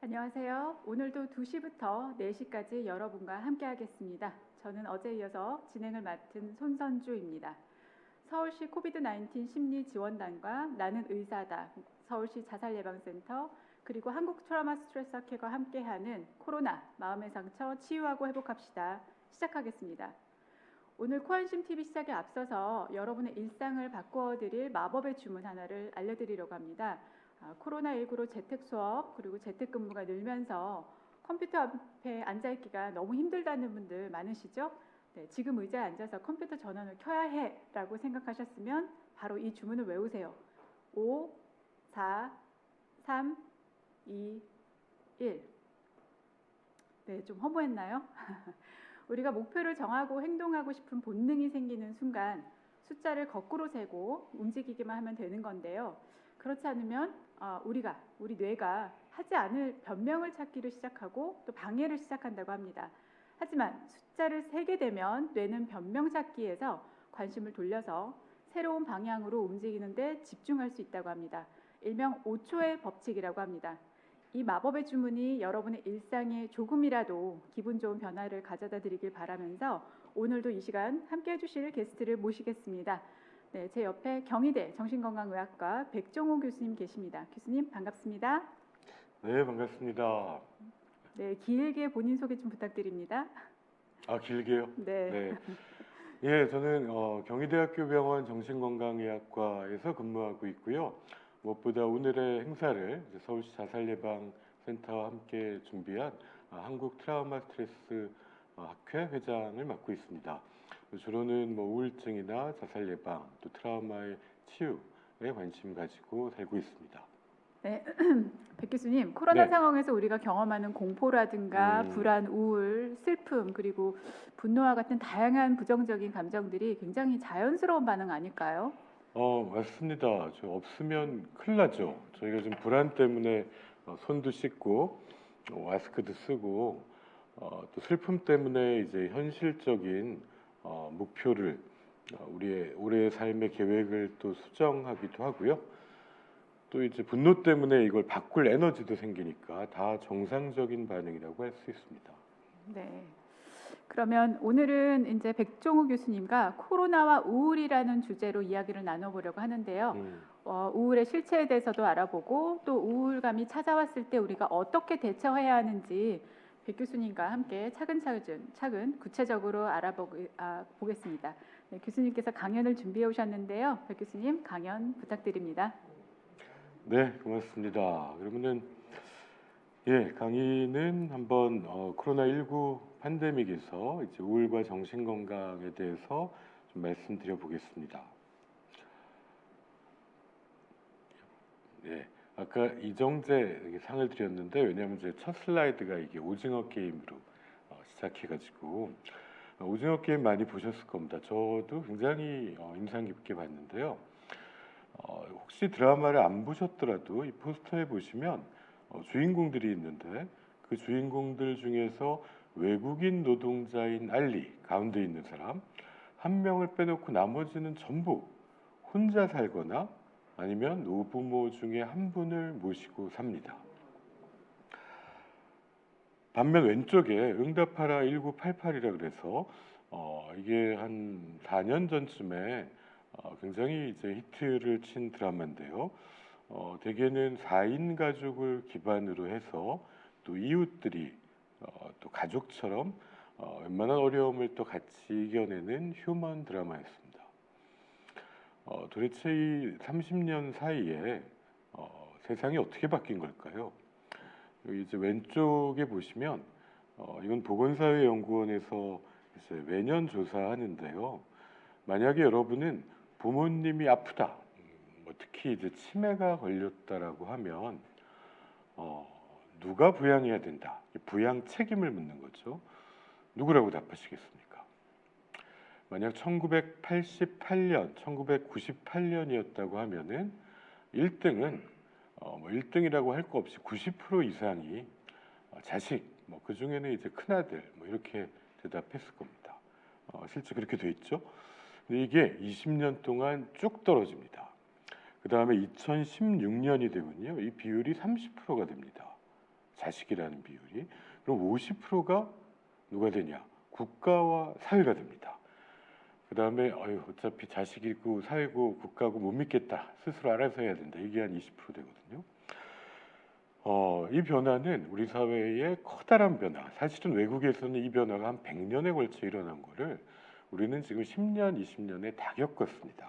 안녕하세요. 오늘도 2시부터 4시까지 여러분과 함께하겠습니다. 저는 어제 이어서 진행을 맡은 손선주입니다. 서울시 코비드-19 심리지원단과 나는 의사다, 서울시 자살예방센터, 그리고 한국 트라우마 스트레스 학회가 함께하는 코로나 마음의 상처 치유하고 회복합시다. 시작하겠습니다. 오늘 코안심 TV 시작에 앞서서 여러분의 일상을 바꾸어드릴 마법의 주문 하나를 알려드리려고 합니다. 코로나19로 재택 수업 그리고 재택근무가 늘면서 컴퓨터 앞에 앉아있기가 너무 힘들다는 분들 많으시죠? 네, 지금 의자에 앉아서 컴퓨터 전원을 켜야 해라고 생각하셨으면 바로 이 주문을 외우세요. 5, 4, 3, 2, 1. 네, 좀 허무했나요? 우리가 목표를 정하고 행동하고 싶은 본능이 생기는 순간 숫자를 거꾸로 세고 움직이기만 하면 되는 건데요. 그렇지 않으면 우리 뇌가 하지 않을 변명을 찾기를 시작하고 또 방해를 시작한다고 합니다. 하지만 숫자를 세게 되면 뇌는 변명 찾기에서 관심을 돌려서 새로운 방향으로 움직이는 데 집중할 수 있다고 합니다. 일명 5초의 법칙이라고 합니다. 이 마법의 주문이 여러분의 일상에 조금이라도 기분 좋은 변화를 가져다 드리길 바라면서 오늘도 이 시간 함께 해주실 게스트를 모시겠습니다. 네, 제 옆에 경희대 정신건강의학과 백종호 교수님 계십니다. 교수님 반갑습니다. 네, 반갑습니다. 네, 길게 본인 소개 좀 부탁드립니다. 길게요? 네. 네. 예, 저는 경희대학교 병원 정신건강의학과에서 근무하고 있고요. 무엇보다 오늘의 행사를 서울시 자살예방센터와 함께 준비한 한국 트라우마 스트레스 학회 회장을 맡고 있습니다. 주로는 우울증이나 자살 예방, 또 트라우마의 치유에 관심 가지고 살고 있습니다. 네, 백 교수님, 코로나 네. 상황에서 우리가 경험하는 공포라든가 불안, 우울, 슬픔, 그리고 분노와 같은 다양한 부정적인 감정들이 굉장히 자연스러운 반응 아닐까요? 맞습니다. 저 없으면 큰일 나죠. 저희가 좀 불안 때문에 손도 씻고 마스크도 쓰고 또 슬픔 때문에 이제 현실적인 목표를 우리의 올해의 삶의 계획을 또 수정하기도 하고요. 또 이제 분노 때문에 이걸 바꿀 에너지도 생기니까 다 정상적인 반응이라고 할 수 있습니다. 네. 그러면 오늘은 이제 백종우 교수님과 코로나와 우울이라는 주제로 이야기를 나눠보려고 하는데요. 우울의 실체에 대해서도 알아보고 또 우울감이 찾아왔을 때 우리가 어떻게 대처해야 하는지 백 교수님과 함께 차근 구체적으로 알아보겠습니다. 네, 교수님께서 강연을 준비해 오셨는데요. 백 교수님 강연 부탁드립니다. 네, 고맙습니다. 그러면은 강의는 한번 코로나19 팬데믹에서 이제 우울과 정신 건강에 대해서 좀 말씀드려 보겠습니다. 네, 아까 이정재 상을 드렸는데 왜냐하면 이제 첫 슬라이드가 이게 오징어 게임으로 시작해가지고 오징어 게임 많이 보셨을 겁니다. 저도 굉장히 인상 깊게 봤는데요. 혹시 드라마를 안 보셨더라도 이 포스터에 보시면 주인공들이 있는데 그 주인공들 중에서 외국인 노동자인 알리 가운데 있는 사람 한 명을 빼놓고 나머지는 전부 혼자 살거나 아니면 노부모 중에 한 분을 모시고 삽니다. 반면 왼쪽에 응답하라 1988이라 그래서 이게 한 4년 전쯤에 굉장히 이제 히트를 친 드라마인데요. 대개는 4인 가족을 기반으로 해서 또 이웃들이 또 가족처럼 웬만한 어려움을 또 같이 이겨내는 휴먼 드라마였습니다. 도대체 이 30년 사이에 세상이 어떻게 바뀐 걸까요? 여기 이제 왼쪽에 보시면 이건 보건사회연구원에서 이제 매년 조사하는데요. 만약에 여러분은 부모님이 아프다, 특히 이제 치매가 걸렸다라고 하면 누가 부양해야 된다, 부양 책임을 묻는 거죠. 누구라고 답하시겠습니까? 만약 1988년, 1998년이었다고 하면은 1등은 1등이라고 할 거 없이 90% 이상이 자식, 그 중에는 이제 큰아들 이렇게 대답했을 겁니다. 실제 그렇게 돼 있죠. 근데 이게 20년 동안 쭉 떨어집니다. 그 다음에 2016년이 되면요, 이 비율이 30%가 됩니다. 자식이라는 비율이. 그럼 50%가 누가 되냐? 국가와 사회가 됩니다. 그 다음에 어차피 자식이고 사회고 국가고 못 믿겠다. 스스로 알아서 해야 된다. 이게 한 20% 되거든요. 이 변화는 우리 사회의 커다란 변화. 사실은 외국에서는 이 변화가 한 100년에 걸쳐 일어난 거를 우리는 지금 10년, 20년에 다 겪었습니다.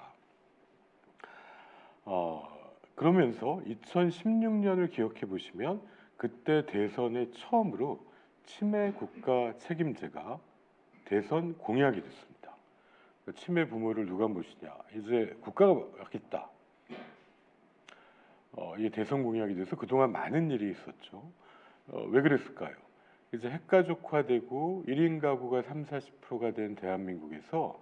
그러면서 2016년을 기억해 보시면 그때 대선에 처음으로 치매 국가 책임제가 대선 공약이 됐습니다. 치매 부모를 누가 모시냐? 이제 국가가 하겠다. 이게 대선 공약이 돼서 그동안 많은 일이 있었죠. 왜 그랬을까요? 이제 핵가족화되고 1인 가구가 30-40%가 된 대한민국에서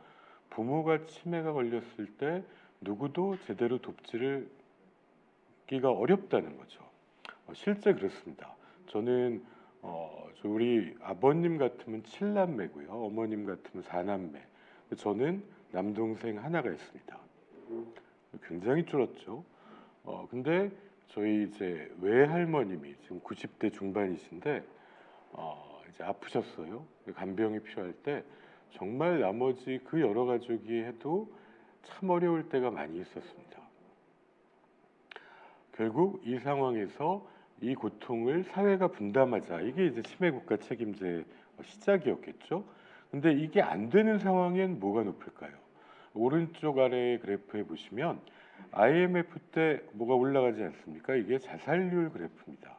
부모가 치매가 걸렸을 때 누구도 제대로 돕지를 기가 어렵다는 거죠. 실제 그렇습니다. 저는 우리 아버님 같으면 7남매고요. 어머님 같으면 4남매. 저는 남동생 하나가 있습니다. 굉장히 줄었죠. 근데 저희 이제 외할머님이 지금 90대 중반이신데 이제 아프셨어요. 간병이 필요할 때 정말 나머지 그 여러 가족이 해도 참 어려울 때가 많이 있었습니다. 결국 이 상황에서 이 고통을 사회가 분담하자. 이게 이제 치매 국가 책임제 시작이었겠죠. 근데 이게 안 되는 상황엔 뭐가 높을까요? 오른쪽 아래 그래프에 보시면 IMF 때 뭐가 올라가지 않습니까? 이게 자살률 그래프입니다.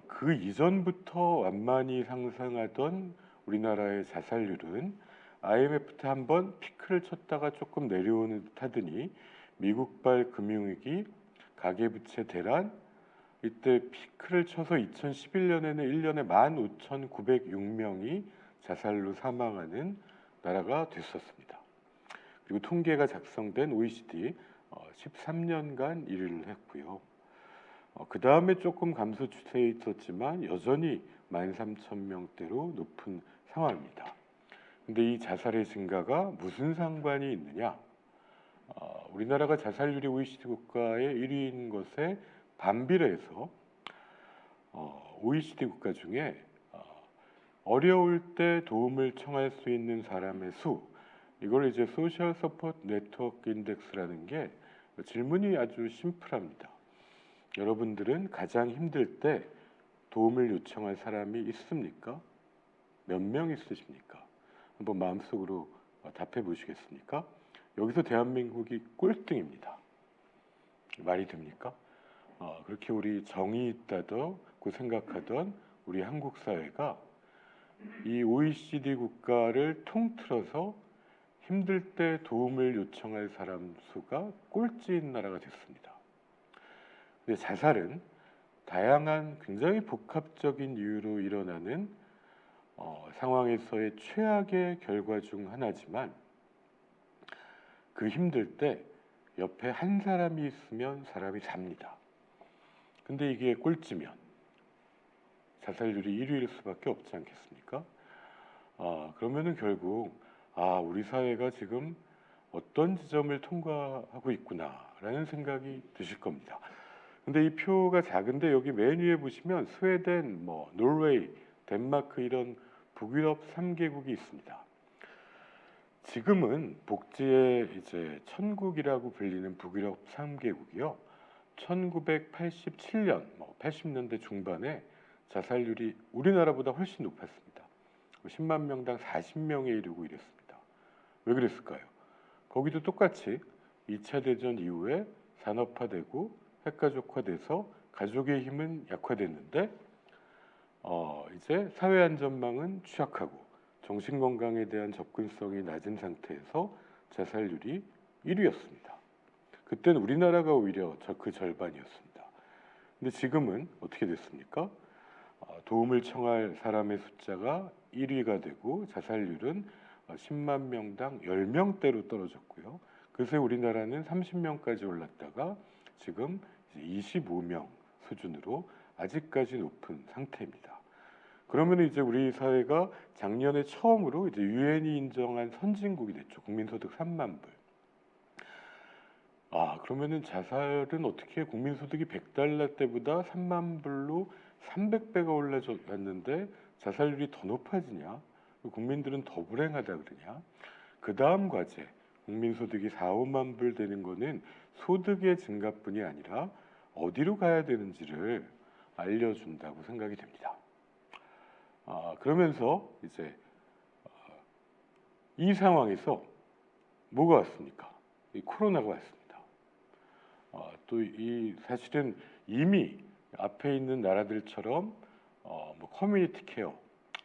그 이전부터 완만히 상승하던 우리나라의 자살률은 IMF 때 한번 피크를 쳤다가 조금 내려오는 듯 하더니 미국발 금융위기, 가계부채 대란, 이때 피크를 쳐서 2011년에는 1년에 15,906명이 자살로 사망하는 나라가 됐었습니다. 그리고 통계가 작성된 OECD 13년간 1위를 했고요. 그 다음에 조금 감소 추세에 있었지만 여전히 13,000명대로 높은 상황입니다. 근데 이 자살의 증가가 무슨 상관이 있느냐? 우리나라가 자살률이 OECD 국가의 1위인 것에 반비례해서 OECD 국가 중에 어려울 때 도움을 청할 수 있는 사람의 수, 이걸 이제 소셜 서포트 네트워크 인덱스라는 게 질문이 아주 심플합니다. 여러분들은 가장 힘들 때 도움을 요청할 사람이 있습니까? 몇 명 있으십니까? 한번 마음속으로 답해 보시겠습니까? 여기서 대한민국이 꼴등입니다. 말이 됩니까? 그렇게 우리 정이 있다고 생각하던 우리 한국 사회가 이 OECD 국가를 통틀어서 힘들 때 도움을 요청할 사람 수가 꼴찌인 나라가 됐습니다. 근데 자살은 다양한 굉장히 복합적인 이유로 일어나는 상황에서의 최악의 결과 중 하나지만 그 힘들 때 옆에 한 사람이 있으면 사람이 삽니다. 근데 이게 꼴찌면 자살률이 1위일 수밖에 없지 않겠습니까? 그러면은 결국 우리 사회가 지금 어떤 지점을 통과하고 있구나라는 생각이 드실 겁니다. 근데 이 표가 작은데 여기 맨 위에 보시면 스웨덴, 노르웨이, 덴마크 이런 북유럽 3개국이 있습니다. 지금은 복지의 이제 천국이라고 불리는 북유럽 3개국이요. 1987년, 80년대 중반에 자살률이 우리나라보다 훨씬 높았습니다. 10만 명당 40명에 이르고 이랬습니다. 왜 그랬을까요? 거기도 똑같이 2차 대전 이후에 산업화되고 핵가족화돼서 가족의 힘은 약화됐는데 이제 사회 안전망은 취약하고 정신건강에 대한 접근성이 낮은 상태에서 자살률이 1위였습니다. 그때는 우리나라가 오히려 그 절반이었습니다. 근데 지금은 어떻게 됐습니까? 도움을 청할 사람의 숫자가 1위가 되고 자살률은 10만 명당 10명대로 떨어졌고요. 그래서 우리나라는 30명까지 올랐다가 지금 25명 수준으로 아직까지 높은 상태입니다. 그러면 이제 우리 사회가 작년에 처음으로 이제 유엔이 인정한 선진국이 됐죠. 국민소득 3만 불. 그러면은 자살은 어떻게 국민소득이 $100 때보다 3만 불로 300배가 올라왔는데 자살률이 더 높아지냐? 국민들은 더 불행하다 그러냐? 그 다음 과제, 국민소득이 4, 5만 불 되는 거는 소득의 증가뿐이 아니라 어디로 가야 되는지를 알려준다고 생각이 됩니다. 그러면서 이제 이 상황에서 뭐가 왔습니까? 이 코로나가 왔습니다. 또 이 사실은 이미 앞에 있는 나라들처럼 뭐 커뮤니티 케어,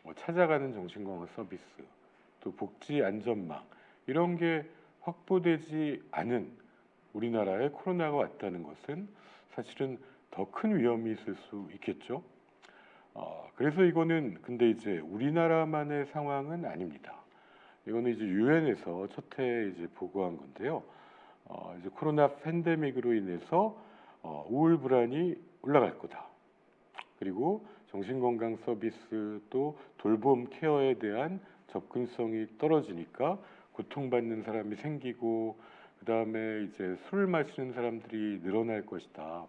뭐 찾아가는 정신건강 서비스, 또 복지 안전망 이런 게 확보되지 않은 우리나라에 코로나가 왔다는 것은 사실은 더 큰 위험이 있을 수 있겠죠. 그래서 이거는 근데 이제 우리나라만의 상황은 아닙니다. 이거는 이제 유엔에서 첫해 이제 보고한 건데요. 이제 코로나 팬데믹으로 인해서 우울 불안이 올라갈 거다. 그리고 정신건강 서비스 또 돌봄 케어에 대한 접근성이 떨어지니까 고통받는 사람이 생기고 그 다음에 이제 술을 마시는 사람들이 늘어날 것이다.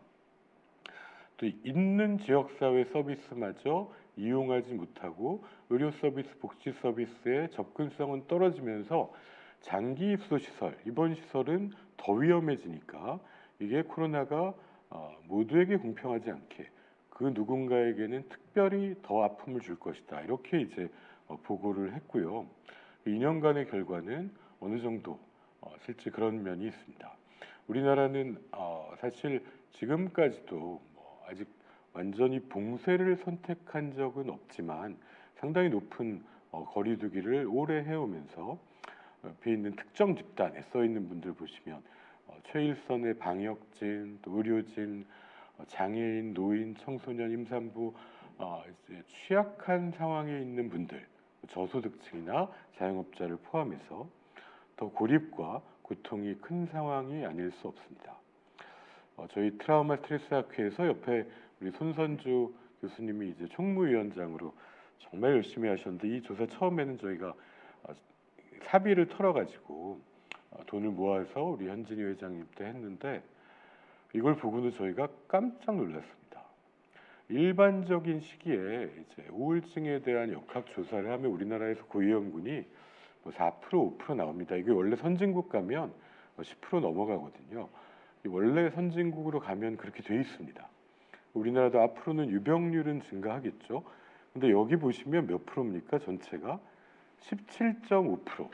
또 있는 지역사회 서비스마저 이용하지 못하고 의료 서비스, 복지 서비스의 접근성은 떨어지면서 장기 입소 시설, 입원 시설은 더 위험해지니까 이게 코로나가 모두에게 공평하지 않게 그 누군가에게는 특별히 더 아픔을 줄 것이다. 이렇게 이제 보고를 했고요. 2년간의 결과는 어느 정도 실제 그런 면이 있습니다. 우리나라는 사실 지금까지도 뭐 아직 완전히 봉쇄를 선택한 적은 없지만 상당히 높은 거리두기를 오래 해오면서 옆에 있는 특정 집단에 써 있는 분들 보시면 최일선의 방역진, 또 의료진, 장애인, 노인, 청소년, 임산부 이제 취약한 상황에 있는 분들, 저소득층이나 자영업자를 포함해서 더 고립과 고통이 큰 상황이 아닐 수 없습니다. 저희 트라우마 스트레스 학회에서 옆에 우리 손선주 교수님이 이제 총무위원장으로 정말 열심히 하셨는데 이 조사 처음에는 저희가 사비를 털어가지고 돈을 모아서 우리 현진희 회장님 때 했는데 이걸 보고는 저희가 깜짝 놀랐습니다. 일반적인 시기에 이제 우울증에 대한 역학 조사를 하면 우리나라에서 고위험군이 뭐 4%, 5% 나옵니다. 이게 원래 선진국 가면 10% 넘어가거든요. 원래 선진국으로 가면 그렇게 돼 있습니다. 우리나라도 앞으로는 유병률은 증가하겠죠. 근데 여기 보시면 몇 프로입니까? 전체가 17.5%.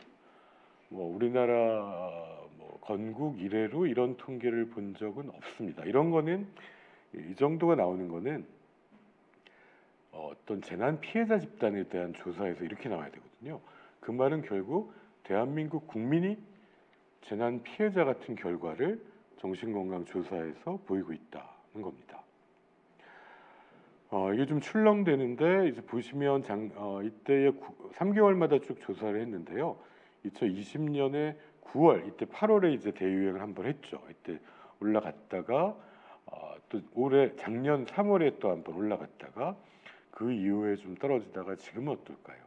뭐 우리나라 뭐 건국 이래로 이런 통계를 본 적은 없습니다. 이런 거는 이 정도가 나오는 거는 어떤 재난 피해자 집단에 대한 조사에서 이렇게 나와야 되거든요. 그 말은 결국 대한민국 국민이 재난 피해자 같은 결과를 정신건강 조사에서 보이고 있다는 겁니다. 이게 좀 출렁되는데 이제 보시면 이때에 3개월마다 쭉 조사를 했는데요. 2020년에 9월, 이때 8월에 이제 대유행을 한번 했죠. 이때 올라갔다가 또 올해 작년 3월에 또 한번 올라갔다가 그 이후에 좀 떨어지다가 지금은 어떨까요?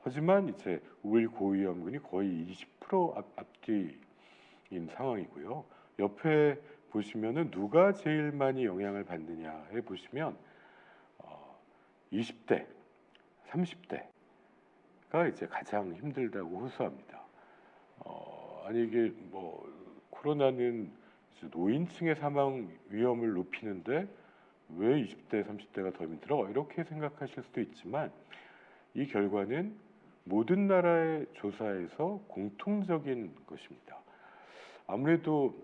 하지만 이제 우울 고위험군이 거의 20% 앞뒤인 상황이고요. 옆에 보시면은 누가 제일 많이 영향을 받느냐에 보시면 20대, 30대가 이제 가장 힘들다고 호소합니다. 아니 이게 뭐 코로나는 이제 노인층의 사망 위험을 높이는데 왜 20대, 30대가 더 힘들어? 이렇게 생각하실 수도 있지만 이 결과는 모든 나라의 조사에서 공통적인 것입니다. 아무래도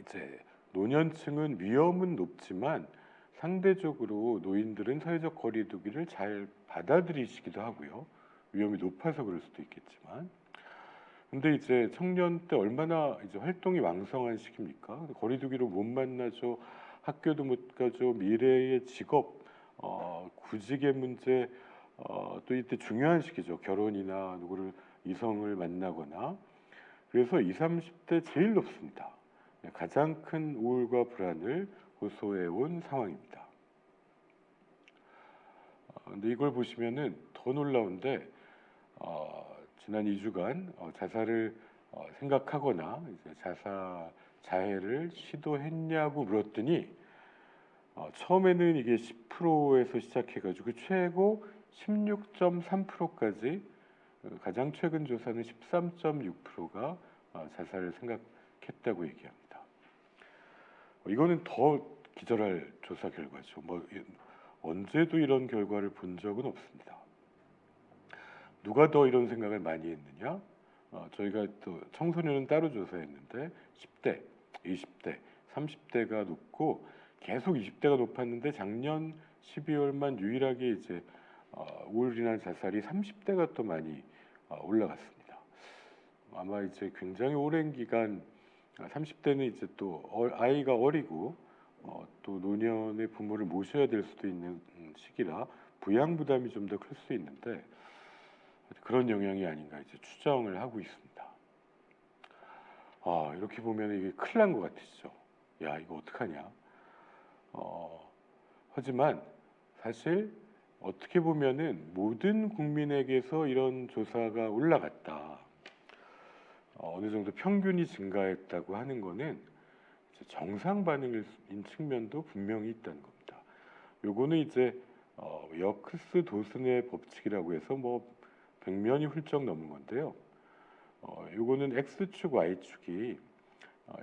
이제 노년층은 위험은 높지만 상대적으로 노인들은 사회적 거리두기를 잘 받아들이시기도 하고요. 위험이 높아서 그럴 수도 있겠지만, 근데 이제 청년 때 얼마나 이제 활동이 왕성한 시기입니까? 거리두기로 못 만나죠, 학교도 못 가죠, 미래의 직업, 구직의 문제, 또 이때 중요한 시기죠. 결혼이나 누구를 이성을 만나거나. 그래서 20, 30대 제일 높습니다. 가장 큰 우울과 불안을 호소해온 상황입니다. 근데 이걸 보시면은 더 놀라운데 지난 2주간 자살을 생각하거나 이제 자해를 시도했냐고 물었더니 처음에는 이게 10%에서 시작해가지고 최고 16.3%까지 가장 최근 조사는 13.6%가 자살을 생각했다고 얘기합니다. 이거는 더 기절할 조사 결과죠. 언제도 이런 결과를 본 적은 없습니다. 누가 더 이런 생각을 많이 했느냐? 저희가 또 청소년은 따로 조사했는데 10대, 20대, 30대가 높고 계속 20대가 높았는데 작년 12월만 유일하게 이제 우울이나 자살이 30대가 또 많이 올라갔습니다. 아마 이제 굉장히 오랜 기간 30대는 이제 또 아이가 어리고 또 노년의 부모를 모셔야 될 수도 있는 시기라 부양 부담이 좀 더 클 수 있는데 그런 영향이 아닌가 이제 추정을 하고 있습니다. 이렇게 보면 이게 큰일 난 것 같으시죠? 야, 이거 어떡하냐? 하지만 사실 어떻게 보면은 모든 국민에게서 이런 조사가 올라갔다. 어느 정도 평균이 증가했다고 하는 거는 정상 반응인 측면도 분명히 있다는 겁니다. 요거는 이제 여크스 도슨의 법칙이라고 해서 100면이 훌쩍 넘은 건데요. 요거는 X축, Y축이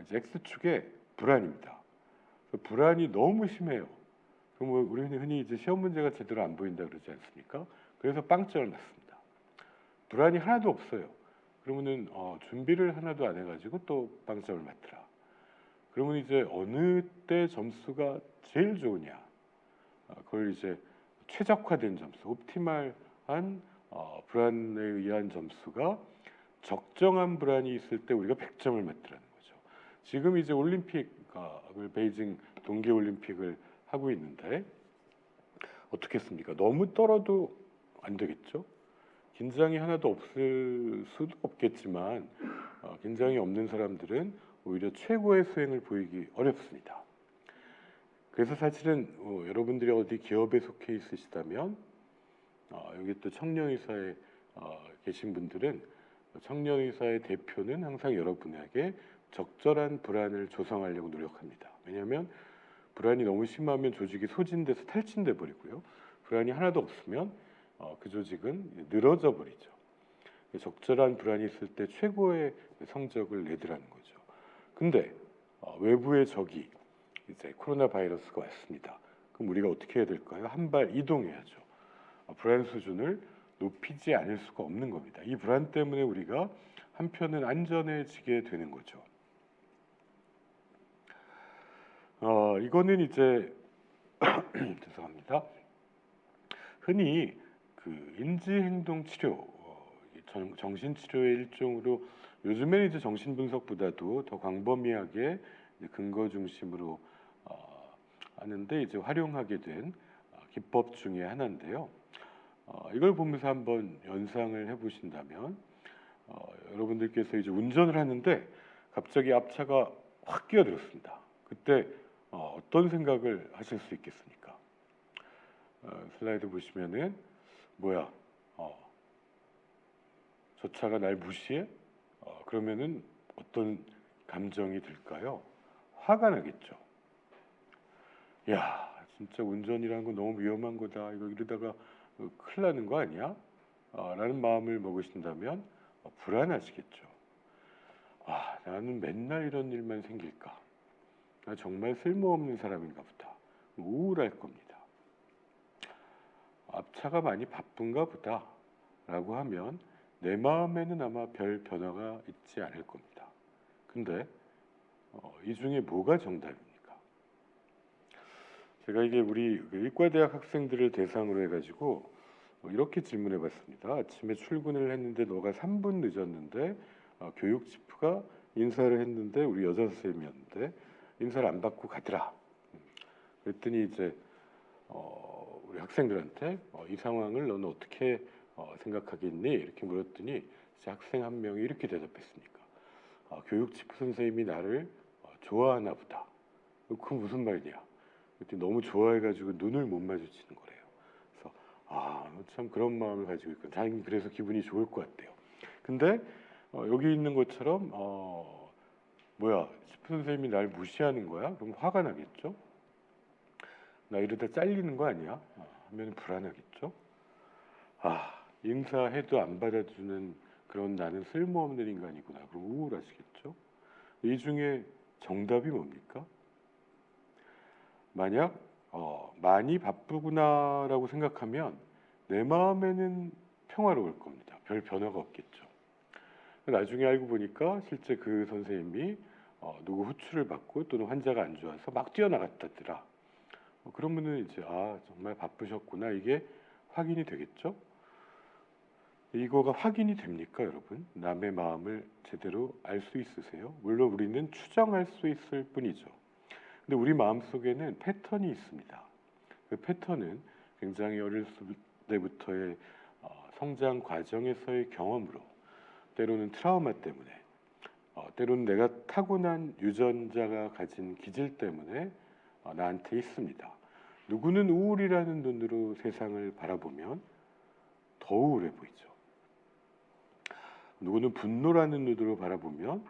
이제 X축의 불안입니다. 불안이 너무 심해요. 그럼 우리 흔히 이제 시험 문제가 제대로 안 보인다 그러지 않습니까? 그래서 빵점을 맞습니다. 불안이 하나도 없어요. 그러면은 준비를 하나도 안 해가지고 또 빵점을 맞더라. 그러면 이제 어느 때 점수가 제일 좋으냐? 그걸 이제 최적화된 점수, 옵티말한 불안에 의한 점수가 적정한 불안이 있을 때 우리가 100점을 맞더라는 거죠. 지금 이제 올림픽을 베이징 동계올림픽을 하고 있는데 어떻겠습니까? 너무 떨어도 안 되겠죠. 긴장이 하나도 없을 수도 없겠지만 긴장이 없는 사람들은 오히려 최고의 수행을 보이기 어렵습니다. 그래서 사실은 여러분들이 어디 기업에 속해 있으시다면 여기 또 청년의사에 계신 분들은 청년의사의 대표는 항상 여러분에게 적절한 불안을 조성하려고 노력합니다. 왜냐하면 불안이 너무 심하면 조직이 소진돼서 탈진돼 버리고요. 불안이 하나도 없으면 그 조직은 늘어져 버리죠. 적절한 불안이 있을 때 최고의 성적을 내더라는 거죠. 근데 외부의 적이 이제 코로나 바이러스가 왔습니다. 그럼 우리가 어떻게 해야 될까요? 한 발 이동해야죠. 불안 수준을 높이지 않을 수가 없는 겁니다. 이 불안 때문에 우리가 한편은 안전해지게 되는 거죠. 이거는 이제 죄송합니다. 흔히 그 인지행동 치료, 정신치료의 일종으로 요즘에는 이제 정신분석보다도 더 광범위하게 근거 중심으로 하는데 이제 활용하게 된 기법 중에 하나인데요. 이걸 보면서 한번 연상을 해보신다면 여러분들께서 이제 운전을 하는데 갑자기 앞차가 확 끼어들었습니다. 그때 어떤 생각을 하실 수 있겠습니까? 슬라이드 보시면은 뭐야? 저 차가 날 무시해? 그러면은 어떤 감정이 들까요? 화가 나겠죠. 야, 진짜 운전이라는 건 너무 위험한 거다. 이러다가 큰일 나는 거 아니야? 라는 마음을 먹으신다면 불안하시겠죠. 나는 맨날 이런 일만 생길까? 나 정말 쓸모없는 사람인가 보다. 우울할 겁니다. 앞차가 많이 바쁜가 보다 라고 하면 내 마음에는 아마 별 변화가 있지 않을 겁니다. 근데 이 중에 뭐가 정답입니까? 제가 이게 우리 의과대학 학생들을 대상으로 해가지고 이렇게 질문해 봤습니다. 아침에 출근을 했는데 너가 3분 늦었는데 교육 치프가 인사를 했는데 우리 여자 선생님이었는데 인사를 안 받고 가더라. 그랬더니 이제 우리 학생들한테 이 상황을 너는 어떻게 생각하겠니? 이렇게 물었더니 학생 한 명이 이렇게 대답했습니까? 교육 치프 선생님이 나를 좋아하나 보다. 그건 무슨 말이냐? 그랬더니 너무 좋아해가지고 눈을 못 마주치는 거래요. 그래서 참 그런 마음을 가지고 있고 자기 그래서 기분이 좋을 것 같대요. 근데 여기 있는 것처럼 뭐야 치프 선생님이 날 무시하는 거야? 그럼 화가 나겠죠? 나 이러다 잘리는 거 아니야? 하면 불안하겠죠. 인사해도 안 받아주는 그런 나는 쓸모없는 인간이구나. 그럼 우울하시겠죠. 이 중에 정답이 뭡니까? 만약 많이 바쁘구나라고 생각하면 내 마음에는 평화로울 겁니다. 별 변화가 없겠죠. 나중에 알고 보니까 실제 그 선생님이 누구 후추를 받고 또는 환자가 안 좋아서 막 뛰어나갔다더라. 그러면은 이제 정말 바쁘셨구나 이게 확인이 되겠죠. 이거가 확인이 됩니까, 여러분? 남의 마음을 제대로 알 수 있으세요? 물론 우리는 추정할 수 있을 뿐이죠. 근데 우리 마음속에는 패턴이 있습니다. 그 패턴은 굉장히 어릴 때부터의 성장 과정에서의 경험으로, 때로는 트라우마 때문에, 때로는 내가 타고난 유전자가 가진 기질 때문에 나한테 있습니다. 누구는 우울이라는 눈으로 세상을 바라보면 더 우울해 보이죠. 누구는 분노라는 눈으로 바라보면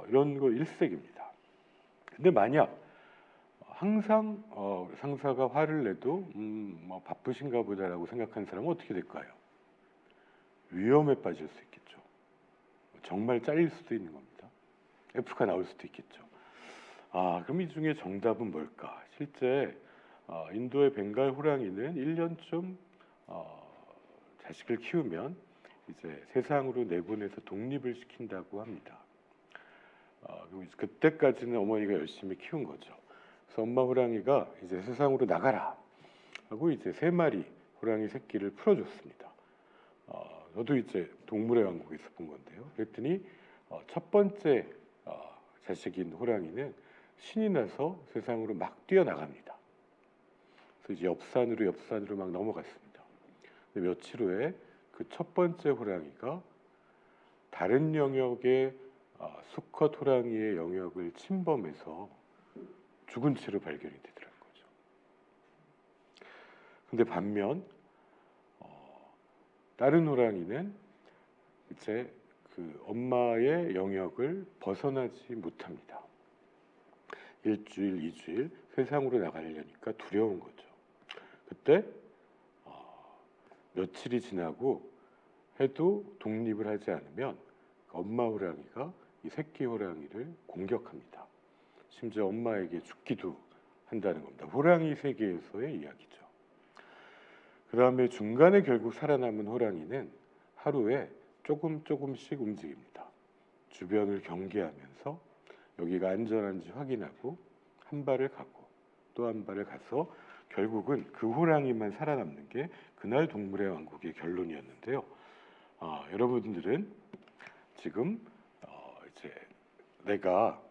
이런 거 일색입니다. 근데 만약 항상 상사가 화를 내도 뭐 바쁘신가 보다라고 생각하는 사람은 어떻게 될까요? 위험에 빠질 수 있겠죠. 정말 잘릴 수도 있는 겁니다. F가 나올 수도 있겠죠. 그럼 이 중에 정답은 뭘까? 실제 인도의 벵갈 호랑이는 1년쯤 자식을 키우면 이제 세상으로 내보내서 독립을 시킨다고 합니다. 그때까지는 어머니가 열심히 키운 거죠. 그래서 엄마 호랑이가 이제 세상으로 나가라 하고 이제 3마리 호랑이 새끼를 풀어줬습니다. 저도 이제 동물의 왕국에서 본 건데요. 그랬더니 첫 번째 자식인 호랑이는 신이 나서 세상으로 막 뛰어나갑니다. 그래서 이제 옆산으로 막 넘어갔습니다. 근데 며칠 후에 그 첫 번째 호랑이가 다른 영역의 수컷 호랑이의 영역을 침범해서 죽은 채로 발견이 되더라는 거죠. 근데 반면 다른 호랑이는 이제 그 엄마의 영역을 벗어나지 못합니다. 1주일, 2주일 세상으로 나가려니까 두려운 거죠. 그때 며칠이 지나고 해도 독립을 하지 않으면 엄마 호랑이가 이 새끼 호랑이를 공격합니다. 심지어 엄마에게 죽기도 한다는 겁니다. 호랑이 세계에서의 이야기죠. 그 다음에 중간에 결국 살아남은 호랑이는 하루에 조금씩 움직입니다. 주변을 경계하면서 여기가 안전한지 확인하고 한 발을 가고 또 한 발을 가서 결국은 그 호랑이만 살아남는 게 그날 동물의 왕국의 결론이었는데요. 여러분들은 지금 이제 내가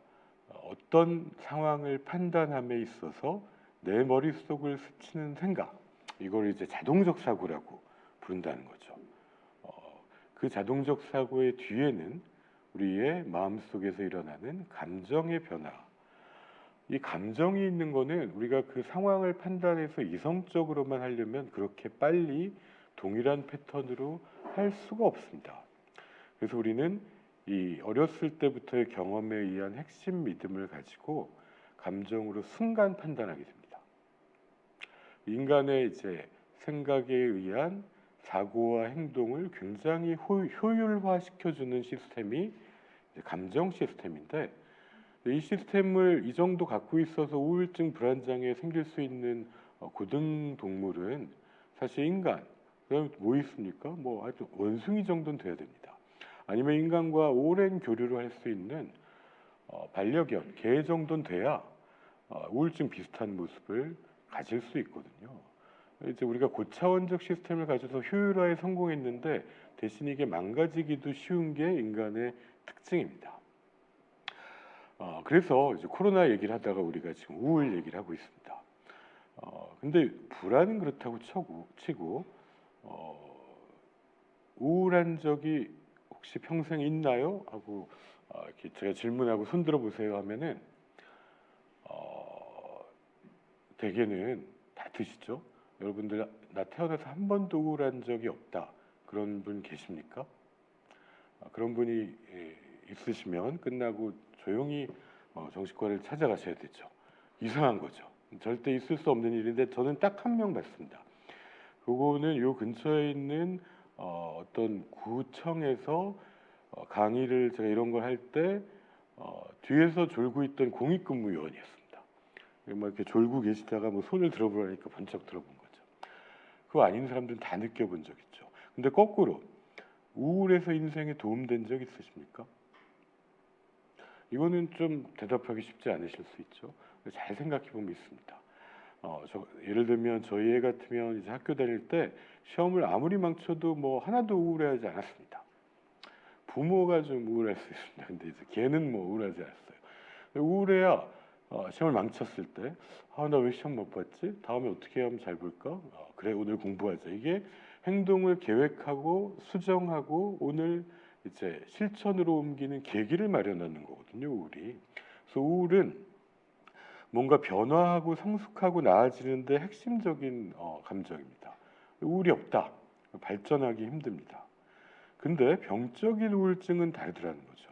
어떤 상황을 판단함에 있어서 내 머릿속을 스치는 생각, 이걸 이제 자동적 사고라고 부른다는 거죠. 그 자동적 사고의 뒤에는 우리의 마음속에서 일어나는 감정의 변화, 이 감정이 있는 거는 우리가 그 상황을 판단해서 이성적으로만 하려면 그렇게 빨리 동일한 패턴으로 할 수가 없습니다. 그래서 우리는 이 어렸을 때부터의 경험에 의한 핵심 믿음을 가지고 감정으로 순간 판단하게 됩니다. 인간의 이제 생각에 의한 사고와 행동을 굉장히 효율화시켜주는 시스템이 감정 시스템인데, 이 시스템을 이 정도 갖고 있어서 우울증 불안장애 생길 수 있는 고등 동물은 사실 인간, 그다음에 뭐 있습니까? 뭐 아주 원숭이 정도는 돼야 됩니다. 아니면 인간과 오랜 교류를 할 수 있는 반려견, 개 정도는 돼야 우울증 비슷한 모습을 가질 수 있거든요. 이제 우리가 고차원적 시스템을 가져서 효율화에 성공했는데 대신 이게 망가지기도 쉬운 게 인간의 특징입니다. 그래서 이제 코로나 얘기를 하다가 우리가 지금 우울 얘기를 하고 있습니다. 근데 불안은 그렇다고 치고 우울한 적이 혹시 평생 있나요? 하고 이렇게 제가 질문하고 손 들어보세요 하면은 대개는 다 드시죠. 여러분들 나 태어나서 한 번도 우울한 적이 없다, 그런 분 계십니까? 그런 분이 있으시면 끝나고 조용히 정신과를 찾아가셔야 되죠. 이상한 거죠. 절대 있을 수 없는 일인데 저는 딱 한 명 봤습니다. 그거는 요 근처에 있는 어떤 구청에서 강의를 제가 이런 걸 할 때 뒤에서 졸고 있던 공익근무요원이었습니다. 막 이렇게 졸고 계시다가 뭐 손을 들어보라니까 번쩍 들어본 거죠. 그거 아닌 사람들은 다 느껴본 적 있죠. 근데 거꾸로 우울해서 인생에 도움된 적 있으십니까? 이거는 좀 대답하기 쉽지 않으실 수 있죠. 잘 생각해 보면 있습니다. 예를 들면 저희 애 같으면 이제 학교 다닐 때 시험을 아무리 망쳐도 뭐 하나도 우울해하지 않았습니다. 부모가 좀 우울할 수 있습니다. 근데 이제 걔는 뭐 우울하지 않았어요. 우울해야 시험을 망쳤을 때 나 왜 시험 못 봤지? 다음에 어떻게 하면 잘 볼까? 그래 오늘 공부하자. 이게 행동을 계획하고 수정하고 오늘 이제 실천으로 옮기는 계기를 마련하는 거거든요. 우울이. 그래서 우울은 뭔가 변화하고 성숙하고 나아지는데 핵심적인 감정입니다. 우울이 없다. 발전하기 힘듭니다. 근데 병적인 우울증은 다르더라는 거죠.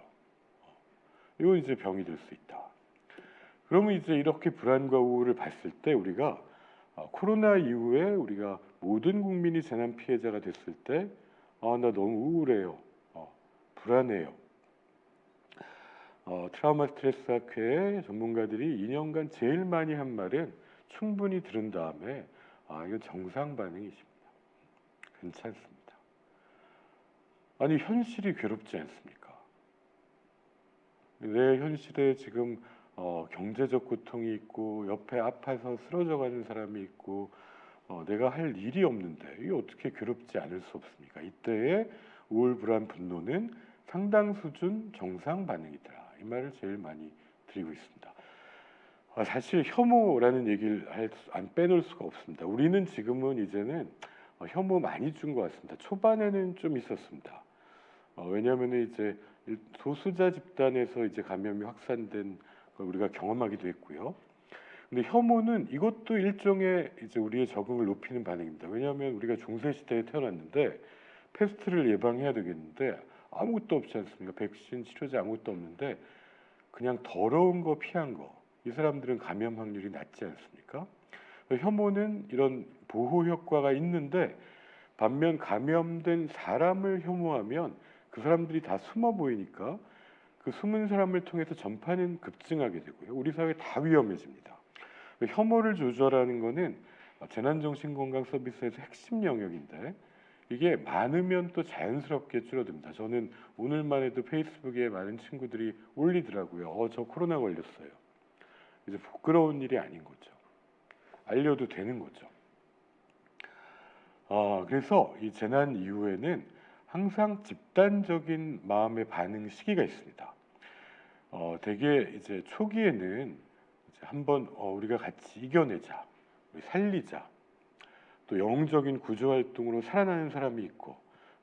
이건 이제 병이 될 수 있다. 그러면 이제 이렇게 불안과 우울을 봤을 때 우리가 코로나 이후에 우리가 모든 국민이 재난 피해자가 됐을 때 나 너무 우울해요. 불안해요. 트라우마 스트레스 학회 전문가들이 2년간 제일 많이 한 말은 충분히 들은 다음에 이건 정상 반응이십니다. 괜찮습니다. 아니 현실이 괴롭지 않습니까? 내 현실에 지금 경제적 고통이 있고 옆에 아파서 쓰러져가는 사람이 있고 내가 할 일이 없는데 이게 어떻게 괴롭지 않을 수 없습니까? 이때의 우울, 불안, 분노는 상당 수준 정상 반응이다. 이 말을 제일 많이 드리고 있습니다. 사실 혐오라는 얘기를 안 빼놓을 수가 없습니다. 우리는 지금은 이제는 혐오 많이 준 것 같습니다. 초반에는 좀 있었습니다. 왜냐하면 이제 소수자 집단에서 이제 감염이 확산된 걸 우리가 경험하기도 했고요. 근데 혐오는 이것도 일종의 이제 우리의 적응을 높이는 반응입니다. 왜냐하면 우리가 중세 시대에 태어났는데 패스트를 예방해야 되겠는데 아무것도 없지 않습니까? 백신, 치료제 아무것도 없는데 그냥 더러운 거 피한 거. 이 사람들은 감염 확률이 낮지 않습니까? 혐오는 이런 보호 효과가 있는데 반면 감염된 사람을 혐오하면 그 사람들이 다 숨어 보이니까 그 숨은 사람을 통해서 전파는 급증하게 되고요. 우리 사회 다 위험해집니다. 혐오를 조절하는 거는 재난정신건강 서비스에서 핵심 영역인데 이게 많으면 또 자연스럽게 줄어듭니다. 저는 오늘만 해도 페이스북에 많은 친구들이 올리더라고요. 저 코로나 걸렸어요. 이제 부끄러운 일이 아닌 거죠. 알려도 되는 거죠. 그래서 이 재난 이후에는 항상 집단적인 마음의 반응 시기가 있습니다. 되게 이제 초기에는 이제 한번 우리가 같이 이겨내자, 우리 살리자, 또 영웅적인 구조 활동으로 살아나는 사람이 있고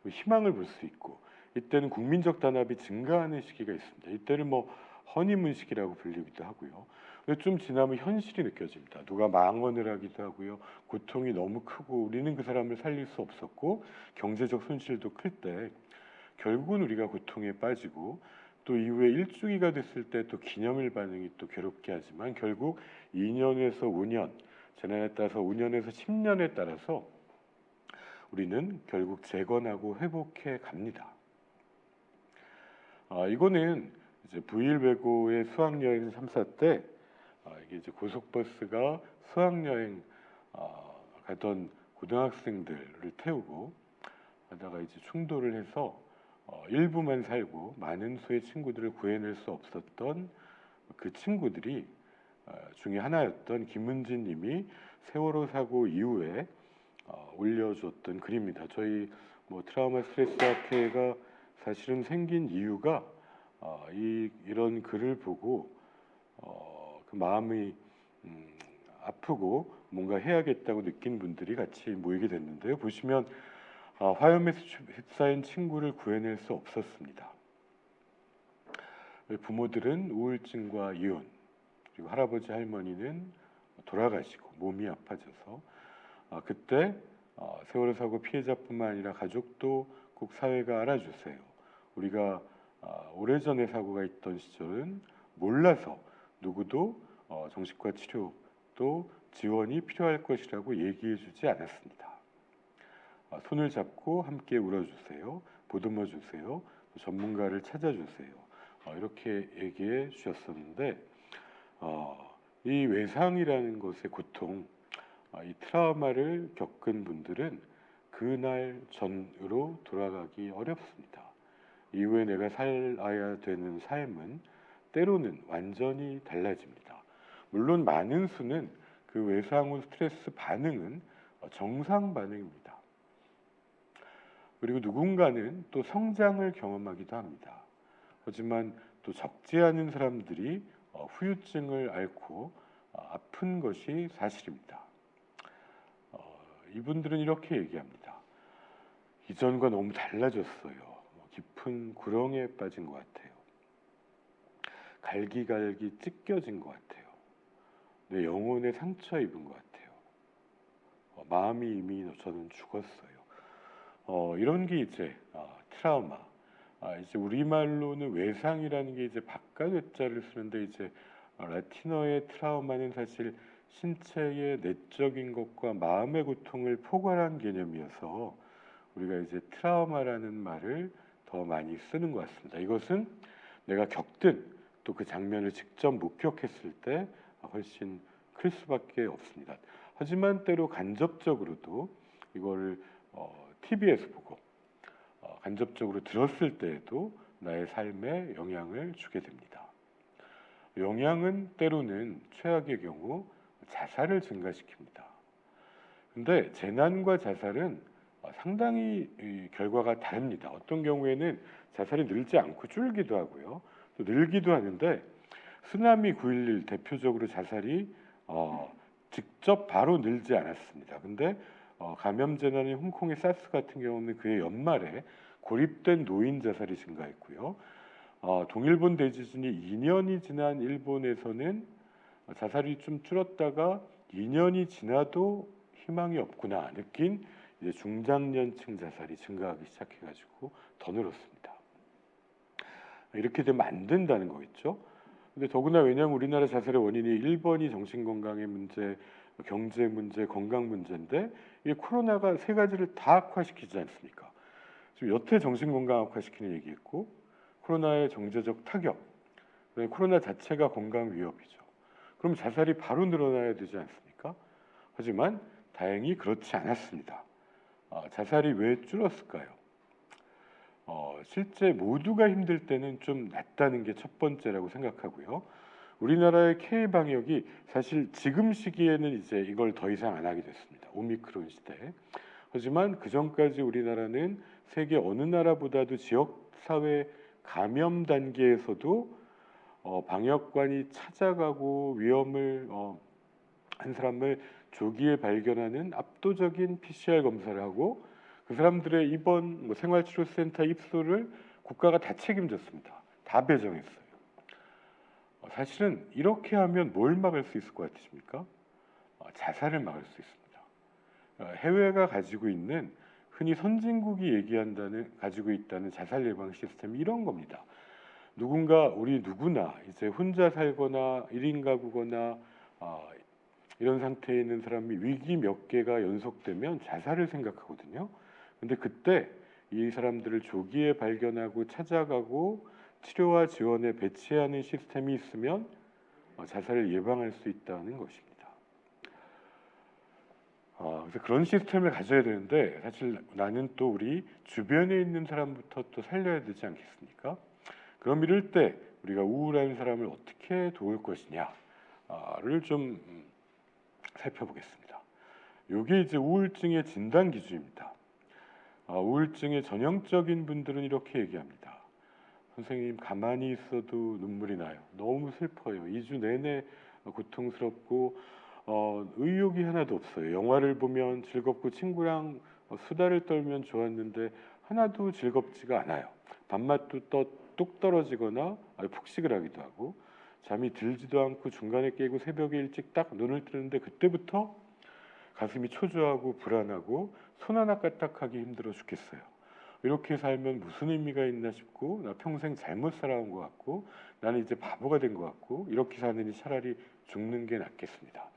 희망을 볼 수 있고 이때는 국민적 단합이 증가하는 시기가 있습니다. 이때는 뭐 허니문 시기라고 불리기도 하고요. 근데 좀 지나면 현실이 느껴집니다. 누가 망언을 하기도 하고요. 고통이 너무 크고 우리는 그 사람을 살릴 수 없었고 경제적 손실도 클 때 결국은 우리가 고통에 빠지고 또 이후에 일주기가 됐을 때 또 기념일 반응이 또 괴롭게 하지만 결국 2년에서 5년, 재난에 따라서 5년에서 10년에 따라서 우리는 결국 재건하고 회복해 갑니다. 이거는 이제 부일베고의 수학여행 3사 때 이게 이제 고속버스가 수학여행 가던 고등학생들을 태우고 하다가 이제 충돌을 해서 일부만 살고 많은 수의 친구들을 구해낼 수 없었던 그 친구들이 중에 하나였던 김은진 님이 세월호 사고 이후에 올려줬던 글입니다. 저희 뭐 트라우마 스트레스 학회가 사실은 생긴 이유가 이런 글을 보고 그 마음이 아프고 뭔가 해야겠다고 느낀 분들이 같이 모이게 됐는데요. 보시면 화염에 휩싸인 친구를 구해낼 수 없었습니다. 부모들은 우울증과 이혼, 그리고 할아버지 할머니는 돌아가시고 몸이 아파져서 그때 세월호 사고 피해자뿐만 아니라 가족도 꼭 사회가 알아주세요. 우리가 오래전에 사고가 있던 시절은 몰라서 누구도 정신과 치료 또 지원이 필요할 것이라고 얘기해주지 않았습니다. 손을 잡고 함께 울어주세요. 보듬어 주세요. 전문가를 찾아주세요. 이렇게 얘기해 주셨었는데 이 외상이라는 것의 고통, 이 트라우마를 겪은 분들은 그날 전으로 돌아가기 어렵습니다. 이후에 내가 살아야 되는 삶은 때로는 완전히 달라집니다. 물론 많은 수는 그 외상 후 스트레스 반응은 정상 반응입니다. 그리고 누군가는 또 성장을 경험하기도 합니다. 하지만 또 적지 않은 사람들이 후유증을 앓고 아픈 것이 사실입니다. 이분들은 이렇게 얘기합니다. 이전과 너무 달라졌어요. 깊은 구렁에 빠진 것 같아요. 갈기갈기 찢겨진 것 같아요. 내 영혼에 상처 입은 것 같아요. 마음이 이미 저는 죽었어요. 이런 게 이제 트라우마. 이제 우리말로는 외상이라는 게 이제 바깥 외자를 쓰는데 이제 라틴어의 트라우마는 사실 신체의 내적인 것과 마음의 고통을 포괄한 개념이어서 우리가 이제 트라우마라는 말을 더 많이 쓰는 것 같습니다. 이것은 내가 겪든 또 그 장면을 직접 목격했을 때 훨씬 클 수밖에 없습니다. 하지만 때로 간접적으로도 이거를 TV에서 보고 간접적으로 들었을 때에도 나의 삶에 영향을 주게 됩니다. 영향은 때로는 최악의 경우 자살을 증가시킵니다. 근데 재난과 자살은 상당히 결과가 다릅니다. 어떤 경우에는 자살이 늘지 않고 줄기도 하고요. 또 늘기도 하는데 쓰나미 9.11 대표적으로 자살이 직접 바로 늘지 않았습니다. 근데 감염 재난인 홍콩의 사스 같은 경우는 그해 연말에 고립된 노인 자살이 증가했고요. 동일본 대지진이 2년이 지난 일본에서는 자살이 좀 줄었다가 2년이 지나도 희망이 없구나 느낀 이제 중장년층 자살이 증가하기 시작해가지고 더 늘었습니다. 이렇게 되면 안 된다는 거겠죠. 근데 더구나 왜냐하면 우리나라 자살의 원인이 1번이 정신건강의 문제, 경제 문제, 건강 문제인데 이 코로나가 세 가지를 다 악화시키지 않습니까? 지금 여태 정신건강 악화시키는 얘기했고 코로나의 경제적 타격, 코로나 자체가 건강 위협이죠. 그럼 자살이 바로 늘어나야 되지 않습니까? 하지만 다행히 그렇지 않았습니다. 자살이 왜 줄었을까요? 실제 모두가 힘들 때는 좀 낫다는 게 첫 번째라고 생각하고요. 우리나라의 K 방역이 사실 지금 시기에는 이제 이걸 더 이상 안 하게 됐습니다. 오미크론 시대에. 하지만 그 전까지 우리나라는 세계 어느 나라보다도 지역 사회 감염 단계에서도 방역관이 찾아가고 위험을 한 사람을 조기에 발견하는 압도적인 PCR 검사를 하고 그 사람들의 입원 생활치료센터 입소를 국가가 다 책임졌습니다. 다 배정했어요. 사실은 이렇게 하면 뭘 막을 수 있을 것 같으십니까? 자살을 막을 수 있습니다. 해외가 가지고 있는 흔히 선진국이 가지고 있다는 자살 예방 시스템이 이런 겁니다. 우리 누구나 이제 혼자 살거나 1인 가구거나 이런 상태에 있는 사람이 위기 몇 개가 연속되면 자살을 생각하거든요. 근데 그때 이 사람들을 조기에 발견하고 찾아가고 치료와 지원에 배치하는 시스템이 있으면 자살을 예방할 수 있다는 것입니다. 그래서 그런 시스템을 가져야 되는데 사실 나는 또 우리 주변에 있는 사람부터 또 살려야 되지 않겠습니까? 그럼 이럴 때 우리가 우울한 사람을 어떻게 도울 것이냐를 좀 살펴보겠습니다. 이게 이제 우울증의 진단 기준입니다. 우울증의 전형적인 분들은 이렇게 얘기합니다. 선생님, 가만히 있어도 눈물이 나요. 너무 슬퍼요. 2주 내내 고통스럽고 의욕이 하나도 없어요. 영화를 보면 즐겁고 친구랑 수다를 떨면 좋았는데 하나도 즐겁지가 않아요. 밥맛도 뚝 떨어지거나 폭식을 하기도 하고 잠이 들지도 않고 중간에 깨고 새벽에 일찍 딱 눈을 뜨는데 그때부터 가슴이 초조하고 불안하고 손 하나 까딱하기 힘들어 죽겠어요. 이렇게 살면 무슨 의미가 있나 싶고 나 평생 잘못 살아온 것 같고 나는 이제 바보가 된 것 같고 이렇게 사느니 차라리 죽는 게 낫겠습니다.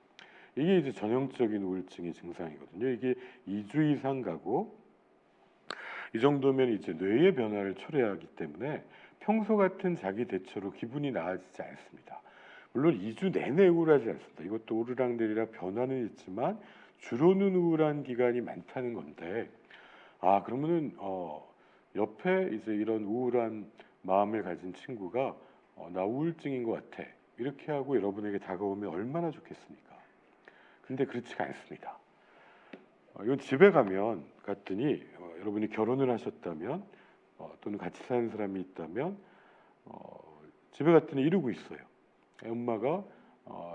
이게 이제 전형적인 우울증의 증상이거든요. 이게 2주 이상 가고 이 정도면 이제 뇌의 변화를 초래하기 때문에 평소 같은 자기 대처로 기분이 나아지지 않습니다. 물론 2주 내내 우울하지 않습니다. 이것도 오르락내리락 변화는 있지만 주로는 우울한 기간이 많다는 건데, 그러면은 옆에 이제 이런 우울한 마음을 가진 친구가 나 우울증인 것 같아 이렇게 하고 여러분에게 다가오면 얼마나 좋겠습니까? 근데 그렇지가 않습니다. 이건 집에 가면 갔더니 여러분이 결혼을 하셨다면 또는 같이 사는 사람이 있다면 집에 갔더니 이러고 있어요. 엄마가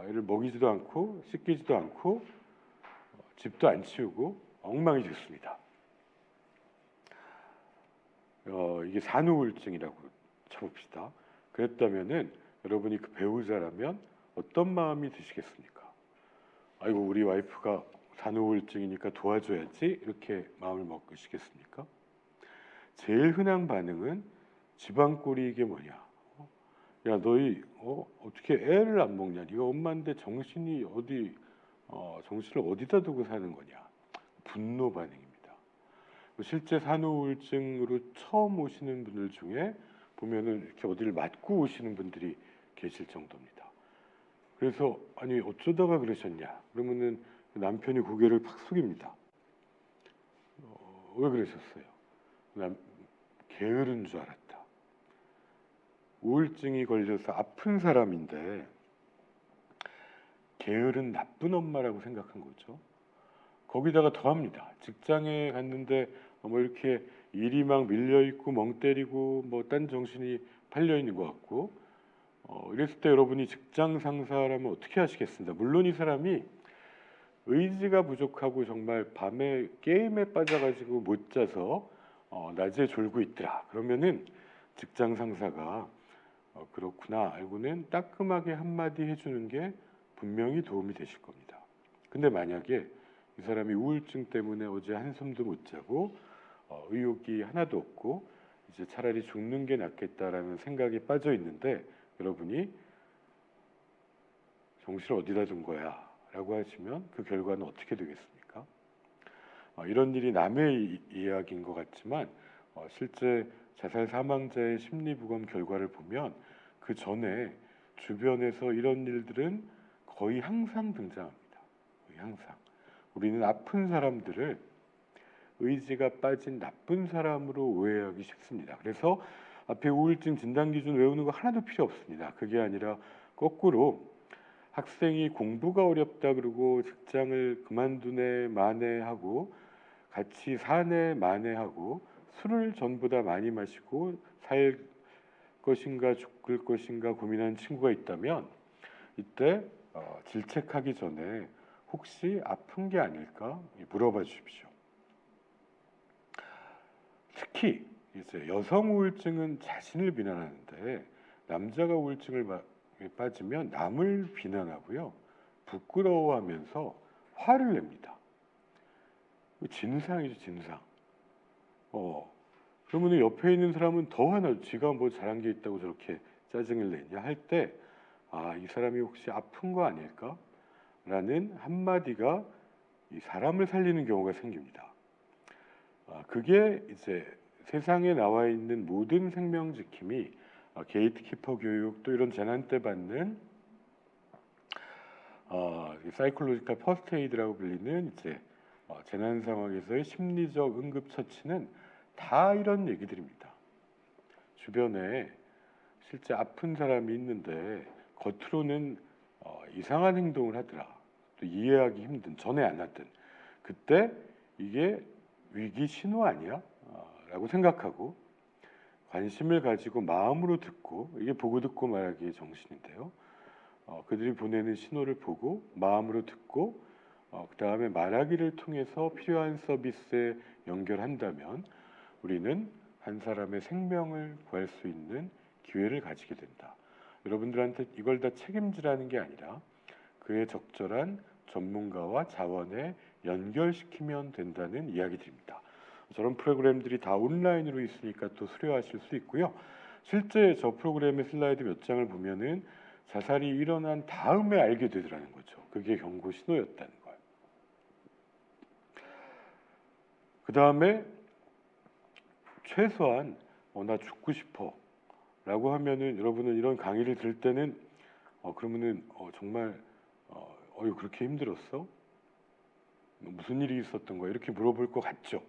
애를 먹이지도 않고 씻기지도 않고 집도 안 치우고 엉망이 됐습니다. 이게 산후우울증이라고 쳐봅시다. 그랬다면은 여러분이 그 배우자라면 어떤 마음이 드시겠습니까? 아이고 우리 와이프가 산후우울증이니까 도와줘야지 이렇게 마음을 먹으시겠습니까? 제일 흔한 반응은 집안꼴이 이게 뭐냐? 야 너희 어떻게 애를 안 먹냐? 네가 엄마인데 정신이 정신을 어디다 두고 사는 거냐? 분노 반응입니다. 실제 산후우울증으로 처음 오시는 분들 중에 보면은 이렇게 어디를 맞고 오시는 분들이 계실 정도입니다. 그래서 아니 어쩌다가 그러셨냐? 그러면은 남편이 고개를 팍 숙입니다. 왜 그러셨어요? 게으른 줄 알았다. 우울증이 걸려서 아픈 사람인데 게으른 나쁜 엄마라고 생각한 거죠. 거기다가 더합니다. 직장에 갔는데 뭐 이렇게 일이 막 밀려 있고 멍 때리고 뭐 딴 정신이 팔려 있는 것 같고 이랬을 때 여러분이 직장 상사라면 어떻게 하시겠습니까? 물론 이 사람이 의지가 부족하고 정말 밤에 게임에 빠져가지고 못 자서 낮에 졸고 있더라. 그러면은 직장 상사가 그렇구나 알고는 따끔하게 한마디 해주는 게 분명히 도움이 되실 겁니다. 근데 만약에 이 사람이 우울증 때문에 어제 한숨도 못 자고 의욕이 하나도 없고 이제 차라리 죽는 게 낫겠다라는 생각에 빠져 있는데 여러분이 정신을 어디다 둔 거야? 라고 하시면 그 결과는 어떻게 되겠습니까? 이런 일이 남의 이야기인 것 같지만 실제 자살 사망자의 심리부검 결과를 보면 그 전에 주변에서 이런 일들은 거의 항상 등장합니다. 거의 항상. 우리는 아픈 사람들을 의지가 빠진 나쁜 사람으로 오해하기 쉽습니다. 그래서 앞에 우울증 진단 기준 외우는 거 하나도 필요 없습니다. 그게 아니라 거꾸로 학생이 공부가 어렵다 그러고 직장을 그만두네 마네하고 같이 사네 마네하고 술을 전보다 많이 마시고 살 것인가 죽을 것인가 고민하는 친구가 있다면 이때 질책하기 전에 혹시 아픈 게 아닐까 물어봐 주십시오. 특히 이제 여성 우울증은 자신을 비난하는데 남자가 우울증을 빠지면 남을 비난하고요. 부끄러워하면서 화를 냅니다. 진상이죠, 진상. 그러면 옆에 있는 사람은 더 화나죠. 지가 뭐 잘한 게 있다고 저렇게 짜증을 내냐 할 때, 이 사람이 혹시 아픈 거 아닐까? 라는 한마디가 이 사람을 살리는 경우가 생깁니다. 그게 이제 세상에 나와 있는 모든 생명 지킴이 게이트키퍼 교육 또 이런 재난 때 받는 사이콜로지컬 퍼스트 에이드라고 불리는 이제 재난 상황에서의 심리적 응급 처치는 다 이런 얘기들입니다. 주변에 실제 아픈 사람이 있는데 겉으로는 이상한 행동을 하더라. 또 이해하기 힘든 전에 안 하던 그때 이게 위기 신호 아니야? 라고 생각하고 관심을 가지고 마음으로 듣고 이게 보고 듣고 말하기의 정신인데요. 그들이 보내는 신호를 보고 마음으로 듣고 그 다음에 말하기를 통해서 필요한 서비스에 연결한다면 우리는 한 사람의 생명을 구할 수 있는 기회를 가지게 된다. 여러분들한테 이걸 다 책임지라는 게 아니라 그의 적절한 전문가와 자원에 연결시키면 된다는 이야기들입니다. 저런 프로그램들이 다 온라인으로 있으니까 또 수료하실 수 있고요. 실제 저 프로그램의 슬라이드 몇 장을 보면은 자살이 일어난 다음에 알게 되더라는 거죠. 그게 경고 신호였다는 거예요. 그 다음에 최소한 나 죽고 싶어 라고 하면은, 여러분은 이런 강의를 들을 때는 그러면은 정말 그렇게 힘들었어? 무슨 일이 있었던 거야? 이렇게 물어볼 것 같죠.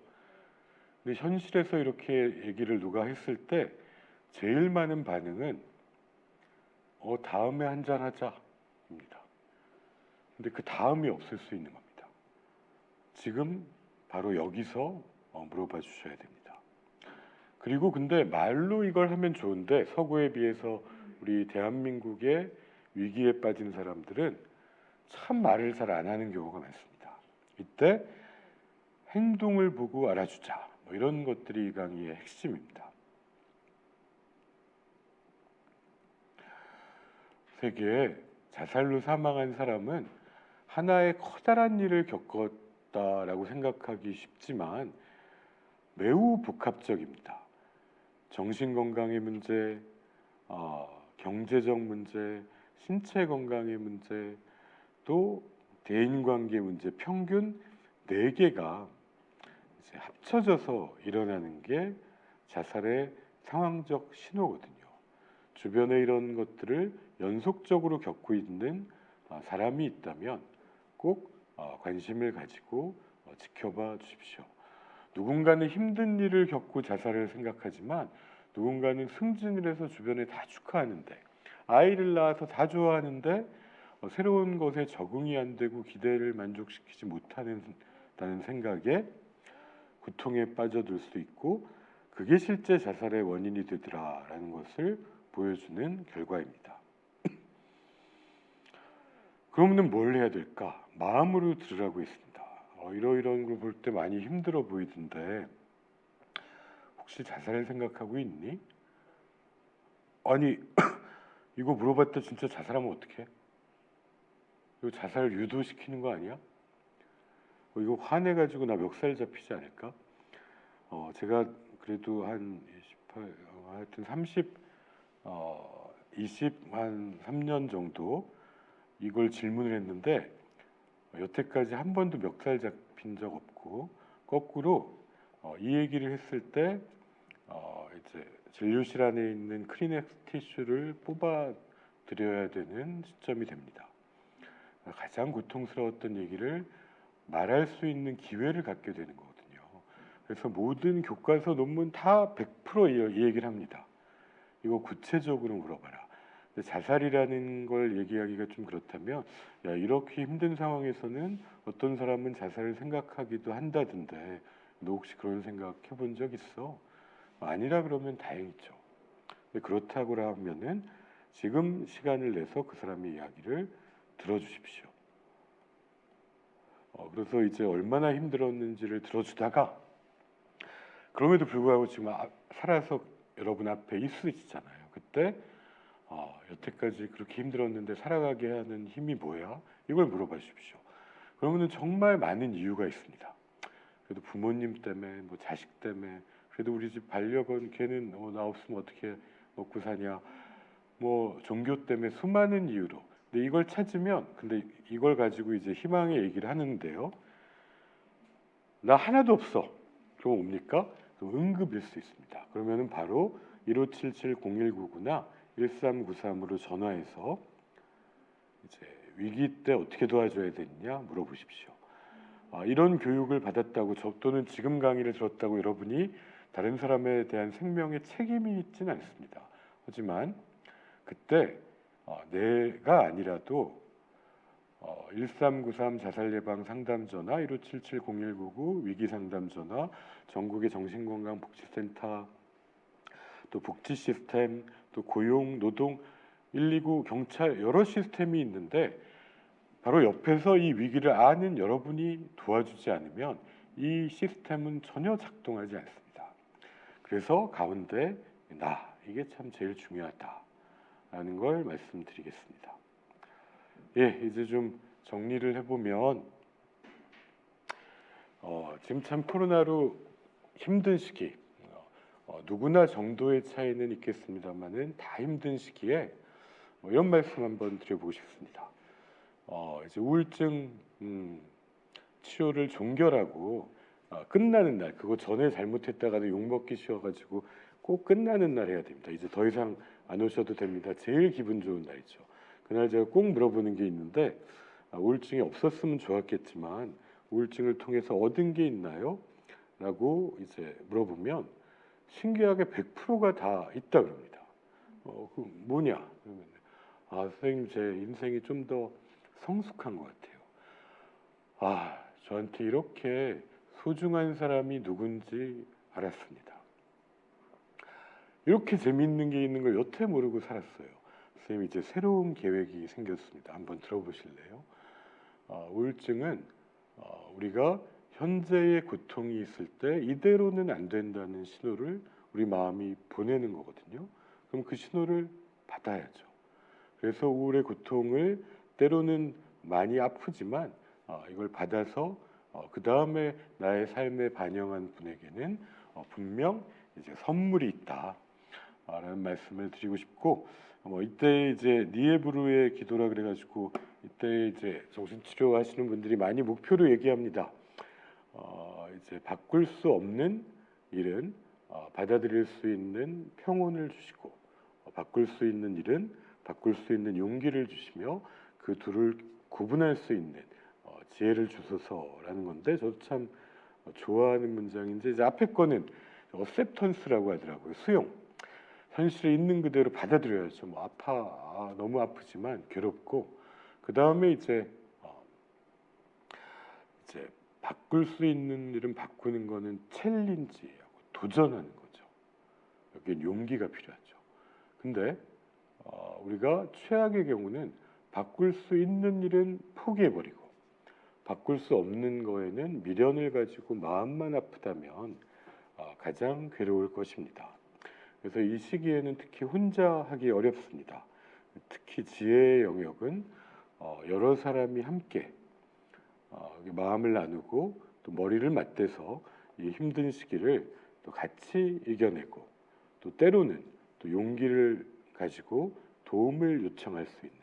근데 현실에서 이렇게 얘기를 누가 했을 때 제일 많은 반응은 다음에 한잔 하자입니다. 근데 그 다음이 없을 수 있는 겁니다. 지금 바로 여기서 물어봐 주셔야 됩니다. 그리고 근데 말로 이걸 하면 좋은데, 서구에 비해서 우리 대한민국의 위기에 빠진 사람들은 참 말을 잘 안 하는 경우가 많습니다. 이때 행동을 보고 알아주자, 뭐 이런 것들이 이 강의의 핵심입니다. 세계에 자살로 사망한 사람은 하나의 커다란 일을 겪었다라고 생각하기 쉽지만 매우 복합적입니다. 정신건강의 문제, 경제적 문제, 신체 건강의 문제, 또 대인관계 문제, 평균 4개가 이제 합쳐져서 일어나는 게 자살의 상황적 신호거든요. 주변에 이런 것들을 연속적으로 겪고 있는 사람이 있다면 꼭 관심을 가지고 지켜봐 주십시오. 누군가는 힘든 일을 겪고 자살을 생각하지만 누군가는 승진을 해서 주변에 다 축하하는데, 아이를 낳아서 다 좋아하는데 새로운 것에 적응이 안 되고 기대를 만족시키지 못하는 생각에 고통에 빠져들 수 있고, 그게 실제 자살의 원인이 되더라라는 것을 보여주는 결과입니다. 그러면 뭘 해야 될까? 마음으로 들으라고 했습니다. 이러이러한 걸 볼 때 많이 힘들어 보이던데 혹시 자살을 생각하고 있니? 아니 이거 물어봤다 진짜 자살하면 어떡해? 이거 자살 유도시키는 거 아니야? 이거 화내가지고 나 멱살 잡히지 않을까? 제가 그래도 한 28, 하여튼 30, 20, 한 3년 정도 이걸 질문을 했는데 여태까지 한 번도 멱살 잡힌 적 없고, 거꾸로 이 얘기를 했을 때 이제 진료실 안에 있는 크리넥스 티슈를 뽑아 드려야 되는 시점이 됩니다. 가장 고통스러웠던 얘기를 말할 수 있는 기회를 갖게 되는 거거든요. 그래서 모든 교과서 논문 다 100% 이 얘기를 합니다. 이거 구체적으로 물어봐라. 자살이라는 걸 얘기하기가 좀 그렇다면, 야, 이렇게 힘든 상황에서는 어떤 사람은 자살을 생각하기도 한다던데 너 혹시 그런 생각 해본 적 있어? 아니라 그러면 다행이죠. 근데 그렇다고 하면은 지금 시간을 내서 그 사람의 이야기를 들어주십시오. 그래서 이제 얼마나 힘들었는지를 들어주다가, 그럼에도 불구하고 지금 살아서 여러분 앞에 있으시잖아요. 그때 여태까지 그렇게 힘들었는데 살아가게 하는 힘이 뭐야? 이걸 물어봐 주십시오. 그러면 정말 많은 이유가 있습니다. 그래도 부모님 때문에, 뭐 자식 때문에, 그래도 우리 집 반려견 걔는 나 없으면 어떻게 먹고 사냐, 뭐 종교 때문에, 수많은 이유로. 근데 이걸 찾으면, 근데 이걸 가지고 이제 희망의 얘기를 하는데요. 나 하나도 없어. 그럼 옵니까? 그럼 응급일 수 있습니다. 그러면은 바로 1577-0199나 1393으로 전화해서 이제 위기 때 어떻게 도와줘야 되느냐 물어보십시오. 이런 교육을 받았다고 또는 지금 강의를 들었다고 여러분이 다른 사람에 대한 생명에 책임이 있지는 않습니다. 하지만 그때 내가 아니라도 1393 자살예방 상담전화, 1577-0199 위기상담전화, 전국의 정신건강복지센터, 또 복지 시스템, 또 고용, 노동, 129 경찰, 여러 시스템이 있는데 바로 옆에서 이 위기를 아는 여러분이 도와주지 않으면 이 시스템은 전혀 작동하지 않습니다. 그래서 가운데 이게 참 제일 중요하다라는 걸 말씀드리겠습니다. 예, 이제 좀 정리를 해보면 지금 참 코로나로 힘든 시기, 누구나 정도의 차이는 있겠습니다만은 다 힘든 시기에 뭐 이런 말씀 한번 드려보고 싶습니다. 이제 우울증 치료를 종결하고 끝나는 날, 그거 전에 잘못했다가는 욕먹기 쉬워가지고 꼭 끝나는 날 해야 됩니다. 이제 더 이상 안 오셔도 됩니다. 제일 기분 좋은 날이죠. 그날 제가 꼭 물어보는 게 있는데, 우울증이 없었으면 좋았겠지만 우울증을 통해서 얻은 게 있나요? 라고 이제 물어보면 신기하게 100%가 다 있다 그럽니다. 그 뭐냐? 그러면 선생님, 제 인생이 좀 더 성숙한 것 같아요. 저한테 이렇게 소중한 사람이 누군지 알았습니다. 이렇게 재미있는 게 있는 걸 여태 모르고 살았어요. 선생님, 이제 새로운 계획이 생겼습니다. 한번 들어보실래요? 우울증은 우리가 현재의 고통이 있을 때 이대로는 안 된다는 신호를 우리 마음이 보내는 거거든요. 그럼 그 신호를 받아야죠. 그래서 우울의 고통을 때로는 많이 아프지만 이걸 받아서 그 다음에 나의 삶에 반영한 분에게는 분명 이제 선물이 있다라는 말씀을 드리고 싶고, 이때 이제 니에브루의 기도라 그래가지고 이때 이제 정신치료 하시는 분들이 많이 목표로 얘기합니다. 이제 바꿀 수 없는 일은 받아들일 수 있는 평온을 주시고, 바꿀 수 있는 일은 바꿀 수 있는 용기를 주시며 그 둘을 구분할 수 있는 지혜를 주소서라는 건데, 저도 참 좋아하는 문장인데, 이제 앞에 거는 어셉턴스라고 하더라고요. 수용. 현실에 있는 그대로 받아들여야죠. 너무 아프지만 괴롭고, 그 다음에 이제 바꿀 수 있는 일은 바꾸는 거는 챌린지하고 도전하는 거죠. 여기엔 용기가 필요하죠. 근데 우리가 최악의 경우는 바꿀 수 있는 일은 포기해버리고 바꿀 수 없는 거에는 미련을 가지고 마음만 아프다면 가장 괴로울 것입니다. 그래서 이 시기에는 특히 혼자 하기 어렵습니다. 특히 지혜의 영역은 여러 사람이 함께 마음을 나누고 또 머리를 맞대서 이 힘든 시기를 또 같이 이겨내고, 또 때로는 또 용기를 가지고 도움을 요청할 수 있는,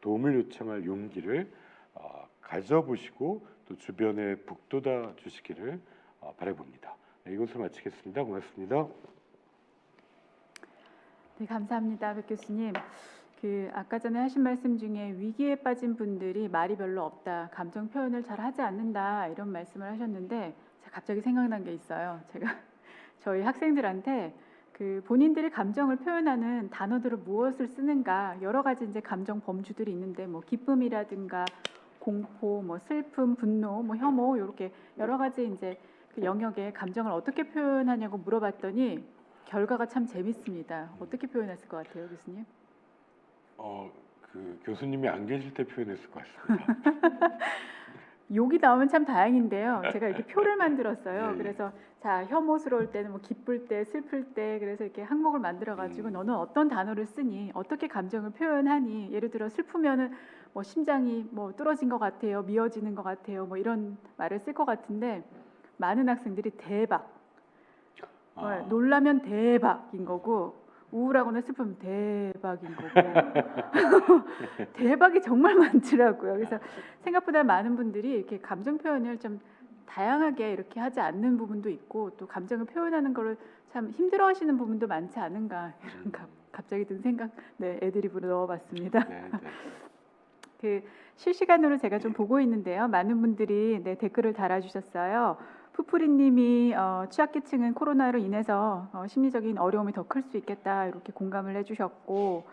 도움을 요청할 용기를 가져보시고 또 주변에 북돋아 주시기를 바라봅니다. 이것을 마치겠습니다. 고맙습니다. 네, 감사합니다, 백 교수님. 아까 전에 하신 말씀 중에 위기에 빠진 분들이 말이 별로 없다, 감정 표현을 잘 하지 않는다, 이런 말씀을 하셨는데, 제가 갑자기 생각난 게 있어요. 제가 저희 학생들한테 본인들이 감정을 표현하는 단어들을 무엇을 쓰는가, 여러 가지 이제 감정 범주들이 있는데, 기쁨이라든가 공포, 슬픔, 분노, 혐오, 이렇게 여러 가지 이제 그 영역의 감정을 어떻게 표현하냐고 물어봤더니 결과가 참 재밌습니다. 어떻게 표현했을 것 같아요, 교수님? 교수님이 안 계실 때 표현했을 것 같습니다. 욕이 나오면 참 다행인데요. 제가 이렇게 표를 만들었어요. 예. 그래서 자, 혐오스러울 때는 기쁠 때, 슬플 때, 그래서 이렇게 항목을 만들어가지고 너는 어떤 단어를 쓰니, 어떻게 감정을 표현하니, 예를 들어 슬프면은 심장이 뚫어진 것 같아요, 미어지는 것 같아요, 이런 말을 쓸 것 같은데, 많은 학생들이 대박, 놀라면 대박인 거고, 우울하거나 슬프면 대박인 거고 대박이 정말 많더라고요. 그래서 생각보다 많은 분들이 이렇게 감정 표현을 좀 다양하게 이렇게 하지 않는 부분도 있고, 또 감정을 표현하는 거를 참 힘들어하시는 부분도 많지 않은가, 이런 갑자기 든 생각, 애드립으로 넣어봤습니다. 실시간으로 제가 좀 보고 있는데요. 많은 분들이 댓글을 달아주셨어요. 푸푸리님이 취약계층은 코로나로 인해서 심리적인 어려움이 더 클 수 있겠다, 이렇게 공감을 해주셨고,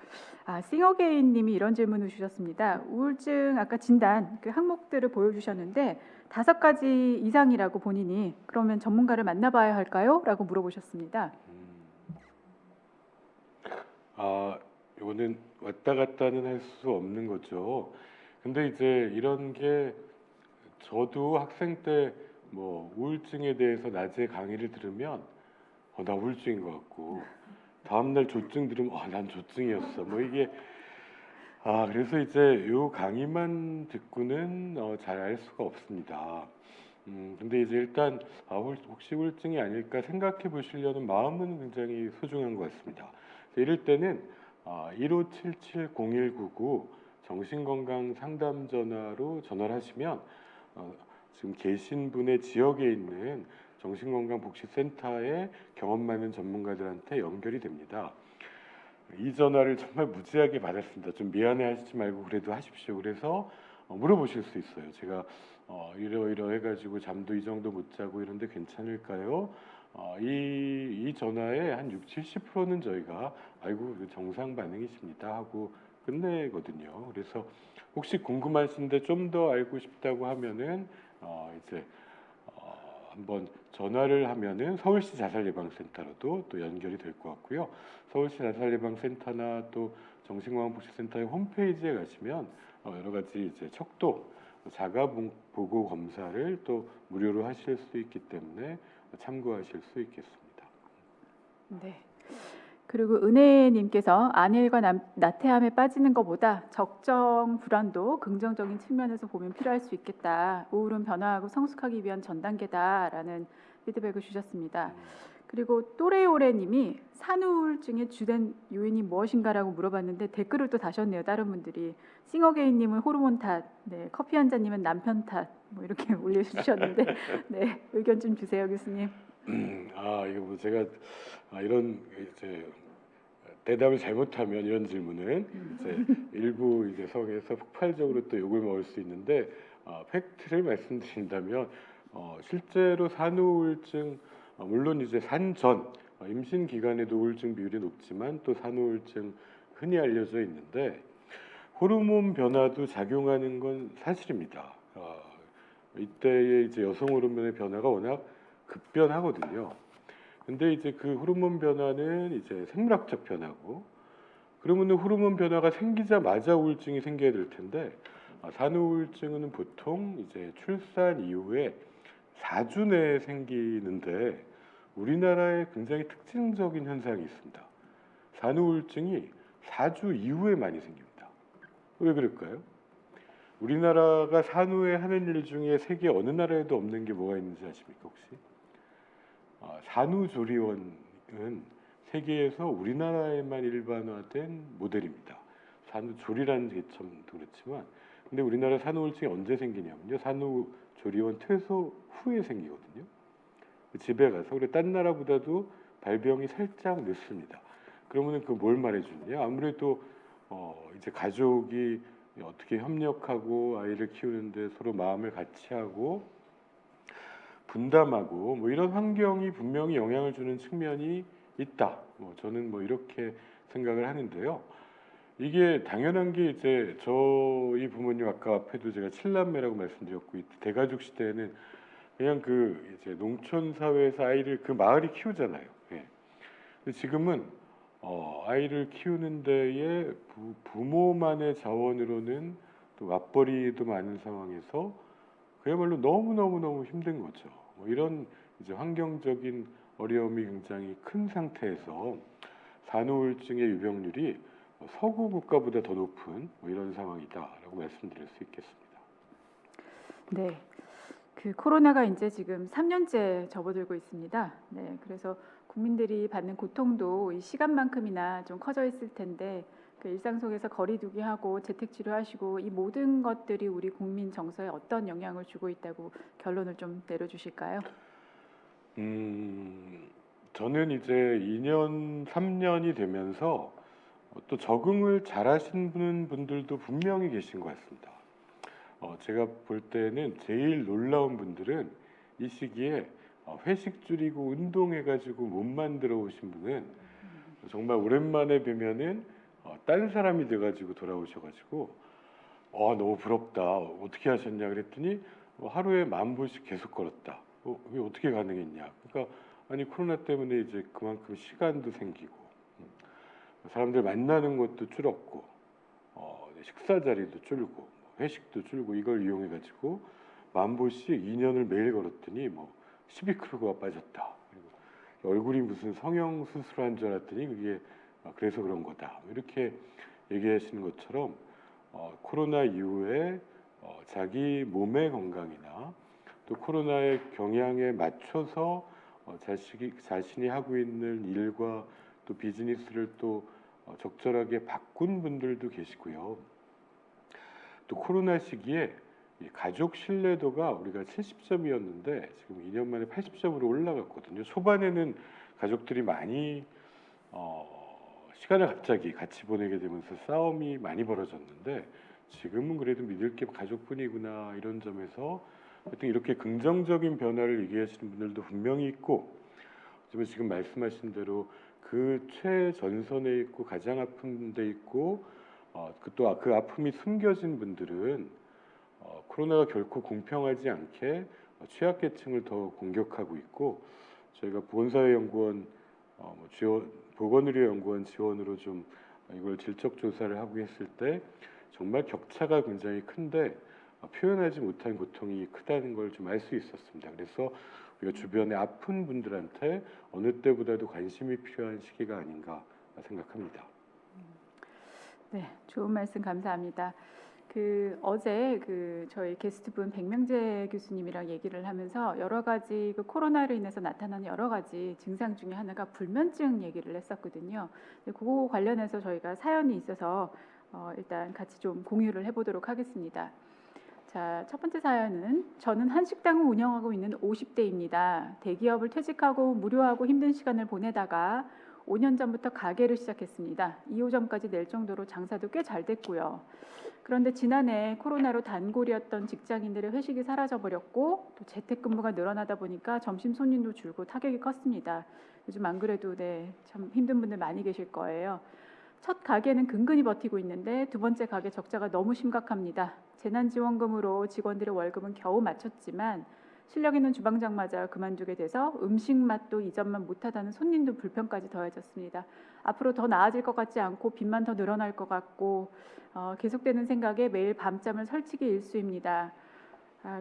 싱어게인님이 이런 질문을 주셨습니다. 우울증 아까 진단 항목들을 보여주셨는데 5가지 이상이라고 본인이, 그러면 전문가를 만나봐야 할까요? 라고 물어보셨습니다. 이거는 왔다 갔다는 할 수 없는 거죠. 근데 이제 이런 게, 저도 학생 때 우울증에 대해서 낮에 강의를 들으면 나 우울증인 것 같고, 다음날 조증 들으면 난 조증이었어, 이게 그래서 이제 요 강의만 듣고는 잘 알 수가 없습니다. 근데 이제 일단 혹시 우울증이 아닐까 생각해 보시려는 마음은 굉장히 소중한 것 같습니다. 이럴 때는 1577-0199 정신건강 상담 전화로 전화를 하시면 지금 계신 분의 지역에 있는 정신건강복지센터에 경험 많은 전문가들한테 연결이 됩니다. 이 전화를 정말 무지하게 받았습니다. 좀 미안해하시지 말고 그래도 하십시오. 그래서 물어보실 수 있어요. 제가 이러 해가지고 잠도 이 정도 못 자고 이런데 괜찮을까요? 이 전화에 한 60-70%는 저희가 아이고 정상 반응이십니다 하고 끝내거든요. 그래서 혹시 궁금하신데 좀 더 알고 싶다고 하면은 이제 한번 전화를 하면은 서울시 자살예방센터로도 또 연결이 될 것 같고요. 서울시 자살예방센터나 또 정신건강복지센터의 홈페이지에 가시면 여러 가지 이제 척도 자가 보고 검사를 또 무료로 하실 수 있기 때문에 참고하실 수 있겠습니다. 네. 그리고 은혜님께서 안일과 나태함에 빠지는 것보다 적정 불안도 긍정적인 측면에서 보면 필요할 수 있겠다. 우울은 변화하고 성숙하기 위한 전 단계다라는 피드백을 주셨습니다. 그리고 또래오래님이 산후우울증의 주된 요인이 무엇인가라고 물어봤는데 댓글을 또 다셨네요. 다른 분들이 싱어게인님은 호르몬 탓, 네, 커피 한 잔님은 남편 탓, 뭐 이렇게 올려주셨는데, 네, 의견 좀 주세요, 교수님. 이거 뭐 제가 이런 이제 대답을 잘못하면 이런 질문은 이제 일부 이제 성에서 폭발적으로 또 욕을 먹을 수 있는데 팩트를 말씀드린다면 실제로 산후우울증 물론 이제 산전 임신 기간에도 우울증 비율이 높지만 또 산후우울증 흔히 알려져 있는데 호르몬 변화도 작용하는 건 사실입니다. 이때의 이제 여성 호르몬의 변화가 워낙 급변하거든요. 근데 이제 그 호르몬 변화는 이제 생물학적 변화고 그러면 호르몬 변화가 생기자마자 우울증이 생겨야 될 텐데 산후우울증은 보통 이제 출산 이후에 4주 내에 생기는데 우리나라에 굉장히 특징적인 현상이 있습니다. 산후우울증이 4주 이후에 많이 생깁니다. 왜 그럴까요? 우리나라가 산후에 하는 일 중에 세계 어느 나라에도 없는 게 뭐가 있는지 아십니까 혹시? 산후조리원은 세계에서 우리나라에만 일반화된 모델입니다. 산후조리라는 개념도 그렇지만 근데 우리나라 산후우울증이 언제 생기냐면요. 산후조리원 퇴소 후에 생기거든요. 집에 가서 그래 딴 나라보다도 발병이 살짝 늦습니다. 그러면 그 뭘 말해주느냐? 아무래도 이제 가족이 어떻게 협력하고 아이를 키우는데 서로 마음을 같이 하고 분담하고 뭐 이런 환경이 분명히 영향을 주는 측면이 있다. 저는 이렇게 생각을 하는데요. 이게 당연한 게 이제 저희 부모님 아까 앞에도 제가 7남매라고 말씀드렸고 대가족 시대에는 그냥 그 이제 농촌 사회에서 아이를 그 마을이 키우잖아요. 예. 근데 지금은 아이를 키우는 데에 부모만의 자원으로는 또 맞벌이도 많은 상황에서 그야말로 너무 힘든 거죠. 이런 이제 환경적인 어려움이 굉장히 큰 상태에서 산후우울증의 유병률이 서구 국가보다 더 높은 이런 상황이다라고 말씀드릴 수 있겠습니다. 네. 그 코로나가 이제 지금 3년째 접어들고 있습니다. 네, 그래서 국민들이 받는 고통도 이 시간만큼이나 좀 커져 있을 텐데 그 일상 속에서 거리두기 하고 재택 치료하시고 이 모든 것들이 우리 국민 정서에 어떤 영향을 주고 있다고 결론을 좀 내려주실까요? 저는 이제 2년, 3년이 되면서 또 적응을 잘하시는 분들도 분명히 계신 것 같습니다. 제가 볼 때는 제일 놀라운 분들은 이 시기에 회식 줄이고 운동해가지고 몸 만들어 오신 분은 정말 오랜만에 뵈면은 다른 사람이 돼가지고 돌아오셔가지고 너무 부럽다. 어떻게 하셨냐 그랬더니 하루에 10,000보씩 계속 걸었다. 이게 어떻게 가능했냐? 그러니까 아니 코로나 때문에 이제 그만큼 시간도 생기고 사람들 만나는 것도 줄었고 식사 자리도 줄고 회식도 줄고 이걸 이용해 가지고 10,000보씩 2년을 매일 걸었더니 12kg가 빠졌다. 그리고 얼굴이 무슨 성형 수술한 줄 알았더니 그게 그래서 그런 거다. 이렇게 얘기하시는 것처럼 코로나 이후에 자기 몸의 건강이나 또 코로나의 경향에 맞춰서 자신이 하고 있는 일과 또 비즈니스를 또 적절하게 바꾼 분들도 계시고요. 또 코로나 시기에 이 가족 신뢰도가 우리가 70점이었는데 지금 2년 만에 80점으로 올라갔거든요. 초반에는 가족들이 많이 시간을 갑자기 같이 보내게 되면서 싸움이 많이 벌어졌는데 지금은 그래도 믿을 게 가족뿐이구나 이런 점에서 하여튼 이렇게 긍정적인 변화를 얘기하시는 분들도 분명히 있고, 하지만 지금 말씀하신 대로 그 최전선에 있고 가장 아픈 데 있고 또 그 아픔이 숨겨진 분들은 코로나가 결코 공평하지 않게 취약계층을 더 공격하고 있고, 저희가 보건사회연구원 보건의료연구원 지원으로 좀 이걸 질적 조사를 하고 했을 때 정말 격차가 굉장히 큰데 표현하지 못한 고통이 크다는 걸 좀 알 수 있었습니다. 그래서 우리가 주변에 아픈 분들한테 어느 때보다도 관심이 필요한 시기가 아닌가 생각합니다. 네, 좋은 말씀 감사합니다. 어제 저희 게스트분 백명재 교수님이랑 얘기를 하면서 여러 가지 코로나로 인해서 나타나는 여러 가지 증상 중에 하나가 불면증 얘기를 했었거든요. 그거 관련해서 저희가 사연이 있어서 일단 같이 좀 공유를 해보도록 하겠습니다. 자, 첫 번째 사연은 저는 한식당을 운영하고 있는 50대입니다. 대기업을 퇴직하고 무료하고 힘든 시간을 보내다가 5년 전부터 가게를 시작했습니다. 2호점까지 낼 정도로 장사도 꽤 잘 됐고요. 그런데 지난해 코로나로 단골이었던 직장인들의 회식이 사라져버렸고 또 재택근무가 늘어나다 보니까 점심 손님도 줄고 타격이 컸습니다. 요즘 안 그래도 참 힘든 분들 많이 계실 거예요. 첫 가게는 근근히 버티고 있는데 두 번째 가게 적자가 너무 심각합니다. 재난지원금으로 직원들의 월급은 겨우 맞췄지만 실력 있는 주방장마저 그만두게 돼서 음식 맛도 이전만 못하다는 손님도 불평까지 더해졌습니다. 앞으로 더 나아질 것 같지 않고 빚만 더 늘어날 것 같고 계속되는 생각에 매일 밤잠을 설치기 일쑤입니다.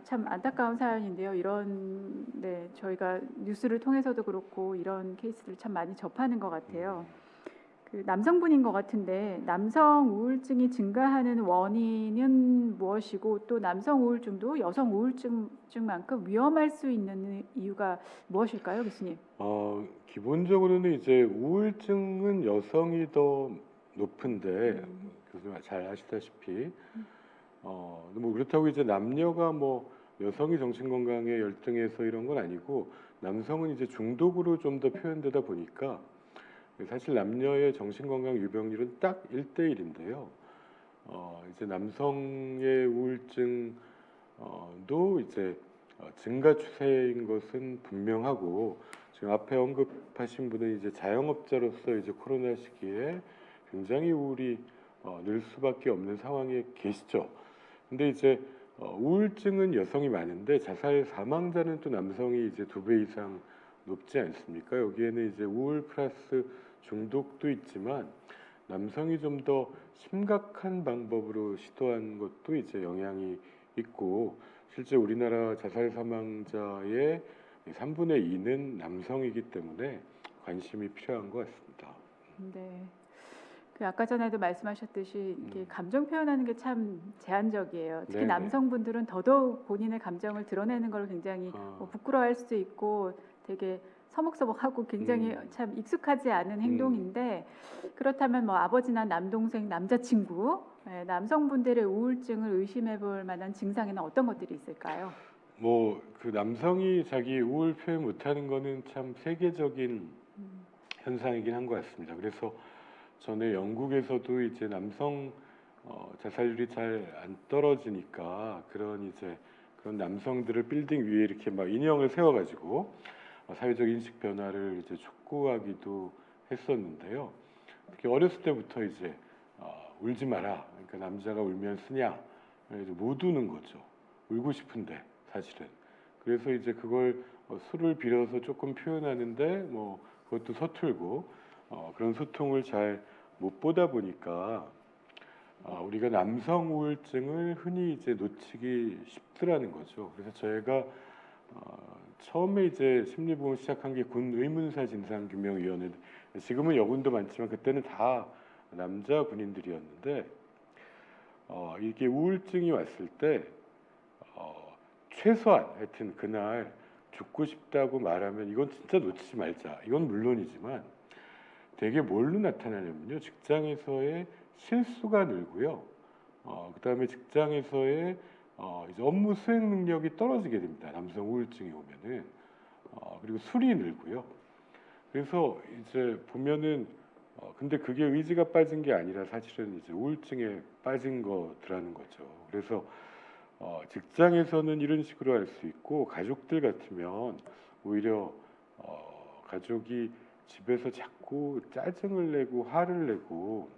참 안타까운 사연인데요. 저희가 뉴스를 통해서도 그렇고 이런 케이스를 참 많이 접하는 것 같아요. 남성분인 것 같은데 남성 우울증이 증가하는 원인은 무엇이고 또 남성 우울증도 여성 우울증만큼 위험할 수 있는 이유가 무엇일까요, 교수님? 기본적으로는 이제 우울증은 여성이 더 높은데 교수님 잘 아시다시피 뭐 그렇다고 이제 남녀가 뭐 여성이 정신건강에 열등해서 이런 건 아니고 남성은 이제 중독으로 좀 더 표현되다 보니까 사실 남녀의 정신건강 유병률은 딱 1대1인데요. 이제 남성의 우울증도 이제 증가 추세인 것은 분명하고 지금 앞에 언급하신 분은 이제 자영업자로서 이제 코로나 시기에 굉장히 우울이 늘 수밖에 없는 상황에 계시죠. 근데 이제 우울증은 여성이 많은데 자살 사망자는 또 남성이 이제 2배 이상 높지 않습니까? 여기에는 이제 우울 플러스 중독도 있지만 남성이 좀 더 심각한 방법으로 시도한 것도 이제 영향이 있고 실제 우리나라 자살 사망자의 3분의 2는 남성이기 때문에 관심이 필요한 것 같습니다. 네. 아까 전에도 말씀하셨듯이 이렇게 감정 표현하는 게 참 제한적이에요. 특히 네네. 남성분들은 더더욱 본인의 감정을 드러내는 걸 굉장히 부끄러워할 수도 있고 되게 서먹서먹하고 굉장히 참 익숙하지 않은 행동인데 그렇다면 뭐 아버지나 남동생, 남자친구, 남성분들의 우울증을 의심해볼 만한 증상에는 어떤 것들이 있을까요? 뭐 그 남성이 자기 우울 표현 못하는 거는 참 세계적인 현상이긴 한 것 같습니다. 그래서 전에 영국에서도 이제 남성 자살률이 잘 안 떨어지니까 그런 남성들을 빌딩 위에 이렇게 막 인형을 세워가지고 사회적 인식 변화를 이제 촉구하기도 했었는데요. 특히 어렸을 때부터 이제 울지 마라. 그러니까 남자가 울면 쓰냐. 이제 못 우는 거죠. 울고 싶은데 사실은. 그래서 이제 그걸 술을 빌어서 조금 표현하는데 뭐 그것도 서툴고 그런 소통을 잘 못 보다 보니까 우리가 남성 우울증을 흔히 이제 놓치기 쉽더라는 거죠. 그래서 저희가 처음에 이제 심리보험 시작한 게 군 의문사 진상규명위원회. 지금은 여군도 많지만 그때는 다 남자 군인들이었는데 이게 우울증이 왔을 때 최소한 하여튼 그날 죽고 싶다고 말하면 이건 진짜 놓치지 말자. 이건 물론이지만 되게 뭘로 나타나냐면요. 직장에서의 실수가 늘고요. 그다음에 직장에서의 이제 업무 수행 능력이 떨어지게 됩니다. 남성 우울증이 오면은. 그리고 술이 늘고요. 그래서 이제 보면은 근데 그게 의지가 빠진 게 아니라 사실은 이제 우울증에 빠진 거더라는 거죠. 그래서 직장에서는 이런 식으로 할 수 있고 가족들 같으면 오히려 가족이 집에서 자꾸 짜증을 내고 화를 내고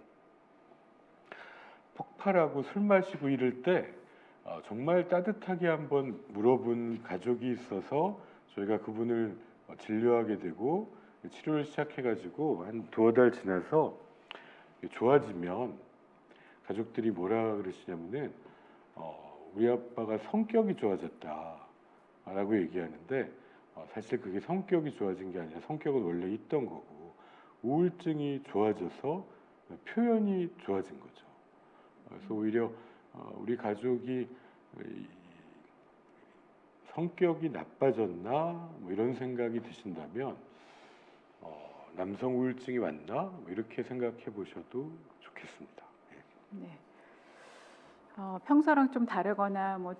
폭발하고 술 마시고 이럴 때 정말 따뜻하게 한번 물어본 가족이 있어서 저희가 그분을 진료하게 되고 치료를 시작해가지고 한 두어 달 지나서 좋아지면 가족들이 뭐라 그러시냐면은 우리 아빠가 성격이 좋아졌다라고 얘기하는데 사실 그게 성격이 좋아진 게 아니라 성격은 원래 있던 거고 우울증이 좋아져서 표현이 좋아진 거죠. 그래서 오히려 우리 가족이 성격이 나빠졌나 뭐 이런 생각이 드신다면 남성 우울증이 왔나 뭐 이렇게 생각해 보셔도 좋겠습니다. 네. 평소랑 좀 다르거나 뭐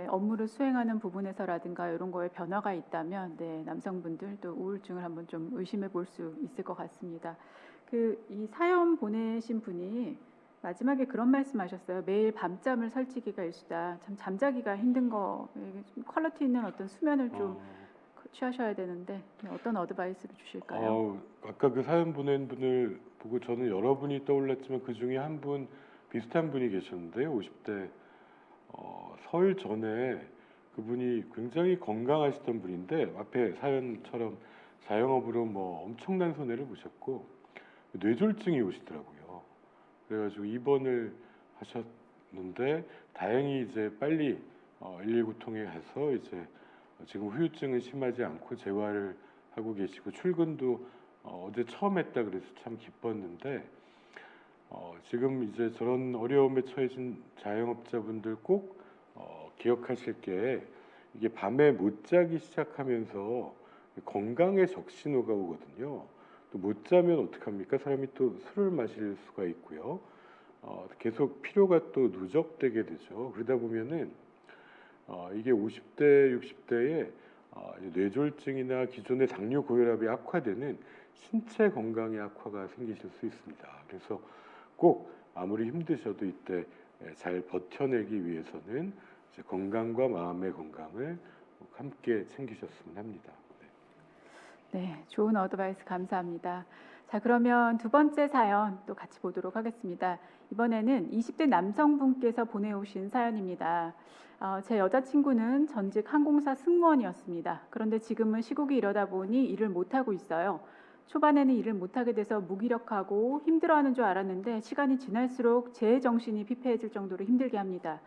업무를 수행하는 부분에서라든가 이런 거에 변화가 있다면 네, 남성분들 또 우울증을 한번 좀 의심해 볼 수 있을 것 같습니다. 이 사연 보내신 분이 마지막에 그런 말씀하셨어요. 매일 밤잠을 설치기가 일수다. 참 잠자기가 힘든 좀 퀄리티 있는 어떤 수면을 좀 취하셔야 되는데 어떤 어드바이스를 주실까요? 아까 그 사연 보낸 분을 보고 저는 여러 분이 떠올랐지만 그 중에 한 분 비슷한 분이 계셨는데요. 50대 설 전에 그분이 굉장히 건강하시던 분인데 앞에 사연처럼 자영업으로 뭐 엄청난 손해를 보셨고 뇌졸중이 오시더라고요. 그래가지고 입원을 하셨는데 다행히 이제 빨리 119 통해 가서 이제 지금 후유증은 심하지 않고 재활을 하고 계시고 출근도 어제 처음 했다 그래서 참 기뻤는데 지금 이제 저런 어려움에 처해진 자영업자분들 꼭 기억하실 게 이게 밤에 못 자기 시작하면서 건강에 적신호가 오거든요. 또 못 자면 어떡합니까? 사람이 또 술을 마실 수가 있고요. 계속 피로가 또 누적되게 되죠. 그러다 보면은 이게 50대, 60대에 뇌졸중이나 기존의 당뇨 고혈압이 악화되는 신체 건강의 악화가 생기실 수 있습니다. 그래서 꼭 아무리 힘드셔도 이때 잘 버텨내기 위해서는 이제 건강과 마음의 건강을 꼭 함께 챙기셨으면 합니다. 네, 좋은 어드바이스 감사합니다. 자, 그러면 두 번째 사연 또 같이 보도록 하겠습니다. 이번에는 20대 남성분께서 보내오신 사연입니다. 제 여자친구는 전직 항공사 승무원이었습니다. 그런데 지금은 시국이 이러다 보니 일을 못하고 있어요. 초반에는 일을 못하게 돼서 무기력하고 힘들어하는 줄 알았는데 시간이 지날수록 제 정신이 피폐해질 정도로 힘들게 합니다.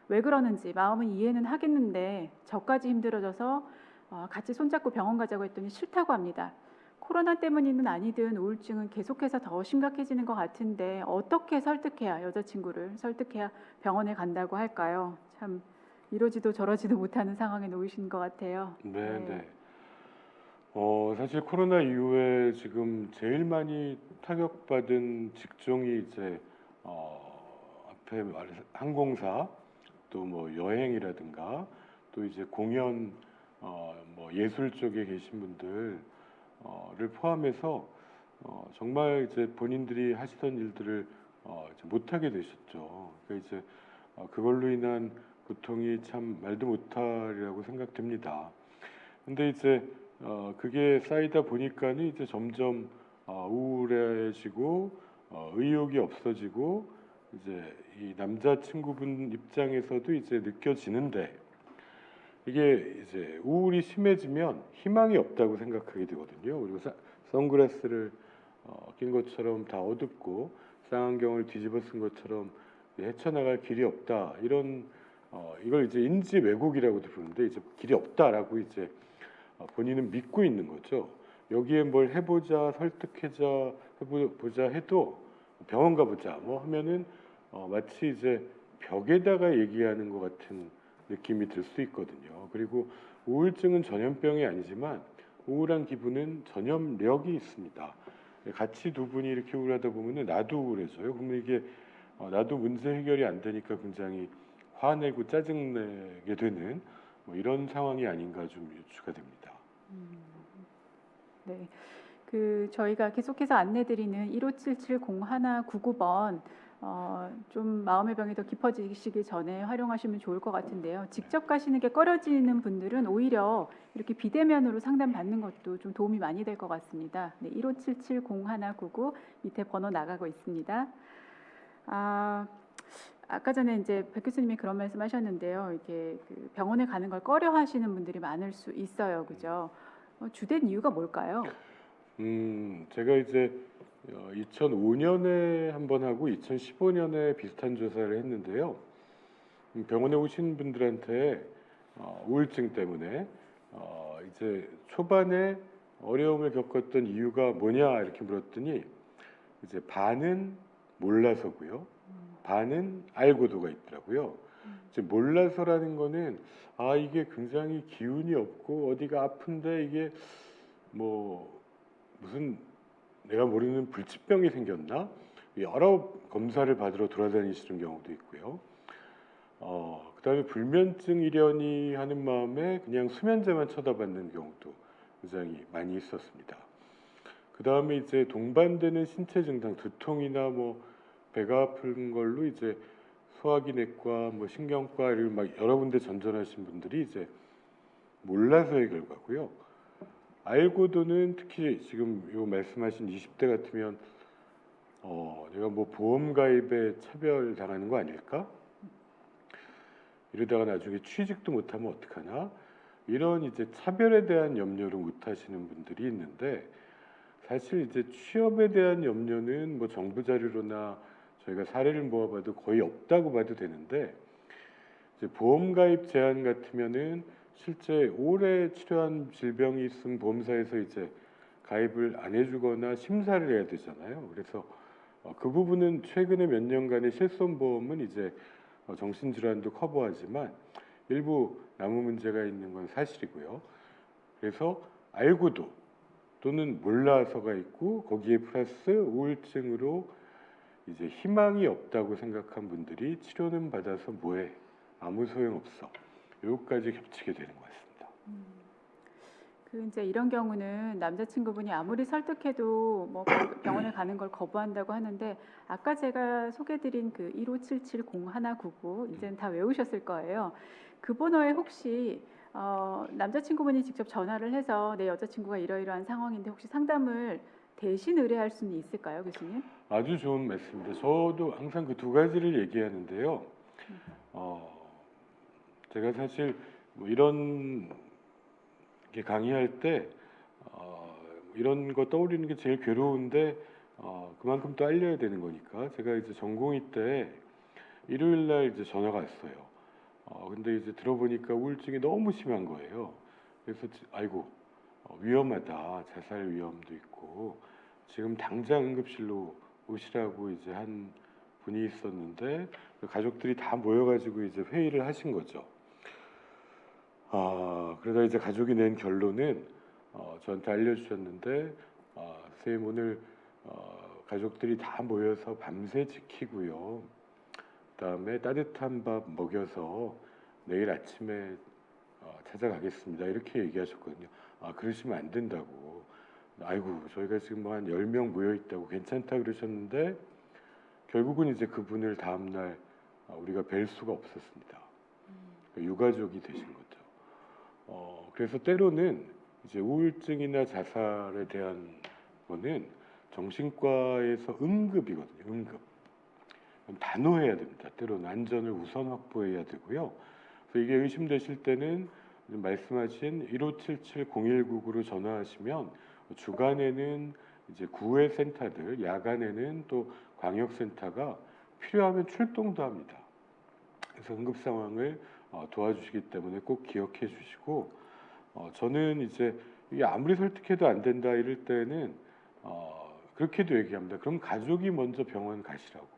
왜 그러는지 마음은 이해는 하겠는데 저까지 힘들어져서 같이 손잡고 병원 가자고 했더니 싫다고 합니다. 코로나 때문이든 아니든 우울증은 계속해서 더 심각해지는 것 같은데 어떻게 여자친구를 설득해야 병원에 간다고 할까요? 참 이러지도 저러지도 못하는 상황에 놓이신 것 같아요. 네. 사실 코로나 이후에 지금 제일 많이 타격받은 직종이 이제 앞에 말해서 항공사 또 뭐 여행이라든가 또 이제 공연 뭐 예술 쪽에 계신 분들을 포함해서 정말 이제 본인들이 하시던 일들을 이제 못하게 되셨죠. 그러니까 이제 그걸로 인한 고통이 참 말도 못하리라고 생각됩니다. 근데 이제 그게 쌓이다 보니까는 이제 점점 우울해지고 의욕이 없어지고 이제 이 남자친구분 입장에서도 이제 느껴지는데 이게 이제 우울이 심해지면 희망이 없다고 생각하게 되거든요. 그리고 선글라스를 낀 것처럼 다 어둡고 쌍안경을 뒤집어 쓴 것처럼 헤쳐나갈 길이 없다 이런 이걸 이제 인지 왜곡이라고도 부르는데 이제 길이 없다라고 이제 본인은 믿고 있는 거죠. 여기에 뭘 해보자, 해보자 해도 병원 가보자 뭐 하면은 마치 이제 벽에다가 얘기하는 것 같은 느낌이 들 수 있거든요. 그리고 우울증은 전염병이 아니지만 우울한 기분은 전염력이 있습니다. 같이 두 분이 이렇게 우울하다 보면은 나도 우울해져요. 그러면 이게 나도 문제 해결이 안 되니까 굉장히 화내고 짜증내게 되는 뭐 이런 상황이 아닌가 좀 유추가 됩니다. 네. 저희가 계속해서 안내드리는 1577-0199번 좀 마음의 병이 더 깊어지시기 전에 활용하시면 좋을 것 같은데요. 직접 가시는 게 꺼려지는 분들은 오히려 이렇게 비대면으로 상담 받는 것도 좀 도움이 많이 될 것 같습니다. 네, 1577-0199 밑에 번호 나가고 있습니다. 아까 전에 이제 백 교수님이 그런 말씀하셨는데요. 이게 병원에 가는 걸 꺼려하시는 분들이 많을 수 있어요, 그죠? 주된 이유가 뭘까요? 제가 이제 2005년에 한 번 하고 2015년에 비슷한 조사를 했는데요. 병원에 오신 분들한테 우울증 때문에 이제 초반에 어려움을 겪었던 이유가 뭐냐 이렇게 물었더니 이제 반은 몰라서고요. 반은 알고도가 있더라고요. 이제 몰라서라는 거는 이게 굉장히 기운이 없고 어디가 아픈데 이게 뭐 무슨 내가 모르는 불치병이 생겼나? 여러 검사를 받으러 돌아다니시는 경우도 있고요. 그다음에 불면증 이려니 하는 마음에 그냥 수면제만 쳐다봤는 경우도 굉장히 많이 있었습니다. 그다음에 이제 동반되는 신체 증상, 두통이나 뭐 배가 아픈 걸로 이제 소화기 내과, 뭐 신경과 이런 막 여러 군데 전전하신 분들이 이제 몰라서의 결과고요. 알고도는 특히 지금 요 말씀하신 20대 같으면 내가 뭐 보험 가입에 차별 당하는 거 아닐까? 이러다가 나중에 취직도 못하면 어떡하나? 이런 이제 차별에 대한 염려를 못 하시는 분들이 있는데 사실 이제 취업에 대한 염려는 뭐 정부 자료로나 저희가 사례를 모아봐도 거의 없다고 봐도 되는데 이제 보험 가입 제한 같으면은 실제 오래 치료한 질병이 있으면 보험사에서 이제 가입을 안 해주거나 심사를 해야 되잖아요. 그래서 그 부분은 최근에 몇 년간의 실손보험은 이제 정신질환도 커버하지만 일부 남은 문제가 있는 건 사실이고요. 그래서 알고도 또는 몰라서가 있고 거기에 플러스 우울증으로 이제 희망이 없다고 생각한 분들이 치료는 받아서 뭐해? 아무 소용 없어. 여기까지 겹치게 되는 것 같습니다. 이제 이런 경우는 남자친구분이 아무리 설득해도 뭐 병원에 가는 걸 거부한다고 하는데 아까 제가 소개드린 1577-0199 이제는 다 외우셨을 거예요. 그 번호에 혹시 남자친구분이 직접 전화를 해서 내 여자친구가 이러이러한 상황인데 혹시 상담을 대신 의뢰할 수는 있을까요, 교수님? 아주 좋은 말씀입니다. 저도 항상 그 두 가지를 얘기하는데요. 제가 사실 뭐 이런 게 강의할 때 이런 거 떠올리는 게 제일 괴로운데 그만큼 또 알려야 되는 거니까 제가 이제 전공의 때 일요일 날 이제 전화가 왔어요. 근데 이제 들어보니까 우울증이 너무 심한 거예요. 그래서 아이고 위험하다, 자살 위험도 있고 지금 당장 응급실로 오시라고 이제 한 분이 있었는데 그 가족들이 다 모여가지고 이제 회의를 하신 거죠. 그러다 이제 가족이 낸 결론은 저한테 알려주셨는데 선생님 오늘 가족들이 다 모여서 밤새 지키고요. 그다음에 따뜻한 밥 먹여서 내일 아침에 찾아가겠습니다. 이렇게 얘기하셨거든요. 그러시면 안 된다고. 아이고 저희가 지금 뭐 한 10명 모여 있다고 괜찮다 그러셨는데 결국은 이제 그분을 다음날 우리가 뵐 수가 없었습니다. 유가족이 되신 거죠. 그래서 때로는 이제 우울증이나 자살에 대한 거는 정신과에서 응급이거든요. 응급. 단호해야 됩니다. 때로는 안전을 우선 확보해야 되고요. 그래서 이게 의심되실 때는 말씀하신 1577-0199로 전화하시면 주간에는 이제 구회 센터들, 야간에는 또 광역센터가 필요하면 출동도 합니다. 그래서 응급 상황을 도와주시기 때문에 꼭 기억해 주시고 저는 이제 이게 아무리 설득해도 안 된다 이럴 때는 그렇게도 얘기합니다. 그럼 가족이 먼저 병원 가시라고.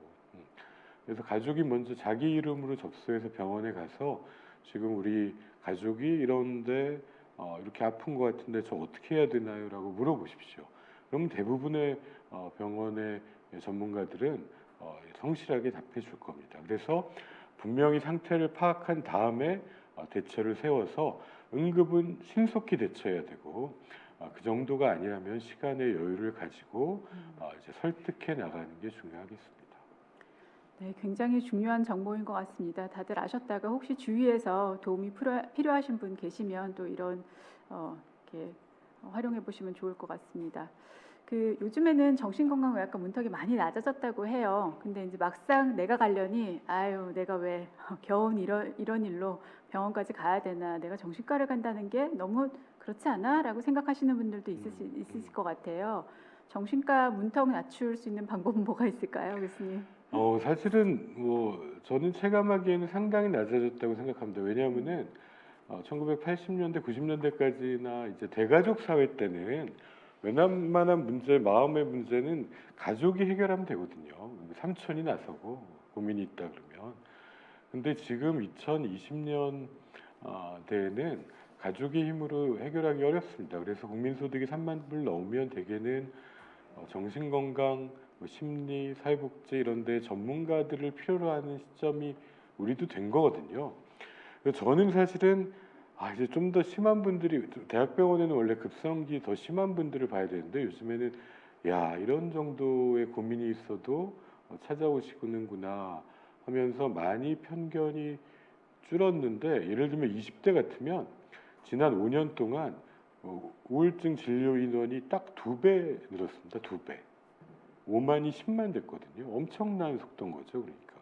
그래서 가족이 먼저 자기 이름으로 접수해서 병원에 가서 지금 우리 가족이 이런데 이렇게 아픈 것 같은데 저 어떻게 해야 되나요? 라고 물어보십시오. 그럼 대부분의 병원의 전문가들은 성실하게 답해 줄 겁니다. 그래서 분명히 상태를 파악한 다음에 대처를 세워서 응급은 신속히 대처해야 되고 그 정도가 아니라면 시간의 여유를 가지고 이제 설득해 나가는 게 중요하겠습니다. 네, 굉장히 중요한 정보인 것 같습니다. 다들 아셨다가 혹시 주위에서 도움이 필요하신 분 계시면 또 이런 이렇게 활용해 보시면 좋을 것 같습니다. 그 요즘에는 정신건강의학과 문턱이 많이 낮아졌다고 해요. 근데 이제 막상 내가 가려니 아유 내가 왜 겨우 이런 일로 병원까지 가야 되나, 내가 정신과를 간다는 게 너무 그렇지 않아?라고 생각하시는 분들도 있으실 것 같아요. 정신과 문턱 낮출 수 있는 방법은 뭐가 있을까요, 교수님? 사실은 뭐 저는 체감하기에는 상당히 낮아졌다고 생각합니다. 왜냐하면은 1980년대, 90년대까지나 이제 대가족 사회 때는 웬만한 문제, 마음의 문제는 가족이 해결하면 되거든요. 삼촌이 나서고 고민이 있다 그러면. 근데 지금 2020년 대에는 가족의 힘으로 해결하기 어렵습니다. 그래서 국민소득이 3만 불 넘으면 대개는 정신건강, 심리, 사회복지 이런 데 전문가들을 필요로 하는 시점이 우리도 된 거거든요. 그래서 저는 사실은 이제 좀 더 심한 분들이, 대학병원에는 원래 급성기 더 심한 분들을 봐야 되는데 요즘에는 야 이런 정도의 고민이 있어도 찾아오시는구나 하면서 많이 편견이 줄었는데, 예를 들면 20대 같으면 지난 5년 동안 우울증 진료 인원이 딱 2배 늘었습니다. 2배. 5만이 10만 됐거든요. 엄청난 속도인 거죠. 그러니까.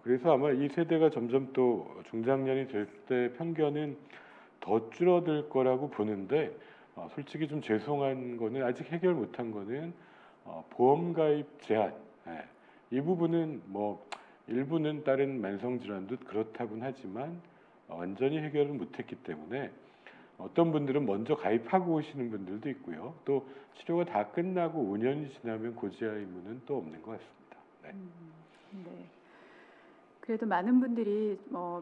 그래서 아마 이 세대가 점점 또 중장년이 될 때 편견은 더 줄어들 거라고 보는데, 솔직히 좀 죄송한 거는 아직 해결 못한 거는 보험 가입 제한. 예. 이 부분은 뭐 일부는 다른 만성 질환도 그렇다고는 하지만 완전히 해결을 못했기 때문에 어떤 분들은 먼저 가입하고 오시는 분들도 있고요. 또 치료가 다 끝나고 5년이 지나면 고지하 의무는 또 없는 것 같습니다. 네. 네. 그래도 많은 분들이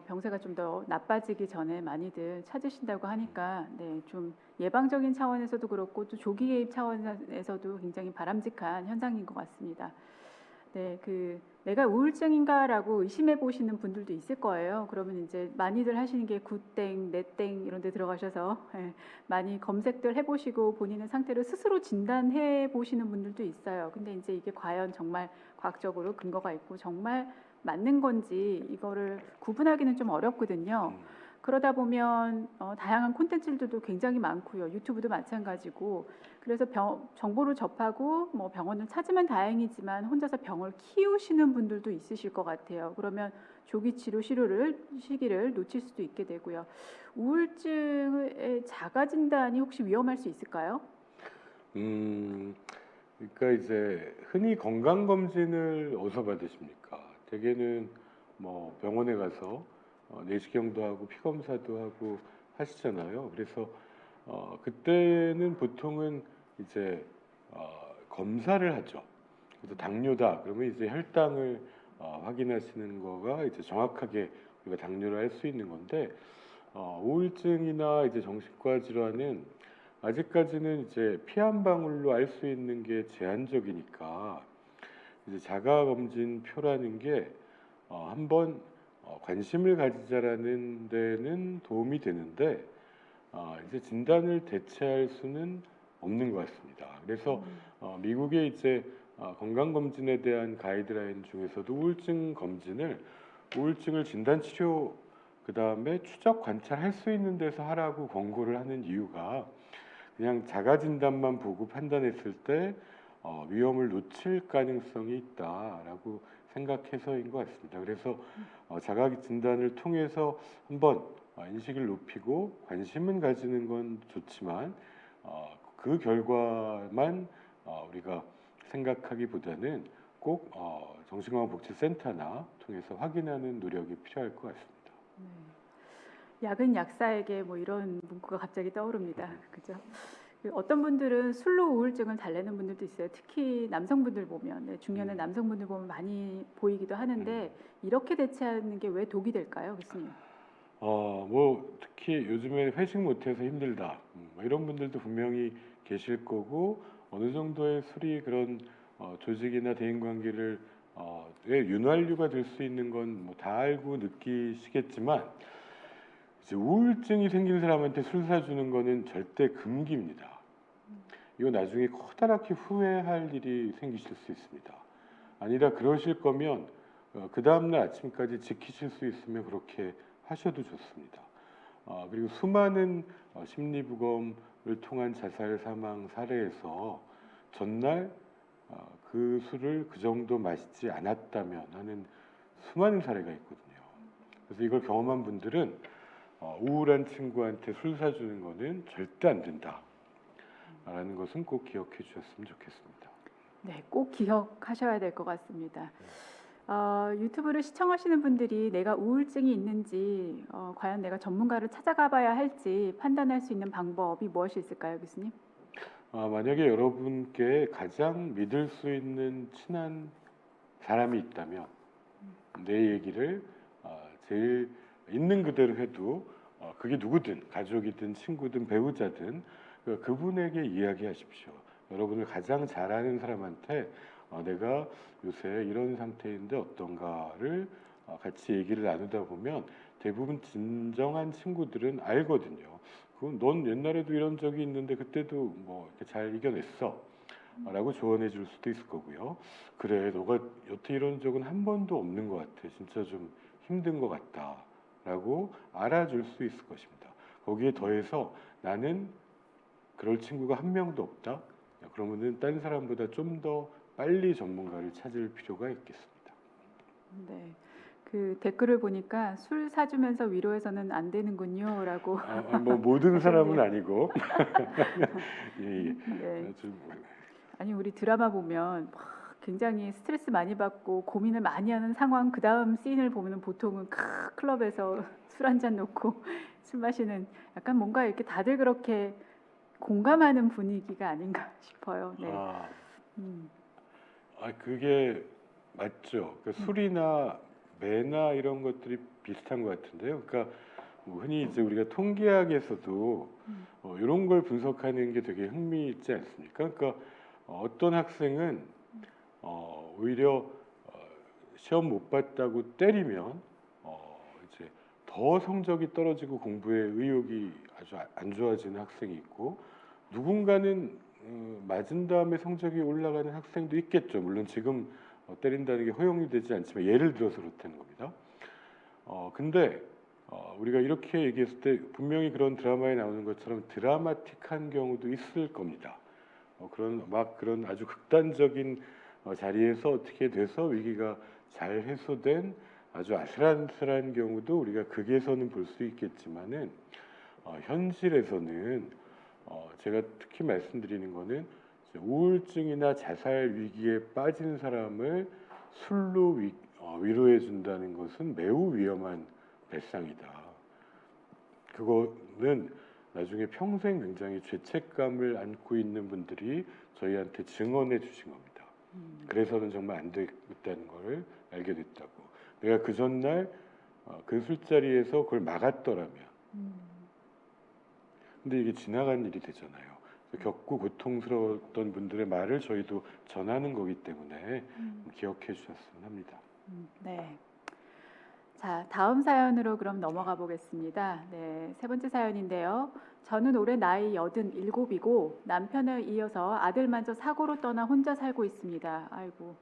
병세가 좀 더 나빠지기 전에 많이들 찾으신다고 하니까 좀 예방적인 차원에서도 그렇고 또 조기 개입 차원에서도 굉장히 바람직한 현상인 것 같습니다. 네, 내가 우울증인가라고 의심해 보시는 분들도 있을 거예요. 그러면 이제 많이들 하시는 게 굿땡, 넷땡 이런 데 들어가셔서 많이 검색들 해보시고 본인의 상태를 스스로 진단해 보시는 분들도 있어요. 근데 이제 이게 과연 정말 과학적으로 근거가 있고 정말 맞는 건지 이거를 구분하기는 좀 어렵거든요. 그러다 보면 다양한 콘텐츠들도 굉장히 많고요. 유튜브도 마찬가지고. 그래서 정보를 접하고 병원을 찾으면 다행이지만 혼자서 병을 키우시는 분들도 있으실 것 같아요. 그러면 조기 치료 시기를 놓칠 수도 있게 되고요. 우울증의 자가 진단이 혹시 위험할 수 있을까요? 그러니까 이제 흔히 건강 검진을 어디서 받으십니까? 대개는 뭐 병원에 가서 내시경도 하고 피 검사도 하고 하시잖아요. 그래서 그때는 보통은 이제 검사를 하죠. 그래서 당뇨다 그러면 이제 혈당을 확인하시는 거가 이제 정확하게 우리가 당뇨를 알 수 있는 건데, 우울증이나 이제 정신과 질환은 아직까지는 이제 피 한 방울로 알 수 있는 게 제한적이니까 이제 자가 검진 표라는 게 한번 관심을 가지자라는 데는 도움이 되는데 이제 진단을 대체할 수는 없는 것 같습니다. 그래서 미국의 이제 건강검진에 대한 가이드라인 중에서도 우울증을 진단 치료 그 다음에 추적 관찰할 수 있는 데서 하라고 권고를 하는 이유가, 그냥 자가 진단만 보고 판단했을 때 위험을 놓칠 가능성이 있다라고 생각해서인 것 같습니다. 그래서 자가 진단을 통해서 한번 인식을 높이고 관심은 가지는 건 좋지만 그 결과만 우리가 생각하기보다는 꼭 정신건강복지센터나 통해서 확인하는 노력이 필요할 것 같습니다. 약은 약사에게 이런 문구가 갑자기 떠오릅니다. 그죠? 어떤 분들은 술로 우울증을 달래는 분들도 있어요. 특히 남성분들 보면, 중년의 남성분들 보면 많이 보이기도 하는데 이렇게 대체하는 게 왜 독이 될까요, 교수님? 뭐 특히 요즘에 회식 못해서 힘들다 이런 분들도 분명히 계실 거고, 어느 정도의 술이 그런 조직이나 대인관계를 의 윤활유가 될 수 있는 건 뭐 다 알고 느끼시겠지만 이제 우울증이 생긴 사람한테 술 사주는 거는 절대 금기입니다. 이거 나중에 커다랗게 후회할 일이 생기실 수 있습니다. 아니라 그러실 거면 그 다음날 아침까지 지키실 수 있으면 그렇게 하셔도 좋습니다. 그리고 수많은 심리부검을 통한 자살 사망 사례에서 전날 그 술을 그 정도 마시지 않았다면 하는 수많은 사례가 있거든요. 그래서 이걸 경험한 분들은 우울한 친구한테 술 사주는 거는 절대 안 된다라는 것은 꼭 기억해 주셨으면 좋겠습니다. 네, 꼭 기억하셔야 될 것 같습니다. 유튜브를 시청하시는 분들이 내가 우울증이 있는지 과연 내가 전문가를 찾아가 봐야 할지 판단할 수 있는 방법이 무엇이 있을까요, 교수님? 만약에 여러분께 가장 믿을 수 있는 친한 사람이 있다면 내 얘기를 제일 있는 그대로 해도 그게 누구든 가족이든 친구든 배우자든 그분에게 이야기하십시오. 여러분을 가장 잘 아는 사람한테 내가 요새 이런 상태인데 어떤가를 같이 얘기를 나누다 보면 대부분 진정한 친구들은 알거든요. 그건 넌 옛날에도 이런 적이 있는데 그때도 뭐 이렇게 잘 이겨냈어 라고 조언해 줄 수도 있을 거고요. 그래, 너가 여태 이런 적은 한 번도 없는 것 같아. 진짜 좀 힘든 것 같다 라고 알아줄 수 있을 것입니다. 거기에 더해서 나는 그럴 친구가 한 명도 없다. 그러면은 딴 사람보다 좀 더 빨리 전문가를 찾을 필요가 있겠습니다. 네, 그 댓글을 보니까 술 사주면서 위로해서는 안 되는군요라고. 뭐 모든 사람은 하셨네요. 아니고 예, 예. 네. 좀, 아니 우리 드라마 보면 막 굉장히 스트레스 많이 받고 고민을 많이 하는 상황 그 다음 씬을 보면은 보통은 클럽에서 술 한 잔 놓고 술 마시는 약간 뭔가 이렇게 다들 그렇게 공감하는 분위기가 아닌가 싶어요. 네. 음, 그게 맞죠. 그러니까 술이나 매나 이런 것들이 비슷한 것 같은데요. 그러니까 뭐 흔히 이제 우리가 통계학에서도 이런 걸 분석하는 게 되게 흥미있지 않습니까? 그러니까 어떤 학생은 오히려 시험 못 봤다고 때리면 이제 더 성적이 떨어지고 공부에 의욕이 아주 안 좋아지는 학생이 있고 누군가는 맞은 다음에 성적이 올라가는 학생도 있겠죠. 물론 지금 때린다는 게 허용이 되지 않지만 예를 들어서 그렇다는 겁니다. 근데 우리가 이렇게 얘기했을 때 분명히 그런 드라마에 나오는 것처럼 드라마틱한 경우도 있을 겁니다. 그런 아주 극단적인 자리에서 어떻게 돼서 위기가 잘 해소된 아주 아슬아슬한 경우도 우리가 극에서는 볼 수 있겠지만은 현실에서는 제가 특히 말씀드리는 거는 우울증이나 자살 위기에 빠진 사람을 술로 위로해 준다는 것은 매우 위험한 발상이다. 그거는 나중에 평생 굉장히 죄책감을 안고 있는 분들이 저희한테 증언해 주신 겁니다. 그래서는 정말 안 되겠다는 걸 알게 됐다고. 내가 그 전날 그 술자리에서 그걸 막았더라면 근데 이게 지나간 일이 되잖아요. 겪고 고통스러웠던 분들의 말을 저희도 전하는 거기 때문에 기억해 주셨으면 합니다. 네. 자, 다음 사연으로 그럼 넘어가 보겠습니다. 네, 세 번째 사연인데요. 저는 올해 나이 87이고 남편에 이어서 아들마저 사고로 떠나 혼자 살고 있습니다. 아이고.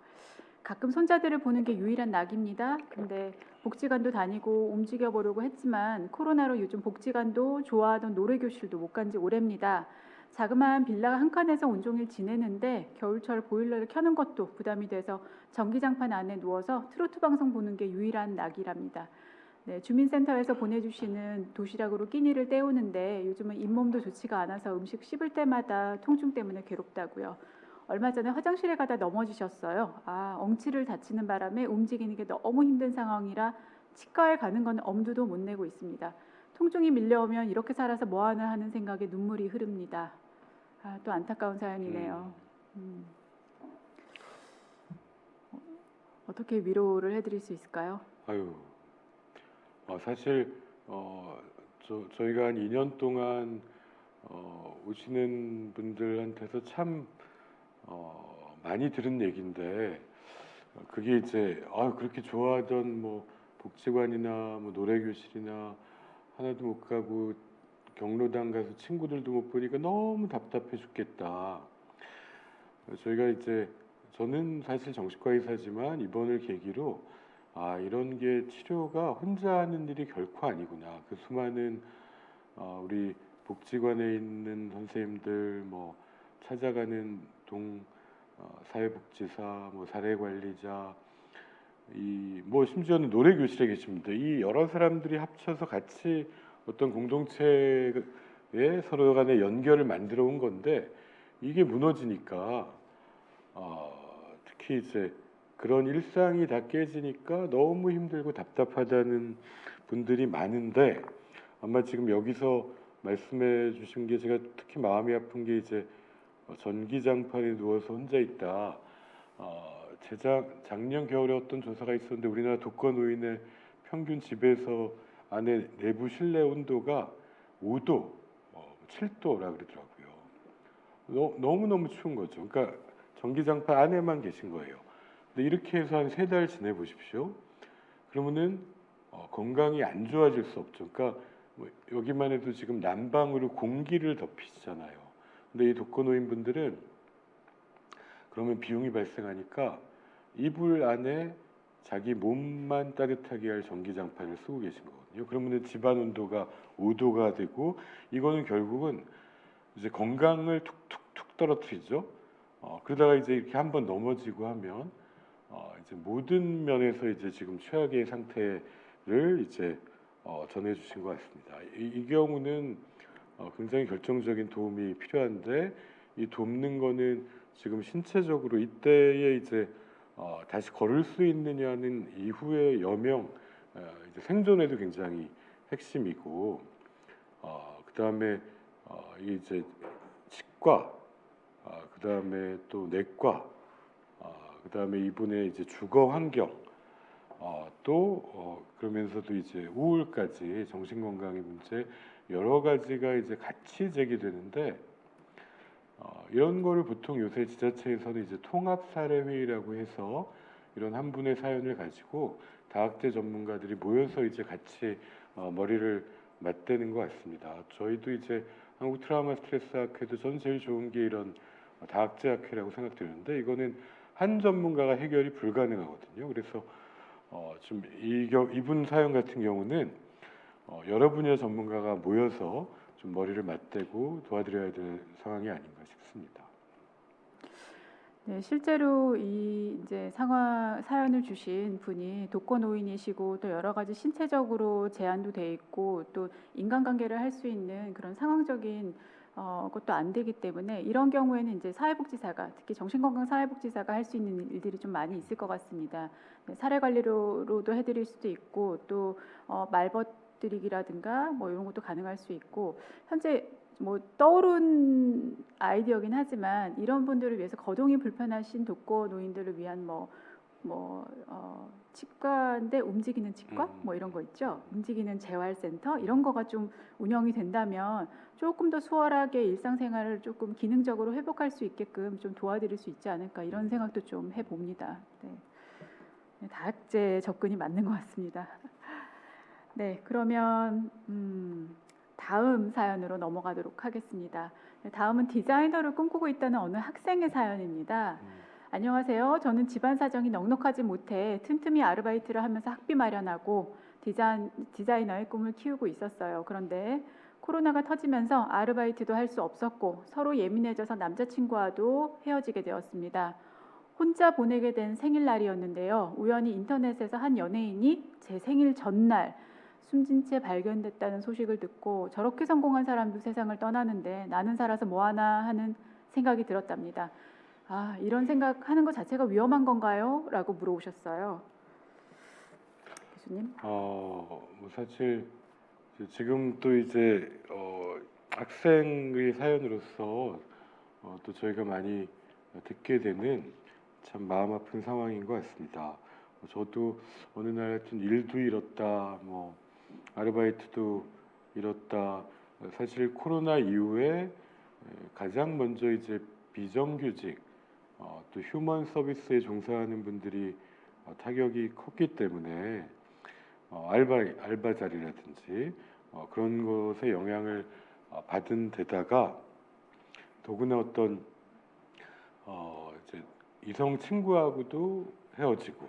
가끔 손자들을 보는 게 유일한 낙입니다. 근데 복지관도 다니고 움직여 보려고 했지만 코로나로 요즘 복지관도 좋아하던 노래교실도 못 간 지 오래입니다. 자그마한 빌라 한 칸에서 온종일 지내는데 겨울철 보일러를 켜는 것도 부담이 돼서 전기장판 안에 누워서 트로트 방송 보는 게 유일한 낙이랍니다. 네, 주민센터에서 보내주시는 도시락으로 끼니를 때우는데 요즘은 잇몸도 좋지가 않아서 음식 씹을 때마다 통증 때문에 괴롭다고요. 얼마 전에 화장실에 가다 넘어지셨어요. 엉치를 다치는 바람에 움직이는 게 너무 힘든 상황이라 치과에 가는 건 엄두도 못 내고 있습니다. 통증이 밀려오면 이렇게 살아서 뭐하나 하는 생각에 눈물이 흐릅니다. 또 안타까운 사연이네요. 어떻게 위로를 해드릴 수 있을까요? 사실 저희가 한 2년 동안 오시는 분들한테서 참 많이 들은 얘기인데 그게 이제 그렇게 좋아하던 뭐 복지관이나 뭐 노래교실이나 하나도 못 가고 경로당 가서 친구들도 못 보니까 너무 답답해 죽겠다. 저희가 이제 저는 사실 정신과 의사지만 입원을 계기로 이런 게 치료가 혼자 하는 일이 결코 아니구나. 그 수많은 우리 복지관에 있는 선생님들, 뭐 찾아가는 사회복지사, 뭐 사례관리자, 이 뭐 심지어는 노래교실에 계십니다. 이 여러 사람들이 합쳐서 같이 어떤 공동체에 서로 간의 연결을 만들어 온 건데 이게 무너지니까 특히 이제 그런 일상이 다 깨지니까 너무 힘들고 답답하다는 분들이 많은데 아마 지금 여기서 말씀해 주신 게 제가 특히 마음이 아픈 게 이제 전기장판에 누워서 혼자 있다. 작년 겨울에 어떤 조사가 있었는데 우리나라 독거노인의 평균 집에서 안에 내부 실내 온도가 5도, 7도라 그러더라고요. 너무너무 추운 거죠. 그러니까 전기장판 안에만 계신 거예요. 근데 이렇게 해서 한 3달 지내 보십시오. 그러면은 건강이 안 좋아질 수 없죠. 그러니까 뭐 여기만 해도 지금 난방으로 공기를 덮이시잖아요. 근데 이 독거노인 분들은 그러면 비용이 발생하니까 이불 안에 자기 몸만 따뜻하게 할 전기장판을 쓰고 계신 거거든요. 그러면 집안 온도가 5도가 되고 이거는 결국은 이제 건강을 툭툭툭 떨어뜨리죠. 그러다가 이제 이렇게 한번 넘어지고 하면 이제 모든 면에서 이제 지금 최악의 상태를 이제 전해주신 것 같습니다. 이 경우는 굉장히 결정적인 도움이 필요한데 이 돕는 거는 지금 신체적으로 이때에 이제 다시 걸을 수 있느냐는 이후의 여명, 이제 생존에도 굉장히 핵심이고 그다음에 이게 이제 치과, 그다음에 또 내과, 그다음에 이분의 이제 주거 환경, 그러면서도 이제 우울까지 정신건강의 문제 여러 가지가 이제 같이 제기되는데 이런 거를 보통 요새 지자체에서는 이제 통합사례회의라고 해서 이런 한 분의 사연을 가지고 다학대 전문가들이 모여서 이제 같이 머리를 맞대는 것 같습니다. 저희도 이제 한국 트라우마 스트레스 학회도 저는 제일 좋은 게 이런 다학제 학회라고 생각되는데 이거는 한 전문가가 해결이 불가능하거든요. 그래서 좀 이분 사연 같은 경우는 여러 분야 전문가가 모여서 좀 머리를 맞대고 도와드려야 될 상황이 아닌가 싶습니다. 네, 실제로 이 이제 사연을 주신 분이 독거노인이시고 또 여러 가지 신체적으로 제한도 돼 있고 또 인간관계를 할 수 있는 그런 상황적인 것도 안 되기 때문에 이런 경우에는 이제 사회복지사가 특히 정신건강 사회복지사가 할 수 있는 일들이 좀 많이 있을 것 같습니다. 네, 사례 관리로도 해드릴 수도 있고 또 말벗들이기라든가 뭐 이런 것도 가능할 수 있고 현재 뭐 떠오른 아이디어긴 하지만 이런 분들을 위해서 거동이 불편하신 독거노인들을 위한 치과인데 움직이는 치과 뭐 이런 거 있죠. 움직이는 재활센터 이런 거가 좀 운영이 된다면 조금 더 수월하게 일상생활을 조금 기능적으로 회복할 수 있게끔 좀 도와드릴 수 있지 않을까 이런 생각도 좀 해봅니다. 네, 다학제 접근이 맞는 것 같습니다. 네, 그러면 다음 사연으로 넘어가도록 하겠습니다. 다음은 디자이너를 꿈꾸고 있다는 어느 학생의 사연입니다. 안녕하세요. 저는 집안 사정이 넉넉하지 못해 틈틈이 아르바이트를 하면서 학비 마련하고 디자이너의 꿈을 키우고 있었어요. 그런데 코로나가 터지면서 아르바이트도 할 수 없었고 서로 예민해져서 남자친구와도 헤어지게 되었습니다. 혼자 보내게 된 생일날이었는데요. 우연히 인터넷에서 한 연예인이 제 생일 전날 숨진 채 발견됐다는 소식을 듣고 저렇게 성공한 사람도 세상을 떠나는데 나는 살아서 뭐하나 하는 생각이 들었답니다. 이런 생각하는 것 자체가 위험한 건가요? 라고 물어보셨어요. 교수님. 뭐 사실 지금 또 이제 학생의 사연으로서 또 저희가 많이 듣게 되는 참 마음 아픈 상황인 것 같습니다. 저도 어느 날 하여튼 일도 잃었다, 뭐 아르바이트도 잃었다. 사실 코로나 이후에 가장 먼저 이제 비정규직 또 휴먼 서비스에 종사하는 분들이 타격이 컸기 때문에 알바 자리라든지 그런 것에 영향을 받은 데다가 더구나 어떤 이제 이성 친구하고도 헤어지고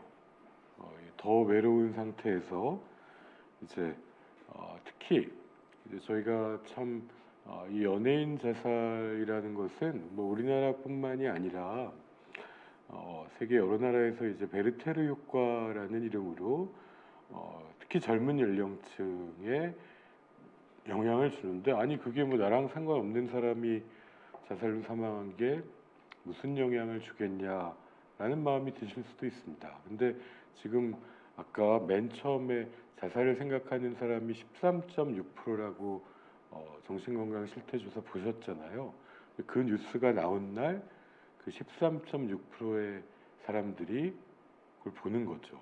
더 외로운 상태에서 이제 특히 이제 저희가 참 이 연예인 자살이라는 것은 뭐 우리나라뿐만이 아니라 세계 여러 나라에서 이제 베르테르 효과라는 이름으로 특히 젊은 연령층에 영향을 주는데, 아니 그게 뭐 나랑 상관없는 사람이 자살로 사망한 게 무슨 영향을 주겠냐라는 마음이 드실 수도 있습니다. 근데 지금 아까 맨 처음에 자살을 생각하는 사람이 13.6%라고 정신건강 실태조사 보셨잖아요. 그 뉴스가 나온 날 그 13.6%의 사람들이 그걸 보는 거죠.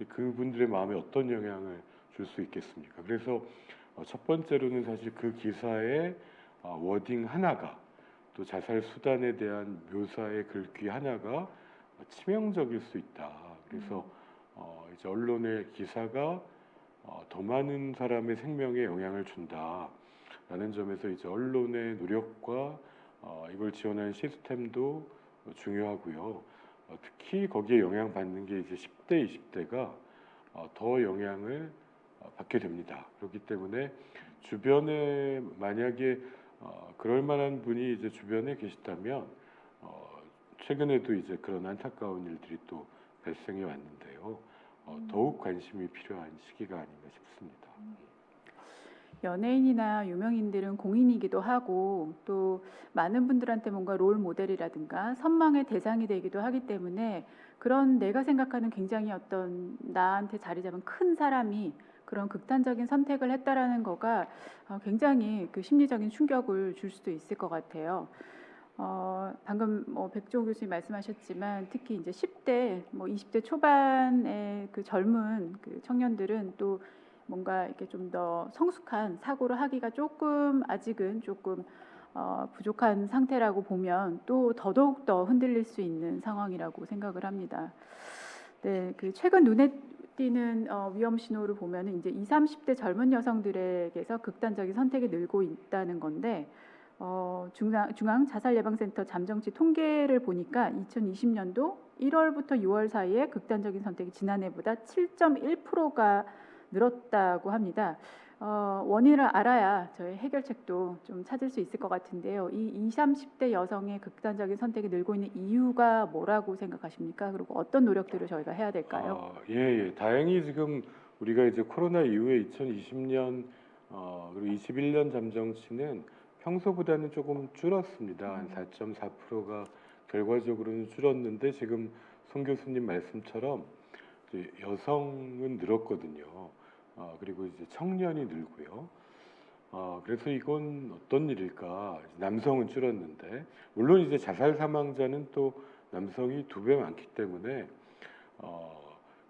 그분들의 마음에 어떤 영향을 줄 수 있겠습니까? 그래서 첫 번째로는 사실 그 기사의 워딩 하나가, 또 자살 수단에 대한 묘사의 글귀 하나가 치명적일 수 있다. 그래서 이제 언론의 기사가 더 많은 사람의 생명에 영향을 준다라는 점에서 이제 언론의 노력과 이걸 지원하는 시스템도 중요하고요. 특히 거기에 영향받는 게 이제 10대, 20대가 더 영향을 받게 됩니다. 그렇기 때문에 주변에 만약에 그럴 만한 분이 이제 주변에 계시다면 최근에도 이제 그런 안타까운 일들이 또 발생해 왔는데요. 더욱 관심이 필요한 시기가 아닌가 싶습니다. 연예인이나 유명인들은 공인이기도 하고 또 많은 분들한테 뭔가 롤 모델이라든가 선망의 대상이 되기도 하기 때문에 그런 내가 생각하는 굉장히 어떤 나한테 자리 잡은 큰 사람이 그런 극단적인 선택을 했다라는 거가 굉장히 그 심리적인 충격을 줄 수도 있을 것 같아요. 방금 백종원 교수님 말씀하셨지만 특히 이제 10대, 20대 초반의 그 젊은 그 청년들은 또 뭔가 이렇게 좀 더 성숙한 사고를 하기가 조금 아직은 조금 부족한 상태라고 보면 또 더더욱 더 흔들릴 수 있는 상황이라고 생각을 합니다. 네, 그 최근 눈에 띄는 위험 신호를 보면은 이제 20, 30대 젊은 여성들에게서 극단적인 선택이 늘고 있다는 건데 중앙 자살예방센터 잠정치 통계를 보니까 2020년도 1월부터 6월 사이에 극단적인 선택이 지난해보다 7.1%가 늘었다고 합니다. 원인을 알아야 저희 해결책도 좀 찾을 수 있을 것 같은데요. 이 20, 30대 여성의 극단적인 선택이 늘고 있는 이유가 뭐라고 생각하십니까? 그리고 어떤 노력들을 저희가 해야 될까요? 예. 다행히 지금 우리가 이제 코로나 이후에 2020년 그리고 21년 잠정치는 평소보다는 조금 줄었습니다. 한 4.4%가 결과적으로는 줄었는데 지금 송 교수님 말씀처럼 이제 여성은 늘었거든요. 그리고 이제 청년이 늘고요. 그래서 이건 어떤 일일까? 남성은 줄었는데 물론 이제 자살 사망자는 또 남성이 2배 많기 때문에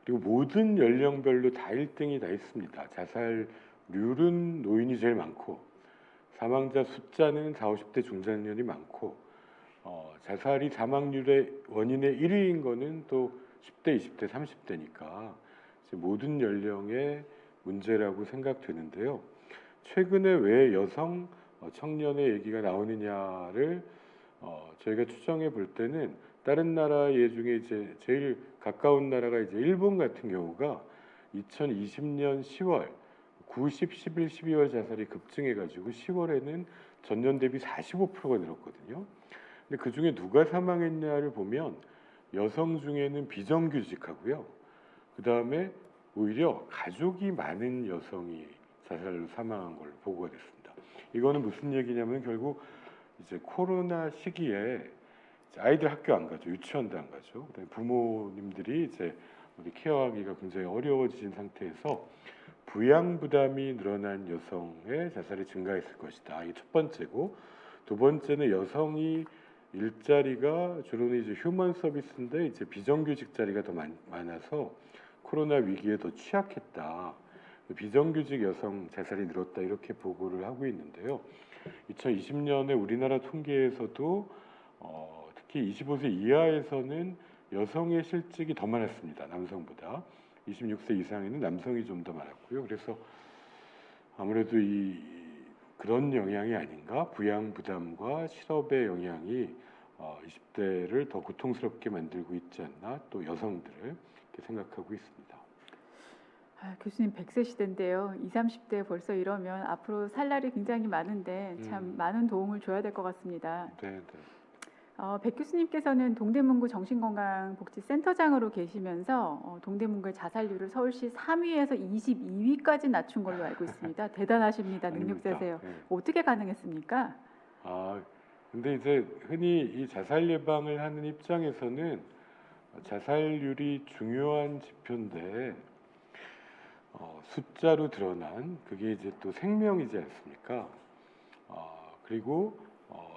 그리고 모든 연령별로 다 1등이 다 있습니다. 자살률은 노인이 제일 많고 사망자 숫자는 40, 50대 중장년이 많고 자살이 사망률의 원인의 1위인 거는 또 10대, 20대, 30대니까 모든 연령의 문제라고 생각되는데요. 최근에 왜 여성 청년의 얘기가 나오느냐를 저희가 추정해 볼 때는 다른 나라 예 중에 이제 제일 가까운 나라가 이제 일본 같은 경우가 2020년 10월 9, 10, 11, 12월 자살이 급증해가지고 10월에는 전년 대비 45%가 늘었거든요. 근데 그 중에 누가 사망했냐를 보면 여성 중에는 비정규직하고요. 그 다음에 오히려 가족이 많은 여성이 자살로 사망한 걸로 보고가 됐습니다. 이거는 무슨 얘기냐면 결국 이제 코로나 시기에 이제 아이들 학교 안 가죠, 유치원도 안 가죠. 그다음에 부모님들이 이제 우리 케어하기가 굉장히 어려워진 상태에서 부양 부담이 늘어난 여성의 자살이 증가했을 것이다. 이게 첫 번째고, 두 번째는 여성이 일자리가 주로는 이제 휴먼 서비스인데 이제 비정규직 자리가 더 많아서 코로나 위기에 더 취약했다. 비정규직 여성 자살이 늘었다 이렇게 보고를 하고 있는데요. 2020년에 우리나라 통계에서도 특히 25세 이하에서는 여성의 실직이 더 많았습니다. 남성보다. 26세 이상에는 남성이 좀 더 많았고요. 그래서 아무래도 그런 영향이 아닌가, 부양 부담과 실업의 영향이 20대를 더 고통스럽게 만들고 있지 않나, 또 여성들을 이렇게 생각하고 있습니다. 교수님 100세 시대인데요. 20, 30대 벌써 이러면 앞으로 살 날이 굉장히 많은데 참 많은 도움을 줘야 될 것 같습니다. 네, 네. 백 교수님께서는 동대문구 정신건강복지센터장으로 계시면서 동대문구의 자살률을 서울시 3위에서 22위까지 낮춘 걸로 알고 있습니다. 대단하십니다. 능력자세요. 네. 어떻게 가능했습니까? 근데 이제 흔히 이 자살 예방을 하는 입장에서는 자살률이 중요한 지표인데 숫자로 드러난 그게 이제 또 생명이지 않습니까? 그리고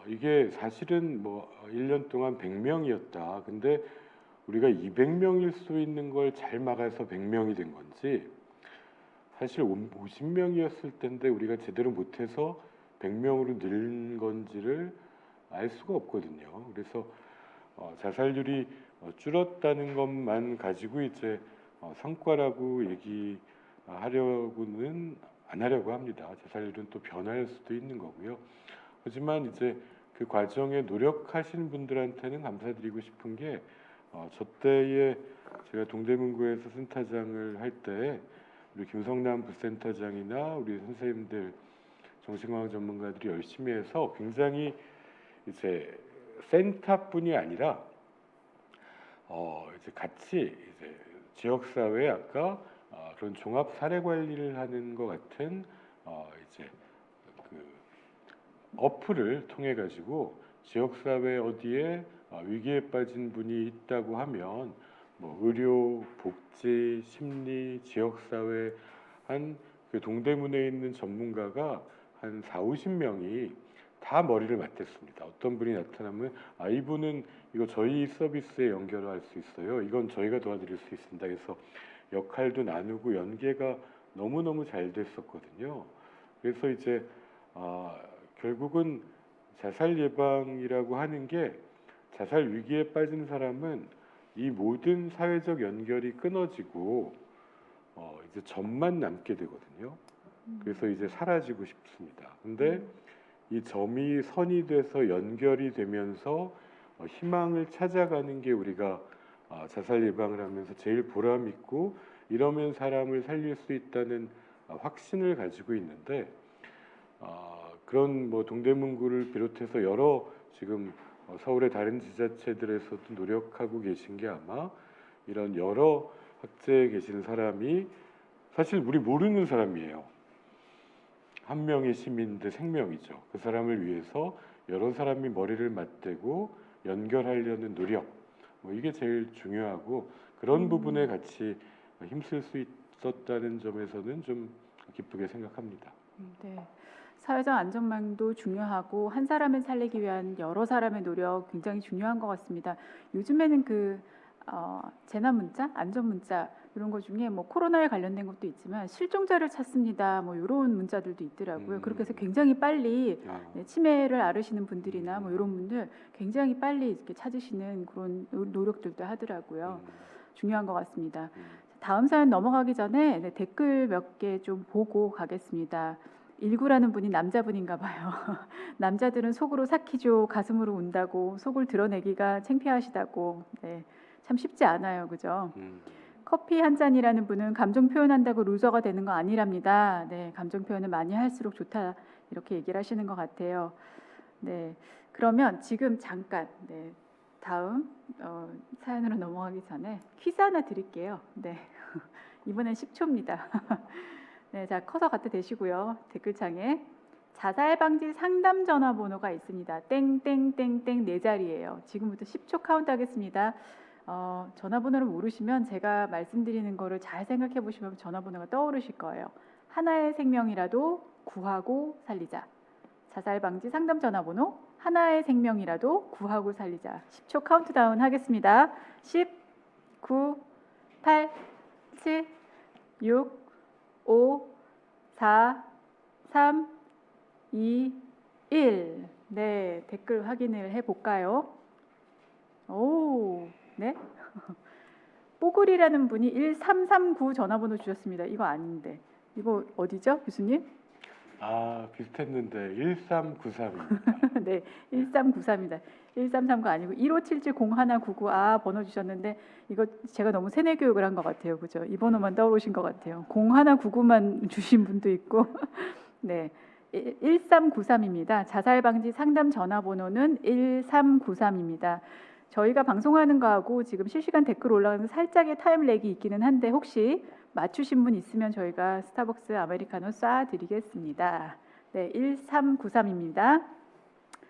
이게 사실은 뭐 1년 동안 100명이었다. 근데 우리가 200명일 수 있는 걸 잘 막아서 100명이 된 건지, 사실 50명이었을 텐데 우리가 제대로 못해서 100명으로 늘린 건지를 알 수가 없거든요. 그래서 자살률이 줄었다는 것만 가지고 이제 성과라고 얘기하려고는 안 하려고 합니다. 자살률은 또 변할 수도 있는 거고요. 하지만 이제 그 과정에 노력하신 분들한테는 감사드리고 싶은 게 저 때에 제가 동대문구에서 센터장을 할 때 우리 김성남 부센터장이나 우리 선생님들 정신건강 전문가들이 열심히 해서 굉장히 이제 센터뿐이 아니라 이제 같이 이제 지역사회 아까 그런 종합 사례 관리를 하는 것 같은 이제 그 어플을 통해 가지고 지역사회 어디에 위기에 빠진 분이 있다고 하면 뭐 의료, 복지, 심리, 지역사회 한 그 동대문에 있는 전문가가 한 4, 50명이 다 머리를 맞댔습니다. 어떤 분이 나타나면 이분은 이거 저희 서비스에 연결할 수 있어요. 이건 저희가 도와드릴 수 있습니다. 그래서 역할도 나누고 연계가 너무너무 잘 됐었거든요. 그래서 이제 결국은 자살 예방이라고 하는 게 자살 위기에 빠진 사람은 이 모든 사회적 연결이 끊어지고 이제 점만 남게 되거든요. 그래서 이제 사라지고 싶습니다. 근데 이 점이 선이 돼서 연결이 되면서 희망을 찾아가는 게 우리가 자살 예방을 하면서 제일 보람 있고 이러면 사람을 살릴 수 있다는 확신을 가지고 있는데 그런 뭐 동대문구를 비롯해서 여러 지금 서울의 다른 지자체들에서도 노력하고 계신 게 아마 이런 여러 학제에 계신 사람이 사실 우리 모르는 사람이에요. 한 명의 시민인데 생명이죠. 그 사람을 위해서 여러 사람이 머리를 맞대고 연결하려는 노력, 뭐 이게 제일 중요하고 그런 부분에 같이 힘쓸 수 있었다는 점에서는 좀 기쁘게 생각합니다. 네. 사회적 안전망도 중요하고 한 사람을 살리기 위한 여러 사람의 노력 굉장히 중요한 것 같습니다. 요즘에는 재난 문자, 안전 문자 이런 것 중에 뭐 코로나에 관련된 것도 있지만 실종자를 찾습니다. 뭐 이런 문자들도 있더라고요. 그렇게 해서 굉장히 빨리 치매를 앓으시는 분들이나 뭐 이런 분들 굉장히 빨리 이렇게 찾으시는 그런 노력들도 하더라고요. 중요한 것 같습니다. 다음 사연 넘어가기 전에 댓글 몇 개 좀 보고 가겠습니다. 19라는 분이 남자분인가 봐요. 남자들은 속으로 삭히죠. 가슴으로 운다고 속을 드러내기가 창피하시다고. 네, 참 쉽지 않아요. 그죠? 커피 한 잔이라는 분은 감정 표현한다고 루저가 되는 거 아니랍니다. 네, 감정 표현을 많이 할수록 좋다. 이렇게 얘기를 하시는 것 같아요. 네, 그러면 지금 잠깐 다음 사연으로 넘어가기 전에 퀴즈 하나 드릴게요. 네, 이번엔 10초입니다. 네, 자 커서 갖다 대시고요. 댓글창에 자살 방지 상담 전화번호가 있습니다. 땡땡땡땡 4자리예요. 지금부터 10초 카운트 하겠습니다. 전화번호를 모르시면 제가 말씀드리는 거를 잘 생각해 보시면 전화번호가 떠오르실 거예요. 하나의 생명이라도 구하고 살리자. 자살 방지 상담 전화번호 하나의 생명이라도 구하고 살리자. 10초 카운트다운 하겠습니다. 10, 9, 8, 7, 6, 5, 4, 3, 2, 1. 네, 댓글 확인을 해볼까요? 오, 네. 뽀글이라는 분이 1339 전화번호 주셨습니다. 이거 아닌데. 이거 어디죠, 교수님? 아, 비슷했는데 1393입니다. 네, 1393입니다. 1339 아니고 15770199 번호 주셨는데 이거 제가 너무 세뇌 교육을 한 것 같아요. 그죠? 이 번호만 떠오르신 것 같아요. 0199만 주신 분도 있고. 네. 1393입니다. 자살 방지 상담 전화번호는 1393입니다. 저희가 방송하는 거하고 지금 실시간 댓글 올라가는 살짝의 타임 렉이 있기는 한데 혹시 맞추신 분 있으면 저희가 스타벅스 아메리카노 쏴드리겠습니다. 네, 1393입니다.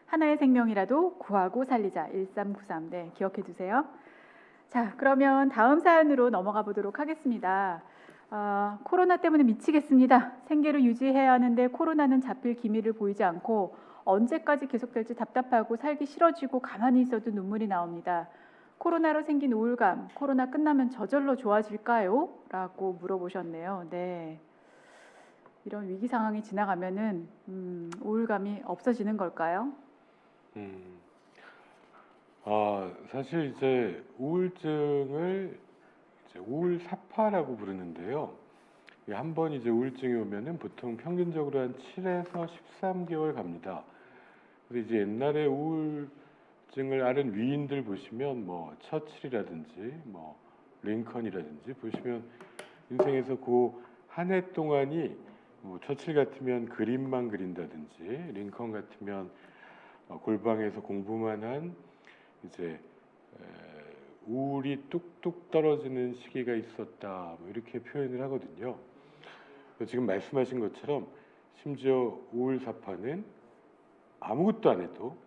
하나의 생명이라도 구하고 살리자. 1393. 네, 기억해 두세요. 자, 그러면 다음 사연으로 넘어가 보도록 하겠습니다. 코로나 때문에 미치겠습니다. 생계를 유지해야 하는데 코로나는 잡힐 기미를 보이지 않고 언제까지 계속될지 답답하고 살기 싫어지고 가만히 있어도 눈물이 나옵니다. 코로나로 생긴 우울감, 코로나 끝나면 저절로 좋아질까요? 라고 물어보셨네요. 네. 이런 위기 상황이 지나가면은 우울감이 없어지는 걸까요? 사실 이제 우울증을 이제 우울사파라고 부르는데요. 한 번 이제 우울증이 오면은 보통 평균적으로 한 7에서 13개월 갑니다. 그래서 이제 옛날에 우울증을 앓은 위인들 보시면 뭐 처칠이라든지 뭐 링컨이라든지 보시면 인생에서 그 한 해 동안이 뭐 처칠 같으면 그림만 그린다든지 링컨 같으면 골방에서 공부만 한 이제 우울이 뚝뚝 떨어지는 시기가 있었다 뭐 이렇게 표현을 하거든요. 지금 말씀하신 것처럼 심지어 우울사파는 아무것도 안 해도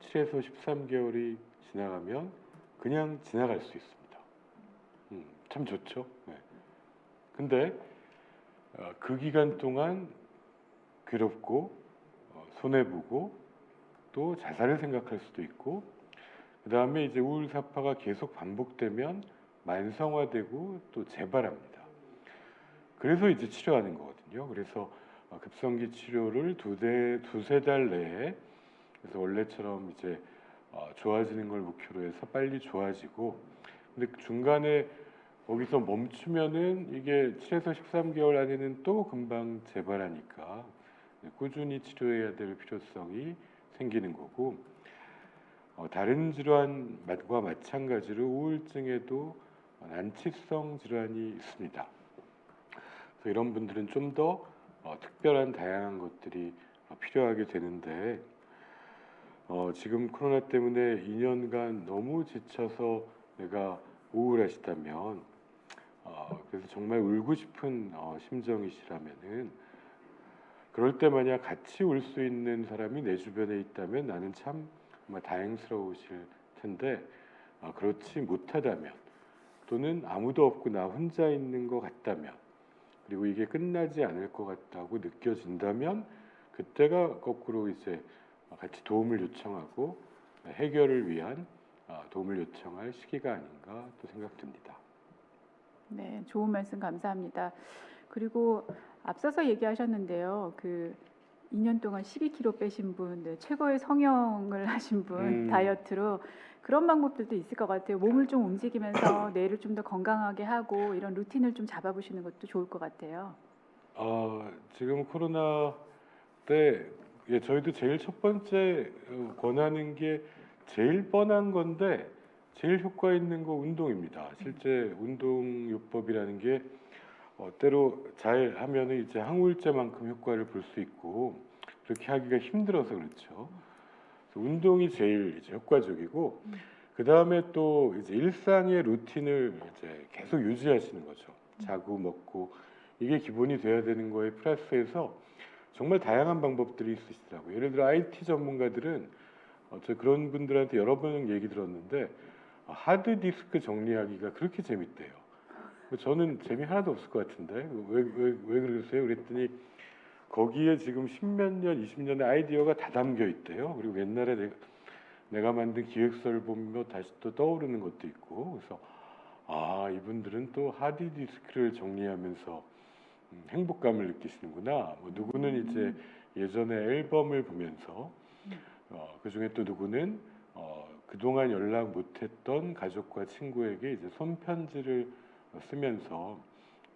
7에서 13개월이 지나가면 그냥 지나갈 수 있습니다. 참 좋죠. 네. 근데 그 기간 동안 괴롭고 손해보고 또 자살을 생각할 수도 있고 그 다음에 이제 우울사파가 계속 반복되면 만성화되고 또 재발합니다. 그래서 이제 치료하는 거거든요. 그래서 급성기 치료를 두세 달 내에 그래서 원래처럼 이제 좋아지는 걸 목표로 해서 빨리 좋아지고 근데 중간에 거기서 멈추면은 이게 7에서 13개월 안에는 또 금방 재발하니까 꾸준히 치료해야 될 필요성이 생기는 거고 다른 질환과 마찬가지로 우울증에도 난치성 질환이 있습니다. 그래서 이런 분들은 좀 더 특별한 다양한 것들이 필요하게 되는데 지금 코로나 때문에 2년간 너무 지쳐서 내가 우울하시다면 그래서 정말 울고 싶은 심정이시라면은 그럴 때 만약 같이 울 수 있는 사람이 내 주변에 있다면 나는 참 정말 다행스러우실 텐데 그렇지 못하다면 또는 아무도 없고 나 혼자 있는 것 같다면 그리고 이게 끝나지 않을 것 같다고 느껴진다면 그때가 거꾸로 이제 같이 도움을 요청하고 해결을 위한 도움을 요청할 시기가 아닌가 또 생각됩니다. 네, 좋은 말씀 감사합니다. 그리고 앞서서 얘기하셨는데요. 그 2년 동안 12kg 빼신 분, 네, 최고의 성형을 하신 분, 다이어트로 그런 방법들도 있을 것 같아요. 몸을 좀 움직이면서 뇌를 좀 더 건강하게 하고 이런 루틴을 좀 잡아보시는 것도 좋을 것 같아요. 지금 코로나 때 저희도 제일 첫 번째 권하는 게 제일 뻔한 건데 제일 효과 있는 거 운동입니다. 실제 운동요법이라는 게 때로 잘 하면은 이제 항우울제만큼 효과를 볼 수 있고 그렇게 하기가 힘들어서 그렇죠. 그래서 운동이 제일 이제 효과적이고 그 다음에 또 이제 일상의 루틴을 이제 계속 유지하시는 거죠. 자고 먹고 이게 기본이 돼야 되는 거에 플러스해서 정말 다양한 방법들이 있으시더라고요. 예를 들어 IT 전문가들은 저 그런 분들한테 여러 번 얘기 들었는데 하드 디스크 정리하기가 그렇게 재밌대요. 저는 재미 하나도 없을 것 같은데 왜 그러세요? 그랬더니 거기에 지금 10몇 년, 20년의 아이디어가 다 담겨 있대요. 그리고 옛날에 내가 만든 기획서를 보면 다시 또 떠오르는 것도 있고 그래서 이분들은 또 하드 디스크를 정리하면서 행복감을 느끼시는구나. 뭐 누구는 이제 예전에 앨범을 보면서 그 중에 또 누구는 그동안 연락 못했던 가족과 친구에게 이제 손편지를 쓰면서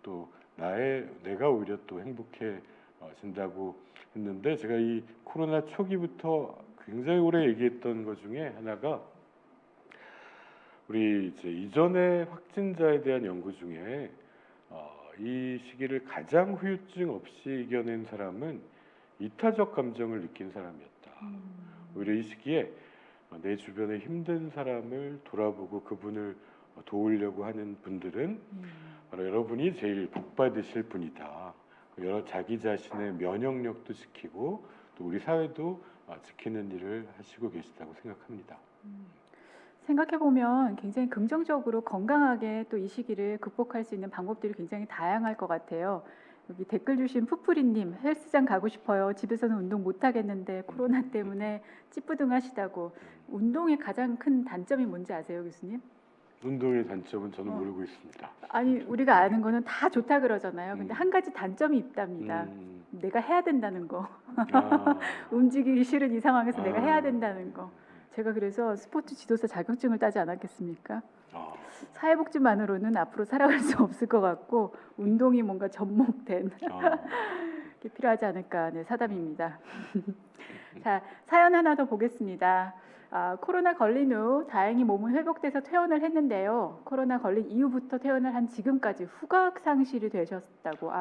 또 내가 오히려 또 행복해진다고 했는데, 제가 이 코로나 초기부터 굉장히 오래 얘기했던 것 중에 하나가, 우리 이제 이전에 확진자에 대한 연구 중에 이 시기를 가장 후유증 없이 이겨낸 사람은 이타적 감정을 느낀 사람이었다. 오히려 이 시기에 내 주변에 힘든 사람을 돌아보고 그분을 도우려고 하는 분들은 바로 여러분이 제일 복 받으실 분이다. 여러 자기 자신의 면역력도 지키고 또 우리 사회도 지키는 일을 하시고 계시다고 생각합니다. 생각해보면 굉장히 긍정적으로 건강하게 또 이 시기를 극복할 수 있는 방법들이 굉장히 다양할 것 같아요. 여기 댓글 주신 푸푸리님, 헬스장 가고 싶어요. 집에서는 운동 못 하겠는데 코로나 때문에 찌뿌둥하시다고. 운동의 가장 큰 단점이 뭔지 아세요, 교수님? 운동의 단점은 저는 모르고 있습니다. 아니, 우리가 아는 거는 다 좋다 그러잖아요. 근데 한 가지 단점이 있답니다. 내가 해야 된다는 거. 움직이기 싫은 이 상황에서 내가 해야 된다는 거. 제가 그래서 스포츠 지도사 자격증을 따지 않았겠습니까? 사회복지만으로는 앞으로 살아갈 수 없을 것 같고 운동이 뭔가 접목된 게 필요하지 않을까. 네, 사담입니다. 자, 사연 하나 더 보겠습니다. 코로나 걸린 후 다행히 몸은 회복돼서 퇴원을 했는데요. 코로나 걸린 이후부터 퇴원을 한 지금까지 후각 상실이 되셨다고.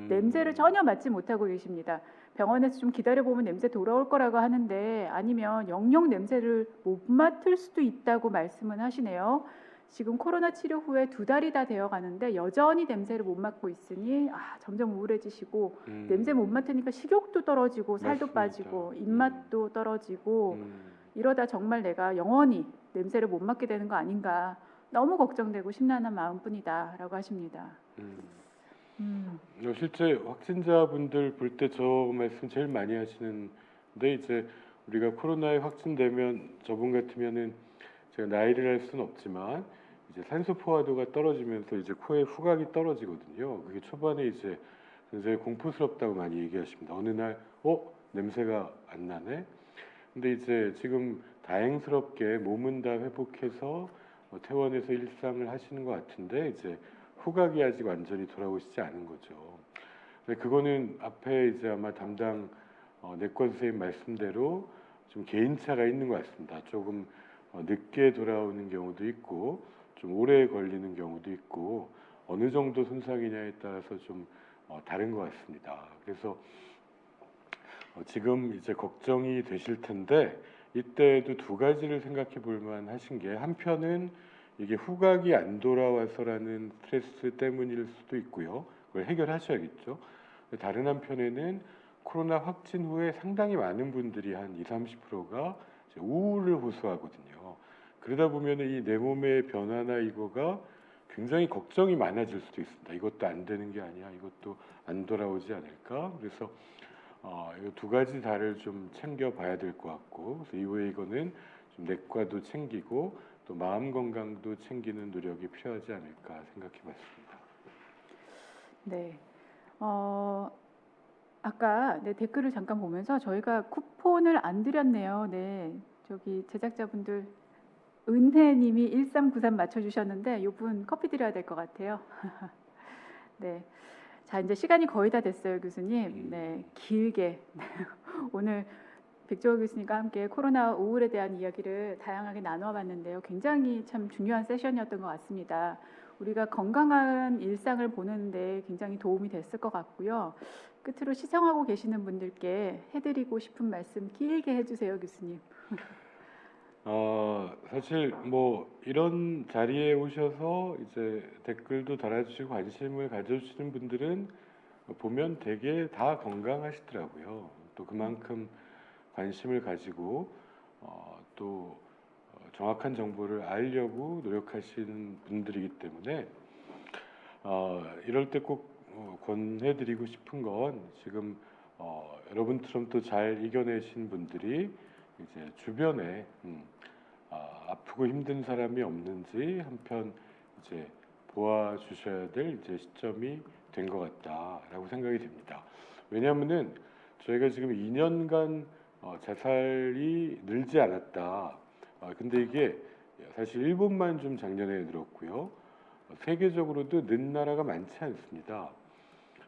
냄새를 전혀 맡지 못하고 계십니다. 병원에서 좀 기다려보면 냄새 돌아올 거라고 하는데 아니면 영영 냄새를 못 맡을 수도 있다고 말씀은 하시네요. 지금 코로나 치료 후에 2달이 다 되어 가는데 여전히 냄새를 못 맡고 있으니 점점 우울해지시고 냄새 못 맡으니까 식욕도 떨어지고 살도 맞습니다. 빠지고 입맛도 떨어지고 이러다 정말 내가 영원히 냄새를 못 맡게 되는 거 아닌가 너무 걱정되고 심란한 마음뿐이다 라고 하십니다. 실제 확진자분들 볼 때 저 말씀 제일 많이 하시는데, 이제 우리가 코로나에 확진되면 저분 같으면은 제가 나이를 할 수는 없지만 이제 산소 포화도가 떨어지면서 이제 코에 후각이 떨어지거든요. 그게 초반에 이제 굉장히 공포스럽다고 많이 얘기하십니다. 어느 날 냄새가 안 나네. 근데 이제 지금 다행스럽게 몸은 다 회복해서 퇴원해서 일상을 하시는 것 같은데 이제 후각이 아직 완전히 돌아오시지 않은 거죠. 근데 그거는 앞에 이제 아마 담당 내과 선생님 말씀대로 좀 개인차가 있는 것 같습니다. 조금 늦게 돌아오는 경우도 있고 좀 오래 걸리는 경우도 있고 어느 정도 손상이냐에 따라서 좀 다른 것 같습니다. 그래서 지금 이제 걱정이 되실 텐데 이때도 2가지를 생각해 볼 만하신 게, 한편은 이게 후각이 안 돌아와서라는 스트레스 때문일 수도 있고요. 그걸 해결하셔야겠죠. 다른 한편에는 코로나 확진 후에 상당히 많은 분들이 한 20-30%가 우울을 호소하거든요. 그러다 보면 이 내 몸의 변화나 이거가 굉장히 걱정이 많아질 수도 있습니다. 이것도 안 되는 게 아니야, 이것도 안 돌아오지 않을까. 그래서 이 2가지 다를 좀 챙겨봐야 될 것 같고, 그래서 이후에 이거는 좀 내과도 챙기고 또 마음 건강도 챙기는 노력이 필요하지 않을까 생각해봤습니다. 네, 아까 댓글을 잠깐 보면서 저희가 쿠폰을 안 드렸네요. 네, 저기 제작자분들 은혜님이 1393 맞춰주셨는데 이분 커피 드려야 될 것 같아요. 네, 자 이제 시간이 거의 다 됐어요, 교수님. 네, 길게 오늘 백종원 교수님과 함께 코로나 우울에 대한 이야기를 다양하게 나눠봤는데요. 굉장히 참 중요한 세션이었던 것 같습니다. 우리가 건강한 일상을 보는데 굉장히 도움이 됐을 것 같고요. 끝으로 시청하고 계시는 분들께 해드리고 싶은 말씀 길게 해주세요, 교수님. 사실 뭐 이런 자리에 오셔서 이제 댓글도 달아주시고 관심을 가져주시는 분들은 보면 되게 다 건강하시더라고요. 또 그만큼 관심을 가지고 또 정확한 정보를 알려고 노력하시는 분들이기 때문에 이럴 때 꼭 권해드리고 싶은 건, 지금 여러분처럼 또 잘 이겨내신 분들이 이제 주변에 아프고 힘든 사람이 없는지 한편 이제 보아주셔야 될 이제 시점이 된 것 같다라고 생각이 됩니다. 왜냐하면은 저희가 지금 2년간 자살이 늘지 않았다, 근데 이게 사실 일본만 좀 작년에 늘었고요. 세계적으로도 는 나라가 많지 않습니다.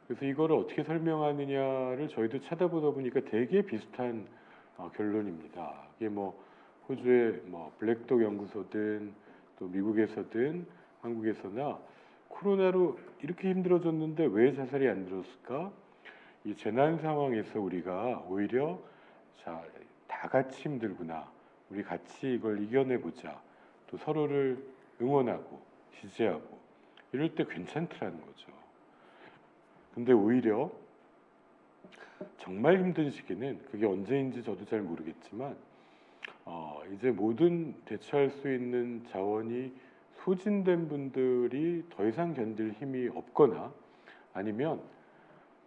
그래서 이거를 어떻게 설명하느냐를 저희도 찾아보다 보니까 되게 비슷한 결론입니다. 이게 뭐 호주의 뭐 블랙독 연구소든 또 미국에서든 한국에서나 코로나로 이렇게 힘들어졌는데 왜 자살이 안 늘었을까? 이 재난 상황에서 우리가 오히려 자, 다 같이 힘들구나. 우리 같이 이걸 이겨내 보자. 또 서로를 응원하고 지지하고 이럴 때 괜찮더라는 거죠. 근데 오히려 정말 힘든 시기는 그게 언제인지 저도 잘 모르겠지만 이제 모든 대처할 수 있는 자원이 소진된 분들이 더 이상 견딜 힘이 없거나 아니면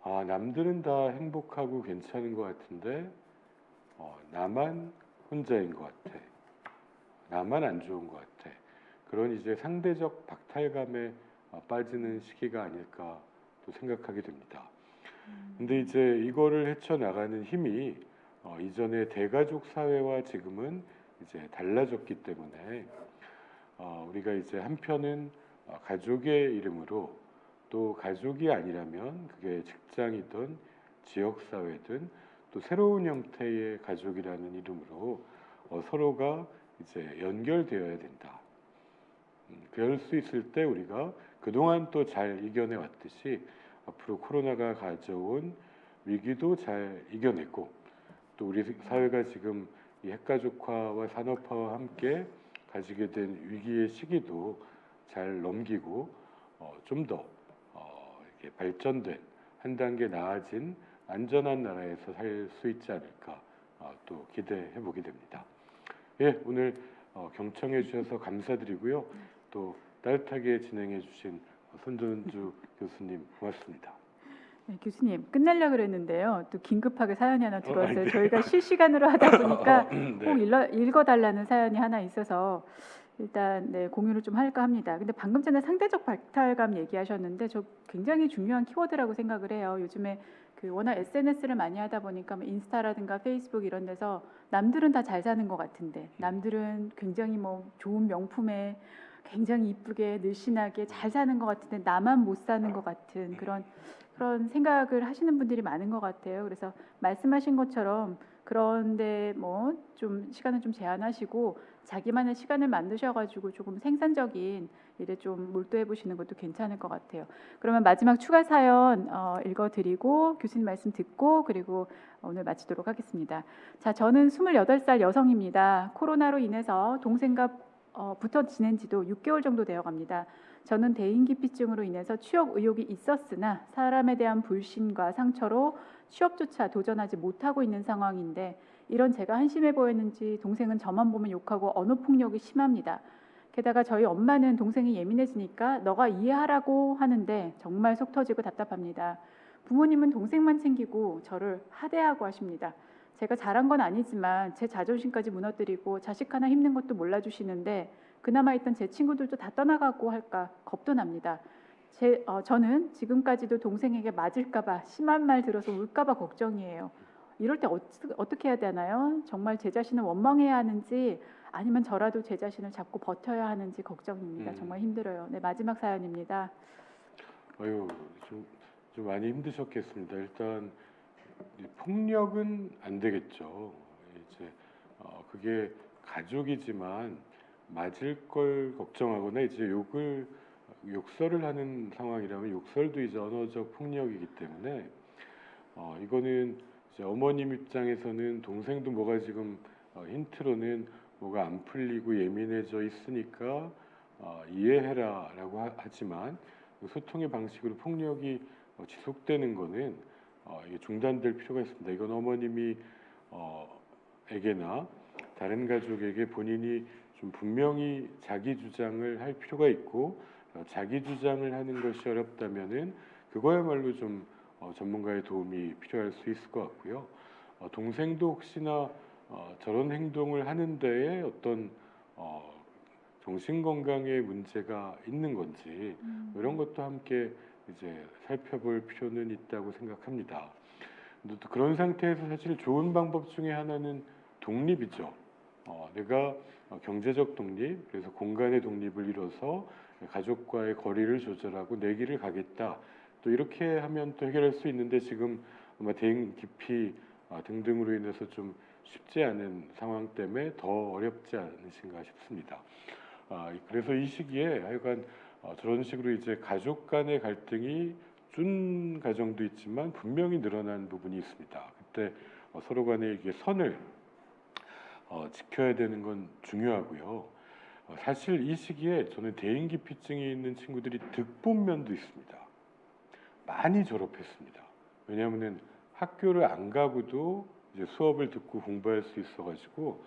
남들은 다 행복하고 괜찮은 것 같은데 나만 혼자인 것 같아. 나만 안 좋은 것 같아. 그런 이제 상대적 박탈감에 빠지는 시기가 아닐까 또 생각하게 됩니다. 근데 이제 이거를 헤쳐나가는 힘이 이전에 대가족 사회와 지금은 이제 달라졌기 때문에 우리가 이제 한편은 가족의 이름으로 또 가족이 아니라면 그게 직장이든 지역사회든 또 새로운 형태의 가족이라는 이름으로 서로가 이제 연결되어야 된다. 그럴 수 있을 때 우리가 그동안 또 잘 이겨내 왔듯이 앞으로 코로나가 가져온 위기도 잘 이겨내고 또 우리 사회가 지금 이 핵가족화와 산업화와 함께 가지게 된 위기의 시기도 잘 넘기고 좀 더 이렇게 발전된 한 단계 나아진 안전한 나라에서 살 수 있지 않을까 또 기대해 보게 됩니다. 예, 오늘 경청해 주셔서 감사드리고요. 또 따뜻하게 진행해 주신 손전주 교수님 고맙습니다. 네, 교수님 끝내려고 그랬는데요. 또 긴급하게 사연이 하나 들어왔어요. 네. 저희가 실시간으로 하다 보니까 네. 꼭 읽어달라는 사연이 하나 있어서 일단 네, 공유를 좀 할까 합니다. 근데 방금 전에 상대적 박탈감 얘기하셨는데 저 굉장히 중요한 키워드라고 생각을 해요. 요즘에 그 워낙 SNS를 많이 하다 보니까 뭐 인스타라든가 페이스북 이런 데서 남들은 다 잘 사는 것 같은데 남들은 굉장히 뭐 좋은 명품에 굉장히 이쁘게 늘씬하게 잘 사는 것 같은데 나만 못 사는 것 같은 그런 생각을 하시는 분들이 많은 것 같아요. 그래서 말씀하신 것처럼 그런데 뭐 좀 시간을 좀 제한하시고 자기만의 시간을 만드셔가지고 조금 생산적인 일에 좀 몰두해 보시는 것도 괜찮을 것 같아요. 그러면 마지막 추가 사연 읽어드리고 교수님 말씀 듣고 그리고 오늘 마치도록 하겠습니다. 자, 저는 28살 여성입니다. 코로나로 인해서 동생과 붙어 지낸 지도 6개월 정도 되어 갑니다. 저는 대인기피증으로 인해서 취업 의욕이 있었으나 사람에 대한 불신과 상처로 취업조차 도전하지 못하고 있는 상황인데 이런 제가 한심해 보였는지 동생은 저만 보면 욕하고 언어 폭력이 심합니다. 게다가 저희 엄마는 동생이 예민해지니까 너가 이해하라고 하는데 정말 속 터지고 답답합니다. 부모님은 동생만 챙기고 저를 하대하고 하십니다. 제가 잘한 건 아니지만 제 자존심까지 무너뜨리고 자식 하나 힘든 것도 몰라주시는데 그나마 있던 제 친구들도 다 떠나가고 할까 겁도 납니다. 저는 지금까지도 동생에게 맞을까봐 심한 말 들어서 울까봐 걱정이에요. 이럴 때 어떻게 해야 되나요? 정말 제 자신을 원망해야 하는지 아니면 저라도 제 자신을 잡고 버텨야 하는지 걱정입니다. 정말 힘들어요. 네, 마지막 사연입니다. 아유, 좀 많이 힘드셨겠습니다. 일단 폭력은 안 되겠죠. 이제 그게 가족이지만 맞을 걸 걱정하거나 이제 욕설을 하는 상황이라면 욕설도 이제 언어적 폭력이기 때문에 이거는 이제 어머님 입장에서는 동생도 뭐가 지금 힌트로는 뭐가 안 풀리고 예민해져 있으니까 이해해라라고 하지만 소통의 방식으로 폭력이 지속되는 거는 이게 중단될 필요가 있습니다. 이건 어머님이 에게나 다른 가족에게 본인이 좀 분명히 자기 주장을 할 필요가 있고 자기 주장을 하는 것이 어렵다면은 그거야말로 좀 전문가의 도움이 필요할 수 있을 것 같고요. 동생도 혹시나 저런 행동을 하는 데에 어떤 정신 건강에 문제가 있는 건지 이런 것도 함께 이제 살펴볼 필요는 있다고 생각합니다. 근데 또 그런 상태에서 사실 좋은 방법 중에 하나는 독립이죠. 내가 경제적 독립, 그래서 공간의 독립을 이뤄서 가족과의 거리를 조절하고 내 길을 가겠다. 또 이렇게 하면 또 해결할 수 있는데 지금 아마 대인 기피 등등으로 인해서 좀 쉽지 않은 상황 때문에 더 어렵지 않으신가 싶습니다. 그래서 이 시기에 하여간 저런 식으로 이제 가족 간의 갈등이 준 가정도 있지만 분명히 늘어난 부분이 있습니다. 그때 서로 간에 이게 선을 지켜야 되는 건 중요하고요. 사실 이 시기에 저는 대인기피증이 있는 친구들이 득본 면도 있습니다. 많이 졸업했습니다. 왜냐하면 학교를 안 가고도 이제 수업을 듣고 공부할 수 있어가지고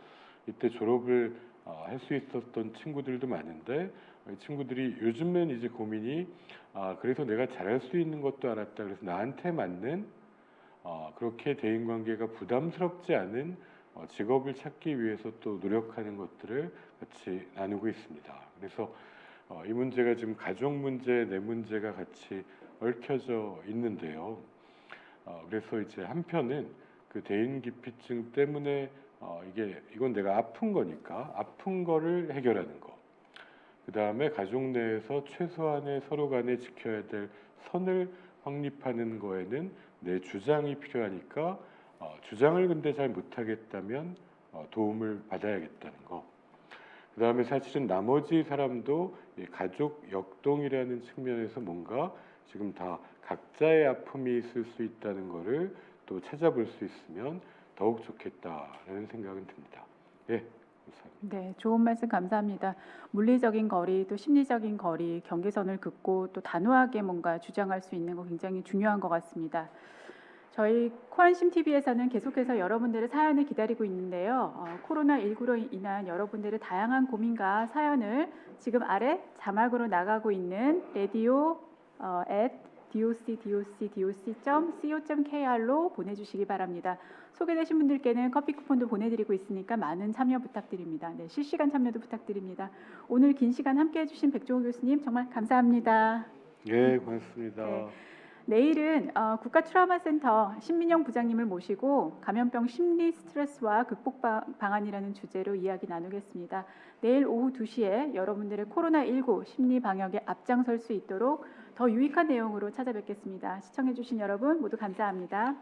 이때 졸업을 할 수 있었던 친구들도 많은데 이 친구들이 요즘엔 이제 고민이 그래서 내가 잘할 수 있는 것도 알았다. 그래서 나한테 맞는 그렇게 대인관계가 부담스럽지 않은 직업을 찾기 위해서 또 노력하는 것들을 같이 나누고 있습니다. 그래서 이 문제가 지금 가족 문제, 내 문제가 같이 얽혀져 있는데요. 그래서 이제 한편은 그 대인기피증 때문에 이건 내가 아픈 거니까 아픈 거를 해결하는 거. 그 다음에 가족 내에서 최소한의 서로 간에 지켜야 될 선을 확립하는 거에는 내 주장이 필요하니까 주장을 근데 잘 못하겠다면 도움을 받아야겠다는 거. 그 다음에 사실은 나머지 사람도 이 가족 역동이라는 측면에서 뭔가 지금 다 각자의 아픔이 있을 수 있다는 거를 또 찾아볼 수 있으면 더욱 좋겠다라는 생각은 듭니다. 네, 감사합니다. 네, 좋은 말씀 감사합니다. 물리적인 거리, 또 심리적인 거리, 경계선을 긋고 또 단호하게 뭔가 주장할 수 있는 거 굉장히 중요한 것 같습니다. 저희 코안심 TV에서는 계속해서 여러분들의 사연을 기다리고 있는데요. 코로나19로 인한 여러분들의 다양한 고민과 사연을 지금 아래 자막으로 나가고 있는 radio docdoc.co.kr로 보내주시기 바랍니다. 소개되신 분들께는 커피 쿠폰도 보내드리고 있으니까 많은 참여 부탁드립니다. 네, 실시간 참여도 부탁드립니다. 오늘 긴 시간 함께해 주신 백종호 교수님 정말 감사합니다. 네, 고맙습니다. 네. 내일은 국가트라우마센터 신민영 부장님을 모시고 감염병 심리 스트레스와 극복 방안이라는 주제로 이야기 나누겠습니다. 내일 오후 2시에 여러분들의 코로나19 심리 방역에 앞장설 수 있도록 더 유익한 내용으로 찾아뵙겠습니다. 시청해 주신 여러분 모두 감사합니다.